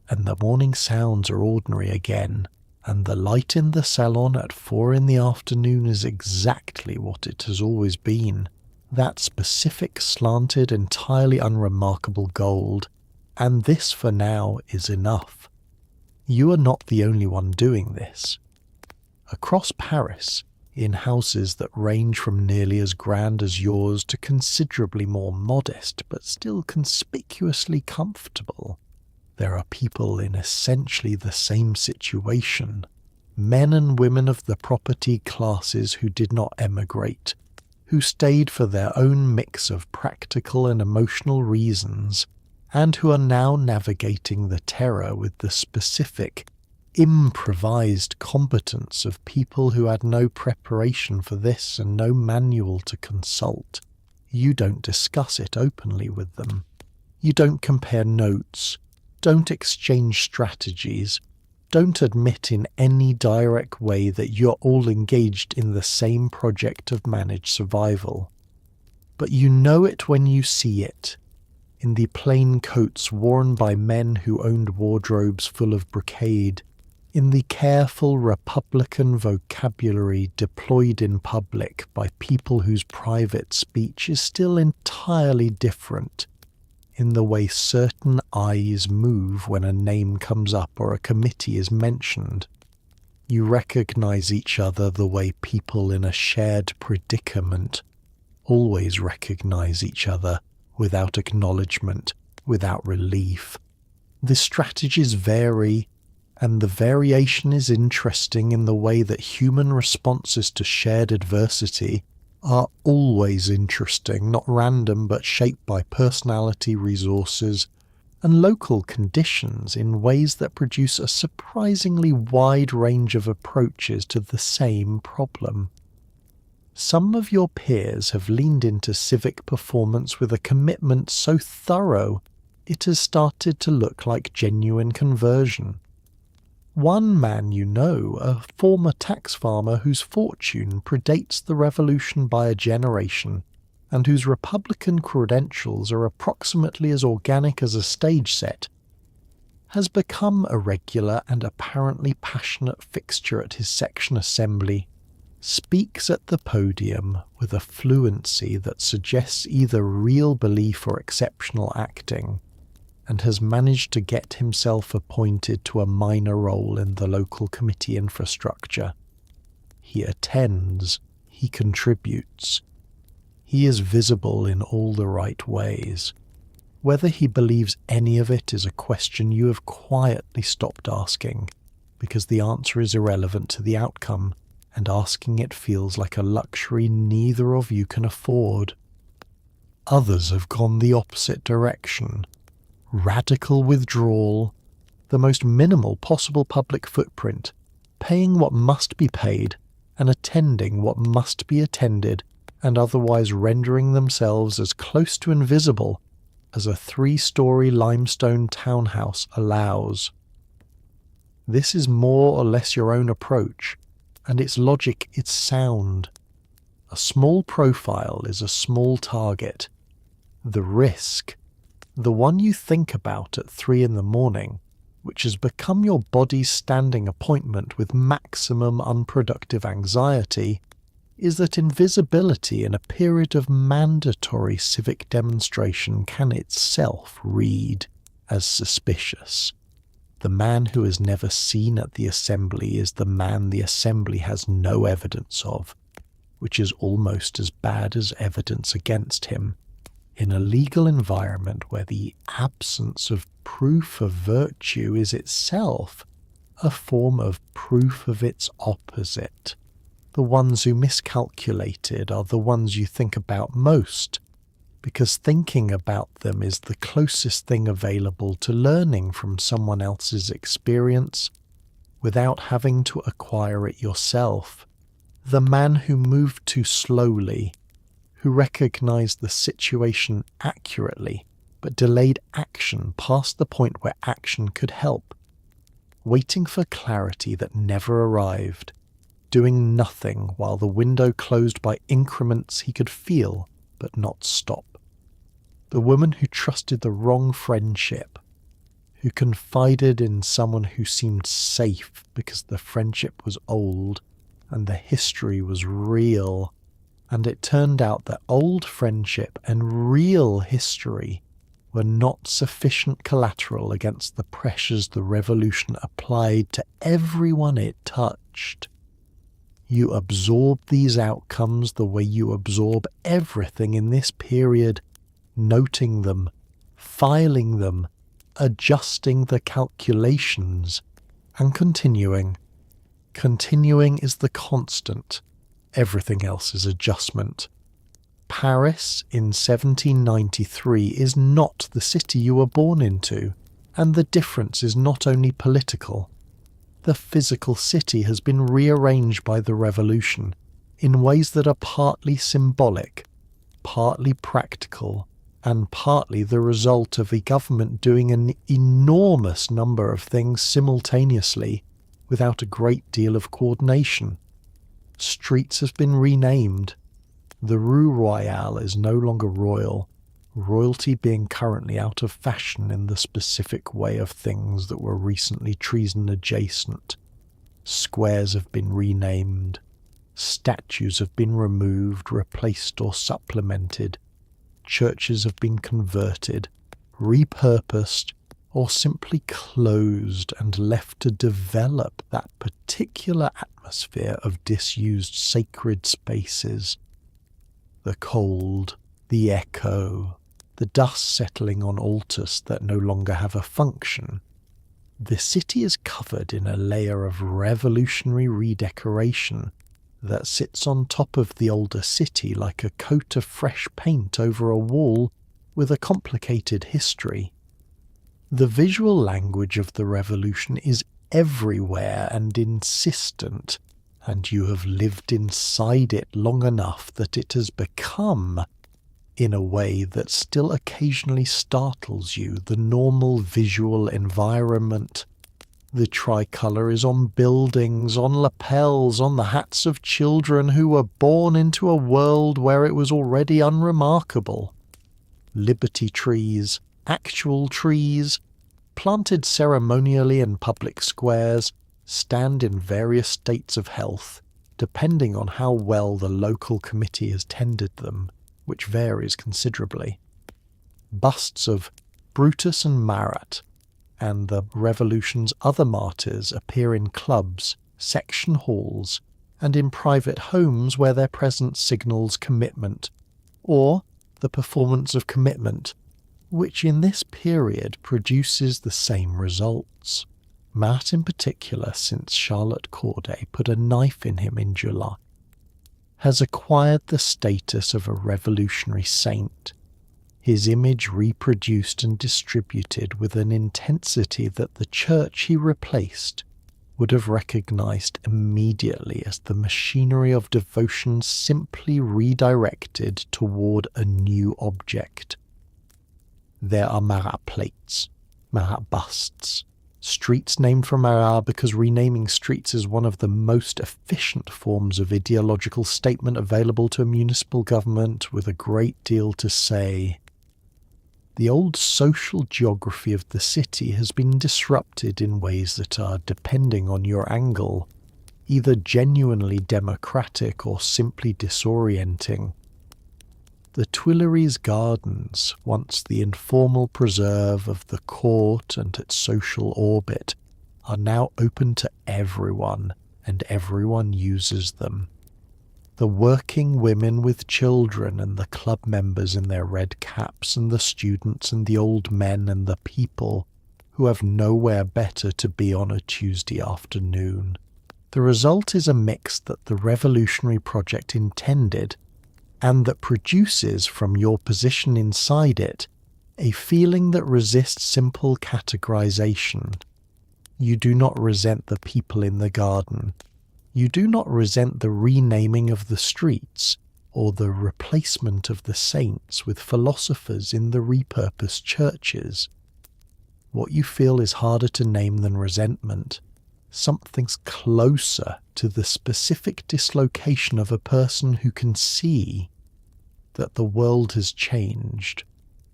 and the morning sounds are ordinary again, and the light in the salon at 4 in the afternoon is exactly what it has always been. That specific, slanted, entirely unremarkable gold, and this for now is enough. You are not the only one doing this. Across Paris, in houses that range from nearly as grand as yours to considerably more modest but still conspicuously comfortable, there are people in essentially the same situation, men and women of the property classes who did not emigrate, who stayed for their own mix of practical and emotional reasons, and who are now navigating the terror with the specific, improvised competence of people who had no preparation for this and no manual to consult. You don't discuss it openly with them. You don't compare notes, don't exchange strategies, don't admit in any direct way that you're all engaged in the same project of managed survival. But you know it when you see it, in the plain coats worn by men who owned wardrobes full of brocade, in the careful Republican vocabulary deployed in public by people whose private speech is still entirely different, in the way certain eyes move when a name comes up or a committee is mentioned. You recognize each other the way people in a shared predicament always recognize each other, without acknowledgement, without relief. The strategies vary, and the variation is interesting in the way that human responses to shared adversity are always interesting, not random but shaped by personality, resources, and local conditions in ways that produce a surprisingly wide range of approaches to the same problem. Some of your peers have leaned into civic performance with a commitment so thorough it has started to look like genuine conversion. One man you know, a former tax farmer whose fortune predates the revolution by a generation, and whose Republican credentials are approximately as organic as a stage set, has become a regular and apparently passionate fixture at his section assembly, speaks at the podium with a fluency that suggests either real belief or exceptional acting, and has managed to get himself appointed to a minor role in the local committee infrastructure. He attends, he contributes. He is visible in all the right ways. Whether he believes any of it is a question you have quietly stopped asking, because the answer is irrelevant to the outcome, and asking it feels like a luxury neither of you can afford. Others have gone the opposite direction. Radical withdrawal, the most minimal possible public footprint, paying what must be paid and attending what must be attended, and otherwise rendering themselves as close to invisible as a 3-story limestone townhouse allows. This is more or less your own approach, and its logic is sound. A small profile is a small target. The risk, the one you think about at 3 a.m, which has become your body's standing appointment with maximum unproductive anxiety, is that invisibility in a period of mandatory civic demonstration can itself read as suspicious. The man who is never seen at the assembly is the man the assembly has no evidence of, which is almost as bad as evidence against him. In a legal environment where the absence of proof of virtue is itself a form of proof of its opposite. The ones who miscalculated are the ones you think about most, because thinking about them is the closest thing available to learning from someone else's experience without having to acquire it yourself. The man who moved too slowly, who recognized the situation accurately but delayed action past the point where action could help, waiting for clarity that never arrived, doing nothing while the window closed by increments he could feel but not stop. The woman who trusted the wrong friendship, who confided in someone who seemed safe because the friendship was old and the history was real, and it turned out that old friendship and real history were not sufficient collateral against the pressures the revolution applied to everyone it touched. You absorb these outcomes the way you absorb everything in this period, noting them, filing them, adjusting the calculations, and continuing. Continuing is the constant. Everything else is adjustment. Paris in 1793 is not the city you were born into, and the difference is not only political. The physical city has been rearranged by the revolution in ways that are partly symbolic, partly practical, and partly the result of a government doing an enormous number of things simultaneously without a great deal of coordination. Streets have been renamed. The Rue Royale is no longer royal, royalty being currently out of fashion in the specific way of things that were recently treason adjacent. Squares have been renamed. Statues have been removed, replaced or supplemented. Churches have been converted, repurposed, or simply closed and left to develop that particular atmosphere of disused sacred spaces. The cold, the echo, the dust settling on altars that no longer have a function. The city is covered in a layer of revolutionary redecoration that sits on top of the older city like a coat of fresh paint over a wall with a complicated history. The visual language of the revolution is everywhere and insistent, and you have lived inside it long enough that it has become, in a way that still occasionally startles you, the normal visual environment. The tricolour is on buildings, on lapels, on the hats of children who were born into a world where it was already unremarkable. Liberty trees, actual trees, planted ceremonially in public squares, stand in various states of health, depending on how well the local committee has tended them, which varies considerably. Busts of Brutus and Marat and the revolution's other martyrs appear in clubs, section halls, and in private homes where their presence signals commitment, or the performance of commitment, which in this period produces the same results. Marat in particular, since Charlotte Corday put a knife in him in July, has acquired the status of a revolutionary saint, his image reproduced and distributed with an intensity that the church he replaced would have recognized immediately as the machinery of devotion simply redirected toward a new object. There are Marat plates, Marat busts, streets named for Marat because renaming streets is one of the most efficient forms of ideological statement available to a municipal government with a great deal to say. The old social geography of the city has been disrupted in ways that are, depending on your angle, either genuinely democratic or simply disorienting. The Tuileries Gardens, once the informal preserve of the court and its social orbit, are now open to everyone, and everyone uses them. The working women with children and the club members in their red caps and the students and the old men and the people who have nowhere better to be on a Tuesday afternoon. The result is a mix that the revolutionary project intended, and that produces from your position inside it a feeling that resists simple categorization. You do not resent the people in the garden. You do not resent the renaming of the streets or the replacement of the saints with philosophers in the repurposed churches. What you feel is harder to name than resentment. Something's closer to the specific dislocation of a person who can see that the world has changed,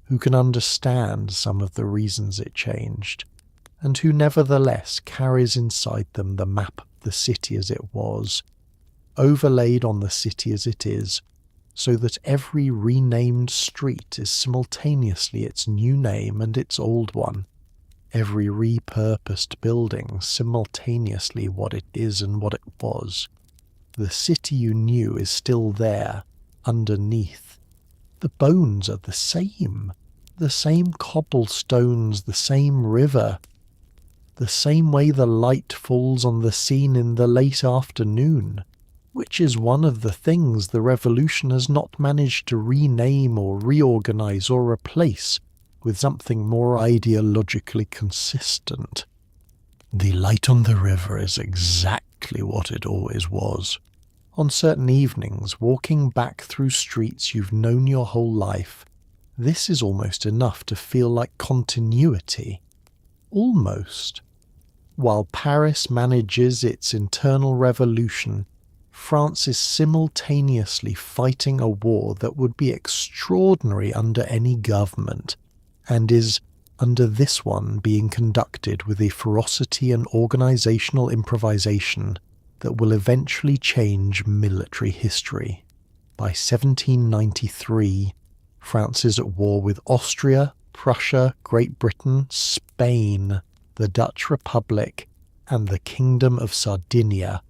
who can understand some of the reasons it changed, and who nevertheless carries inside them the map of the city as it was, overlaid on the city as it is, so that every renamed street is simultaneously its new name and its old one, every repurposed building simultaneously what it is and what it was. The city you knew is still there, underneath. The bones are the same cobblestones, the same river, the same way the light falls on the scene in the late afternoon. which is one of the things the revolution has not managed to rename or reorganize or replace with something more ideologically consistent. The light on the river is exactly what it always was. On certain evenings, walking back through streets you've known your whole life, this is almost enough to feel like continuity. Almost. While Paris manages its internal revolution, France is simultaneously fighting a war that would be extraordinary under any government, and is, under this one, being conducted with a ferocity and organizational improvisation that will eventually change military history. By 1793, France is at war with Austria, Prussia, Great Britain, Spain, the Dutch Republic, and the Kingdom of Sardinia,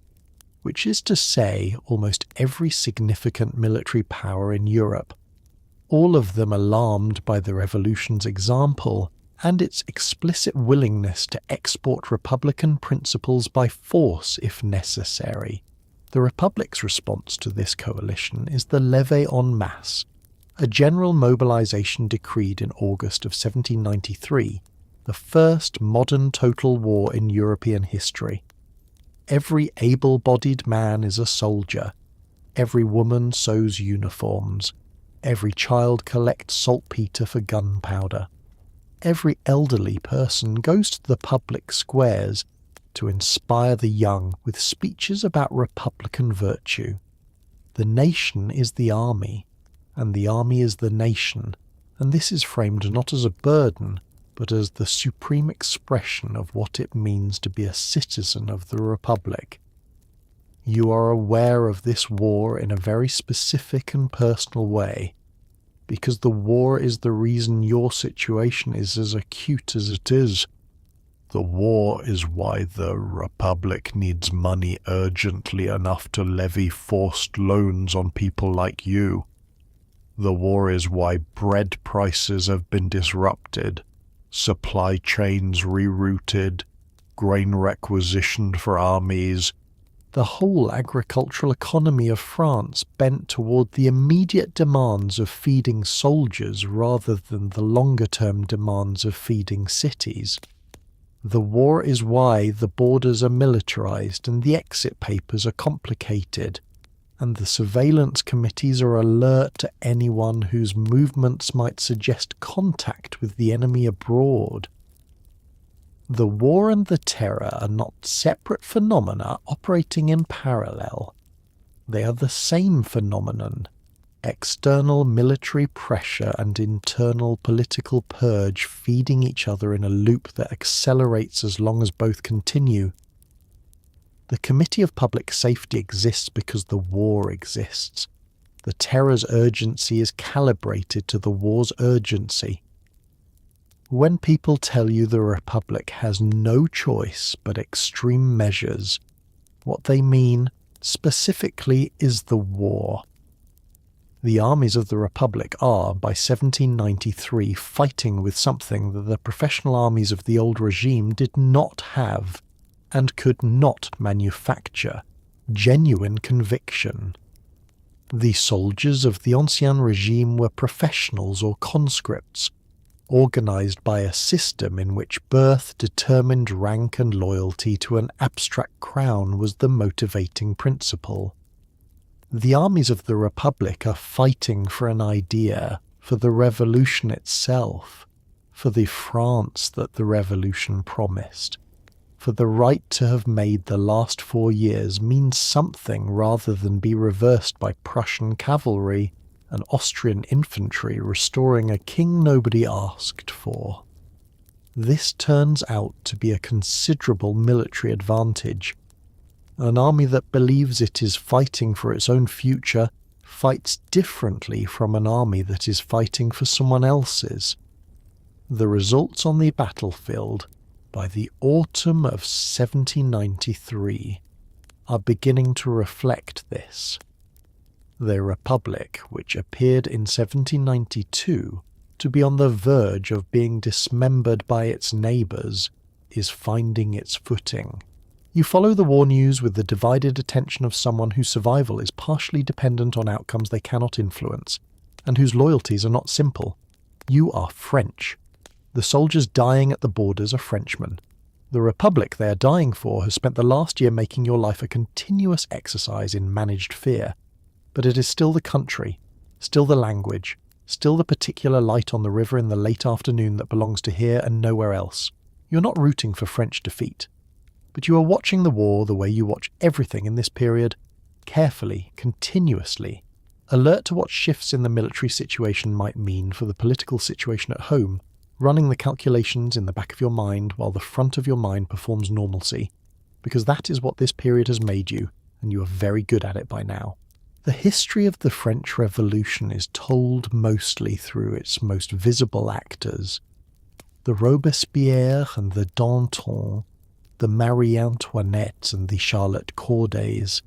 which is to say almost every significant military power in Europe, all of them alarmed by the revolution's example and its explicit willingness to export republican principles by force if necessary. The Republic's response to this coalition is the levée en masse, a general mobilization decreed in August of 1793, the first modern total war in European history. Every able-bodied man is a soldier, every woman sews uniforms, every child collects saltpeter for gunpowder. Every elderly person goes to the public squares to inspire the young with speeches about republican virtue. The nation is the army, and the army is the nation, and this is framed not as a burden, but as the supreme expression of what it means to be a citizen of the Republic. You are aware of this war in a very specific and personal way, because the war is the reason your situation is as acute as it is. The war is why the Republic needs money urgently enough to levy forced loans on people like you. The war is why bread prices have been disrupted, supply chains rerouted, grain requisitioned for armies, the whole agricultural economy of France bent toward the immediate demands of feeding soldiers rather than the longer-term demands of feeding cities. The war is why the borders are militarized and the exit papers are complicated, and the surveillance committees are alert to anyone whose movements might suggest contact with the enemy abroad. The war and the terror are not separate phenomena operating in parallel. They are the same phenomenon. External military pressure and internal political purge feeding each other in a loop that accelerates as long as both continue. The Committee of Public Safety exists because the war exists. The terror's urgency is calibrated to the war's urgency. When people tell you the Republic has no choice but extreme measures, what they mean specifically is the war. The armies of the Republic are, by 1793, fighting with something that the professional armies of the old regime did not have and could not manufacture: genuine conviction. The soldiers of the Ancien Regime were professionals or conscripts, organized by a system in which birth determined rank and loyalty to an abstract crown was the motivating principle. The armies of the Republic are fighting for an idea, for the revolution itself, for the France that the revolution promised, for the right to have made the last 4 years mean something rather than be reversed by Prussian cavalry and Austrian infantry restoring a king nobody asked for. This turns out to be a considerable military advantage. An army that believes it is fighting for its own future fights differently from an army that is fighting for someone else's. The results on the battlefield, by the autumn of 1793, are beginning to reflect this. The Republic, which appeared in 1792 to be on the verge of being dismembered by its neighbours, is finding its footing. You follow the war news with the divided attention of someone whose survival is partially dependent on outcomes they cannot influence, and whose loyalties are not simple. You are French. The soldiers dying at the borders are Frenchmen. The republic they are dying for has spent the last year making your life a continuous exercise in managed fear. But it is still the country, still the language, still the particular light on the river in the late afternoon that belongs to here and nowhere else. You're not rooting for French defeat. But you are watching the war the way you watch everything in this period, carefully, continuously, alert to what shifts in the military situation might mean for the political situation at home, running the calculations in the back of your mind while the front of your mind performs normalcy, because that is what this period has made you, and you are very good at it by now. The history of the French Revolution is told mostly through its most visible actors. The Robespierre and the Danton, the Marie Antoinette and the Charlotte Corday's,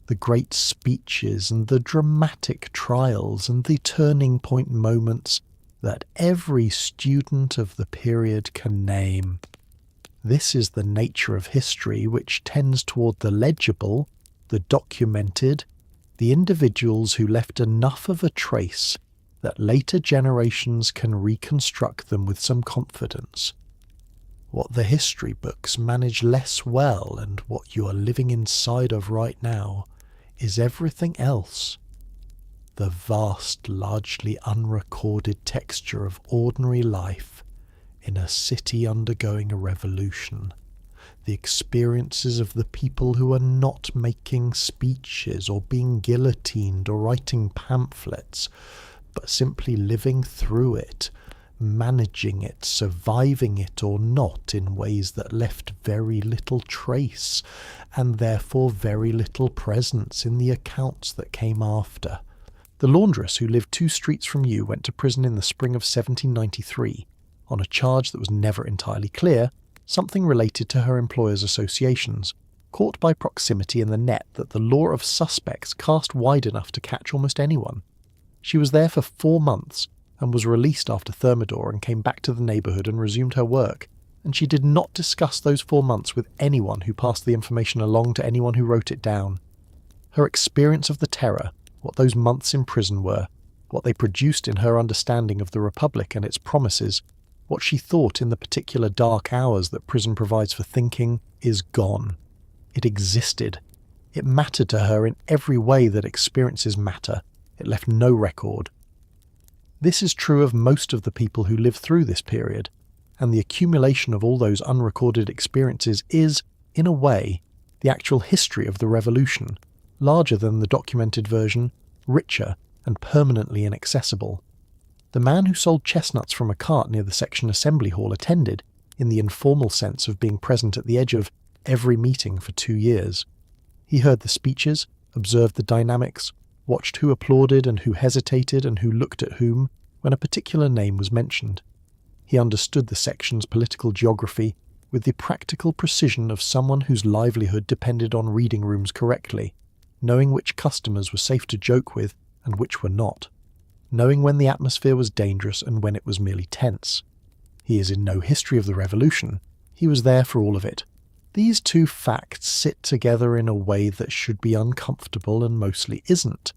the great speeches and the dramatic trials and the turning point moments that every student of the period can name. This is the nature of history, which tends toward the legible, the documented, the individuals who left enough of a trace that later generations can reconstruct them with some confidence. What the history books manage less well, and what you are living inside of right now, is everything else. The vast, largely unrecorded texture of ordinary life in a city undergoing a revolution. The experiences of the people who are not making speeches or being guillotined or writing pamphlets, but simply living through it, managing it, surviving it or not in ways that left very little trace, and therefore very little presence in the accounts that came after. The laundress who lived 2 streets from you went to prison in the spring of 1793, on a charge that was never entirely clear, something related to her employer's associations, caught by proximity in the net that the law of suspects cast wide enough to catch almost anyone. She was there for 4 months, and was released after Thermidor and came back to the neighbourhood and resumed her work, and she did not discuss those 4 months with anyone who passed the information along to anyone who wrote it down. Her experience of the terror, what those months in prison were, what they produced in her understanding of the Republic and its promises, what she thought in the particular dark hours that prison provides for thinking, is gone. It existed. It mattered to her in every way that experiences matter. It left no record. This is true of most of the people who lived through this period, and the accumulation of all those unrecorded experiences is, in a way, the actual history of the revolution, larger than the documented version, richer and permanently inaccessible. The man who sold chestnuts from a cart near the section assembly hall attended, in the informal sense of being present at the edge of every meeting for 2 years. He heard the speeches, observed the dynamics, watched who applauded and who hesitated and who looked at whom when a particular name was mentioned. He understood the section's political geography with the practical precision of someone whose livelihood depended on reading rooms correctly, knowing which customers were safe to joke with and which were not, knowing when the atmosphere was dangerous and when it was merely tense. He is in no history of the revolution. He was there for all of it. These 2 facts sit together in a way that should be uncomfortable and mostly isn't.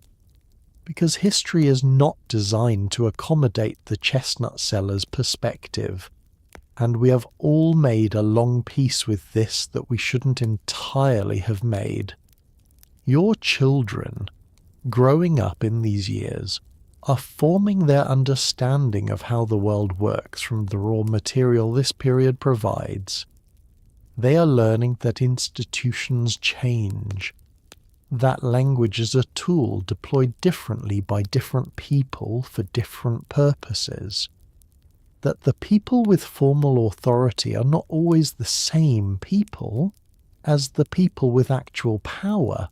Because history is not designed to accommodate the chestnut seller's perspective. And we have all made a long peace with this that we shouldn't entirely have made. Your children, growing up in these years, are forming their understanding of how the world works from the raw material this period provides. They are learning that institutions change, that language is a tool deployed differently by different people for different purposes, that the people with formal authority are not always the same people as the people with actual power,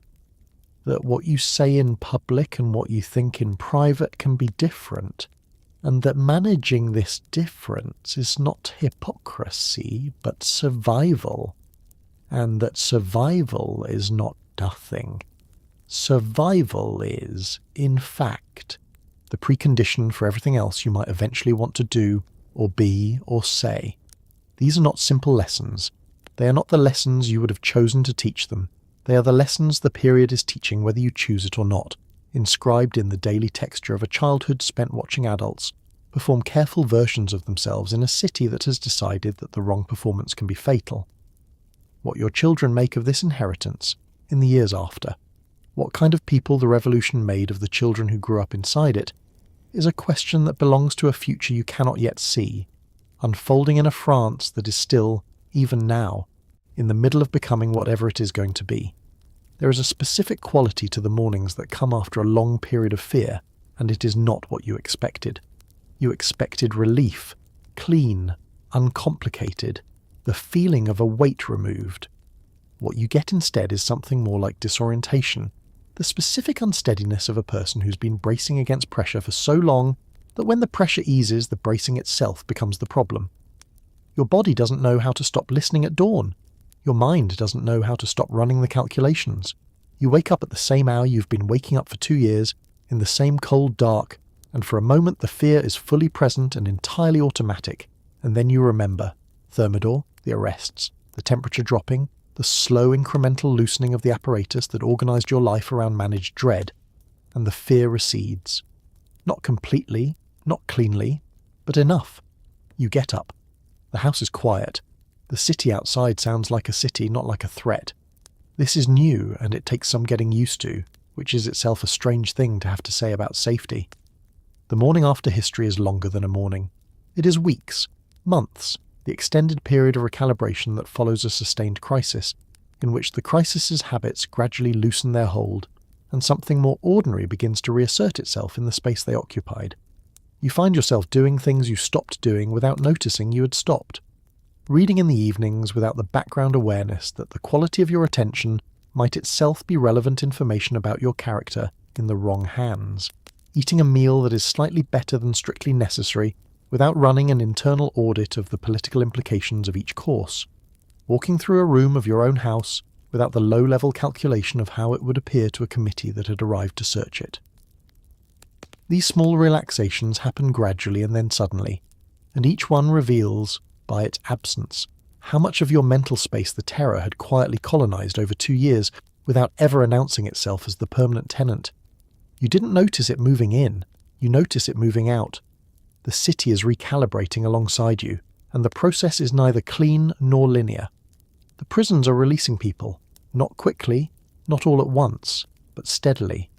that what you say in public and what you think in private can be different, and that managing this difference is not hypocrisy but survival, and that survival is not nothing. Survival is, in fact, the precondition for everything else you might eventually want to do or be or say. These are not simple lessons. They are not the lessons you would have chosen to teach them. They are the lessons the period is teaching whether you choose it or not, inscribed in the daily texture of a childhood spent watching adults perform careful versions of themselves in a city that has decided that the wrong performance can be fatal. What your children make of this inheritance in the years after, what kind of people the revolution made of the children who grew up inside it, is a question that belongs to a future you cannot yet see, unfolding in a France that is still, even now, in the middle of becoming whatever it is going to be. There is a specific quality to the mornings that come after a long period of fear, and it is not what you expected. You expected relief, clean, uncomplicated, the feeling of a weight removed. What you get instead is something more like disorientation, the specific unsteadiness of a person who's been bracing against pressure for so long that when the pressure eases, the bracing itself becomes the problem. Your body doesn't know how to stop listening at dawn. Your mind doesn't know how to stop running the calculations. You wake up at the same hour you've been waking up for 2 years, in the same cold dark, and for a moment the fear is fully present and entirely automatic, and then you remember Thermidor, the arrests, the temperature dropping, the slow incremental loosening of the apparatus that organised your life around managed dread, and the fear recedes. Not completely, not cleanly, but enough. You get up. The house is quiet. The city outside sounds like a city, not like a threat. This is new, and it takes some getting used to, which is itself a strange thing to have to say about safety. The morning after history is longer than a morning. It is weeks, months, the extended period of recalibration that follows a sustained crisis, in which the crisis's habits gradually loosen their hold, and something more ordinary begins to reassert itself in the space they occupied. You find yourself doing things you stopped doing without noticing you had stopped. Reading in the evenings without the background awareness that the quality of your attention might itself be relevant information about your character in the wrong hands. Eating a meal that is slightly better than strictly necessary without running an internal audit of the political implications of each course. Walking through a room of your own house without the low-level calculation of how it would appear to a committee that had arrived to search it. These small relaxations happen gradually and then suddenly, and each one reveals, by its absence, how much of your mental space the terror had quietly colonized over 2 years without ever announcing itself as the permanent tenant. You didn't notice it moving in, you notice it moving out. The city is recalibrating alongside you, and the process is neither clean nor linear. The prisons are releasing people, not quickly, not all at once, but steadily.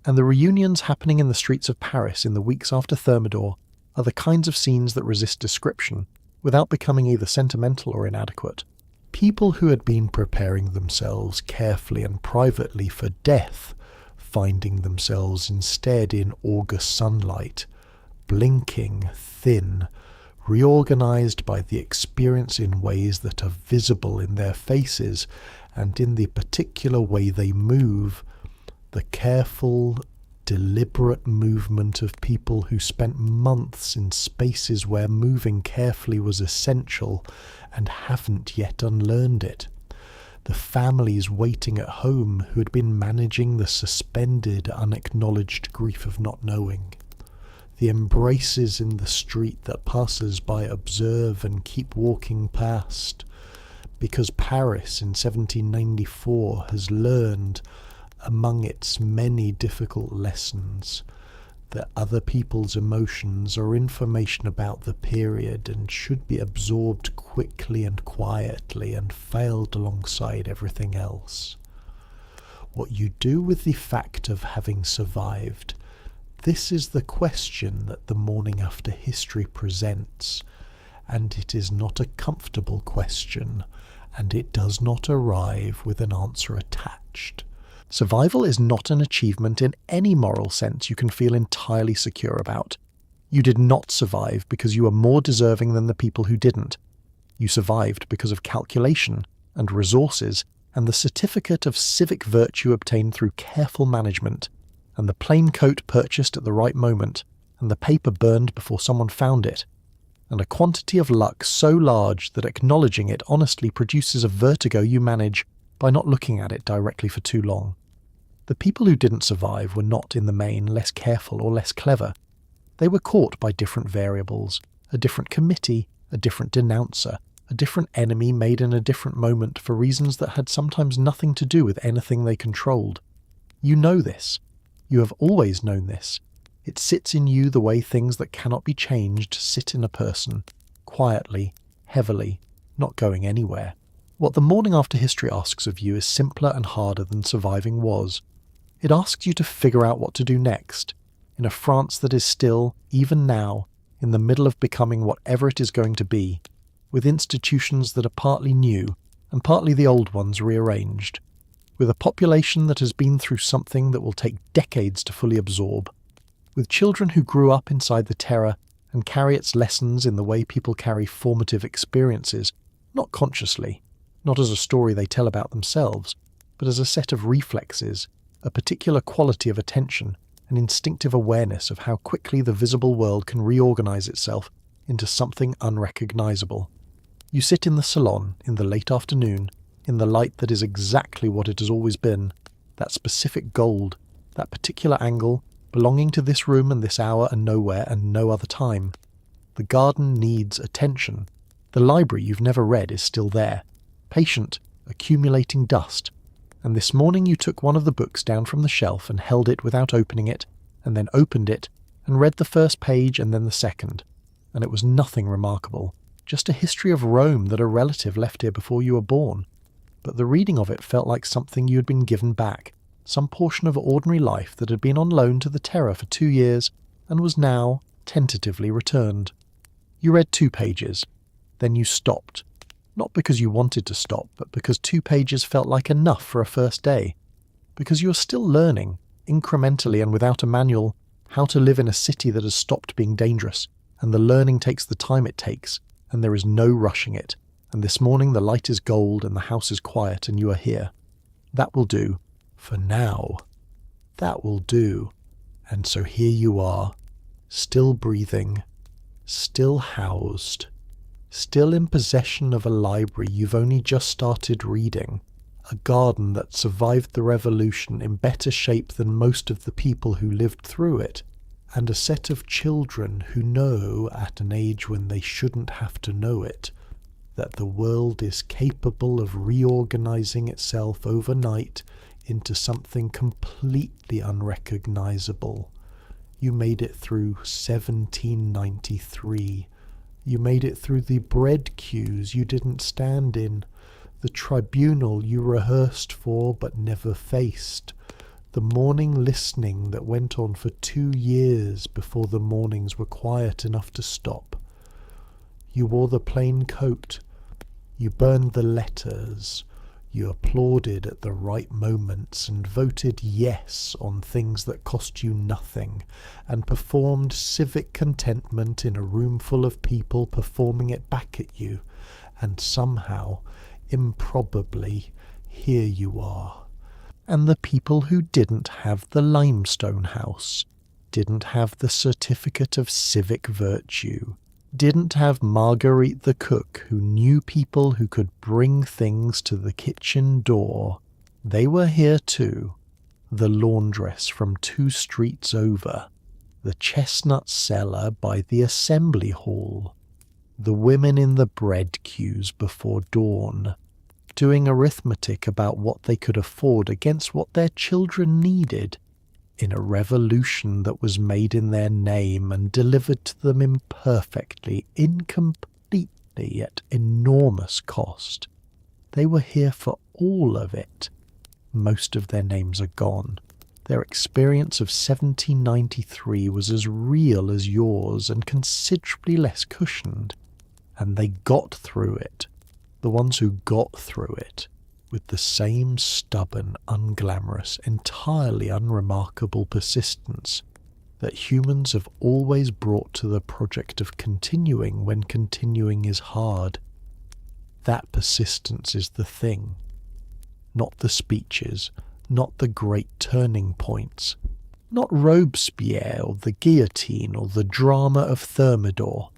And the reunions happening in the streets of Paris in the weeks after Thermidor are the kinds of scenes that resist description, without becoming either sentimental or inadequate. People who had been preparing themselves carefully and privately for death, finding themselves instead in August sunlight, blinking, thin, reorganized by the experience in ways that are visible in their faces and in the particular way they move, the careful, deliberate movement of people who spent months in spaces where moving carefully was essential and haven't yet unlearned it. The families waiting at home who had been managing the suspended, unacknowledged grief of not knowing. The embraces in the street that passers-by observe and keep walking past, because Paris in 1794 has learned, among its many difficult lessons, that other people's emotions are information about the period and should be absorbed quickly and quietly and failed alongside everything else. What you do with the fact of having survived, this is the question that the morning after history presents, and it is not a comfortable question, and it does not arrive with an answer attached. Survival is not an achievement in any moral sense you can feel entirely secure about. You did not survive because you were more deserving than the people who didn't. You survived because of calculation and resources and the certificate of civic virtue obtained through careful management, and the plain coat purchased at the right moment, and the paper burned before someone found it, and a quantity of luck so large that acknowledging it honestly produces a vertigo you manage by not looking at it directly for too long. The people who didn't survive were not, in the main, less careful or less clever. They were caught by different variables, a different committee, a different denouncer, a different enemy made in a different moment for reasons that had sometimes nothing to do with anything they controlled. You know this. You have always known this. It sits in you the way things that cannot be changed sit in a person, quietly, heavily, not going anywhere. What the morning after history asks of you is simpler and harder than surviving was. It asks you to figure out what to do next, in a France that is still, even now, in the middle of becoming whatever it is going to be, with institutions that are partly new and partly the old ones rearranged, with a population that has been through something that will take decades to fully absorb, with children who grew up inside the terror and carry its lessons in the way people carry formative experiences, not consciously, not as a story they tell about themselves, but as a set of reflexes, a particular quality of attention, an instinctive awareness of how quickly the visible world can reorganize itself into something unrecognizable. You sit in the salon in the late afternoon, in the light that is exactly what it has always been, that specific gold, that particular angle, belonging to this room and this hour and nowhere and no other time. The garden needs attention. The library you've never read is still there, patient, accumulating dust. And this morning you took one of the books down from the shelf and held it without opening it, and then opened it, and read the first page and then the second. And it was nothing remarkable, just a history of Rome that a relative left here before you were born. But the reading of it felt like something you had been given back, some portion of ordinary life that had been on loan to the terror for 2 years, and was now tentatively returned. You read 2 pages. Then you stopped. Not because you wanted to stop, but because 2 pages felt like enough for a first day. Because you are still learning, incrementally and without a manual, how to live in a city that has stopped being dangerous, and the learning takes the time it takes, and there is no rushing it. And this morning the light is gold and the house is quiet and you are here. That will do. For now. That will do. And so here you are, still breathing, still housed, still in possession of a library you've only just started reading, a garden that survived the revolution in better shape than most of the people who lived through it, and a set of children who know, at an age when they shouldn't have to know it, that the world is capable of reorganizing itself overnight into something completely unrecognizable. You made it through 1793. You made it through the bread queues you didn't stand in, the tribunal you rehearsed for but never faced, the morning listening that went on for 2 years before the mornings were quiet enough to stop. You wore the plain coat. You burned the letters. You applauded at the right moments and voted yes on things that cost you nothing, and performed civic contentment in a room full of people performing it back at you, and somehow, improbably, here you are. And the people who didn't have the limestone house, didn't have the certificate of civic virtue, didn't have Marguerite the cook who knew people who could bring things to the kitchen door. They were here too. The laundress from 2 streets over, the chestnut seller by the assembly hall, the women in the bread queues before dawn, doing arithmetic about what they could afford against what their children needed, in a revolution that was made in their name and delivered to them imperfectly, incompletely, at enormous cost. They were here for all of it. Most of their names are gone. Their experience of 1793 was as real as yours and considerably less cushioned. And they got through it. The ones who got through it, with the same stubborn, unglamorous, entirely unremarkable persistence that humans have always brought to the project of continuing when continuing is hard. That persistence is the thing. Not the speeches, not the great turning points, not Robespierre or the guillotine or the drama of Thermidor.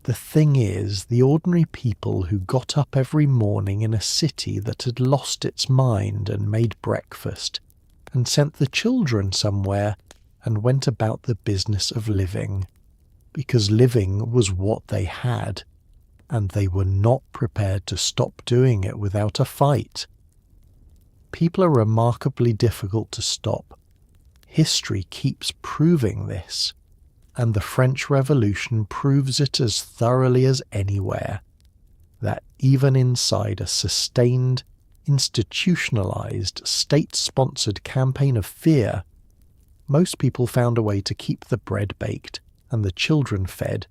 The thing is, the ordinary people who got up every morning in a city that had lost its mind and made breakfast, and sent the children somewhere, and went about the business of living, because living was what they had, and they were not prepared to stop doing it without a fight. People are remarkably difficult to stop. History keeps proving this, and the French Revolution proves it as thoroughly as anywhere, that even inside a sustained, institutionalized, state-sponsored campaign of fear, most people found a way to keep the bread baked and the children fed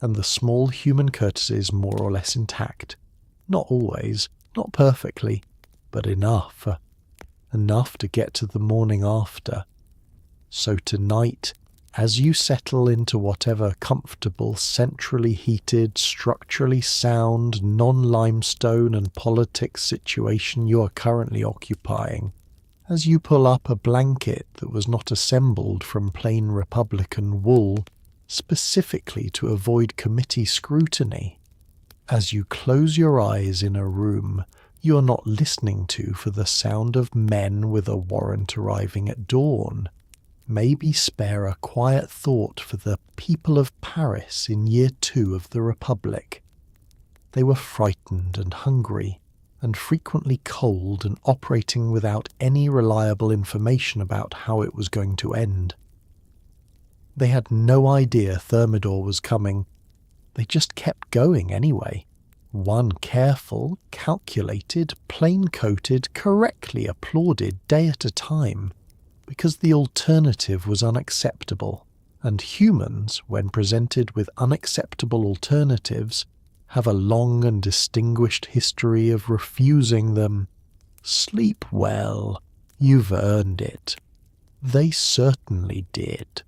and the small human courtesies more or less intact. Not always, not perfectly, but enough. Enough to get to the morning after. So tonight, as you settle into whatever comfortable, centrally heated, structurally sound, non-limestone and politics situation you are currently occupying, as you pull up a blanket that was not assembled from plain Republican wool, specifically to avoid committee scrutiny, as you close your eyes in a room you are not listening to for the sound of men with a warrant arriving at dawn, maybe spare a quiet thought for the people of Paris in year 2 of the Republic. They were frightened and hungry, and frequently cold and operating without any reliable information about how it was going to end. They had no idea Thermidor was coming. They just kept going anyway. One careful, calculated, plain-coated, correctly applauded day at a time, because the alternative was unacceptable, and humans, when presented with unacceptable alternatives, have a long and distinguished history of refusing them. Sleep well. You've earned it. They certainly did.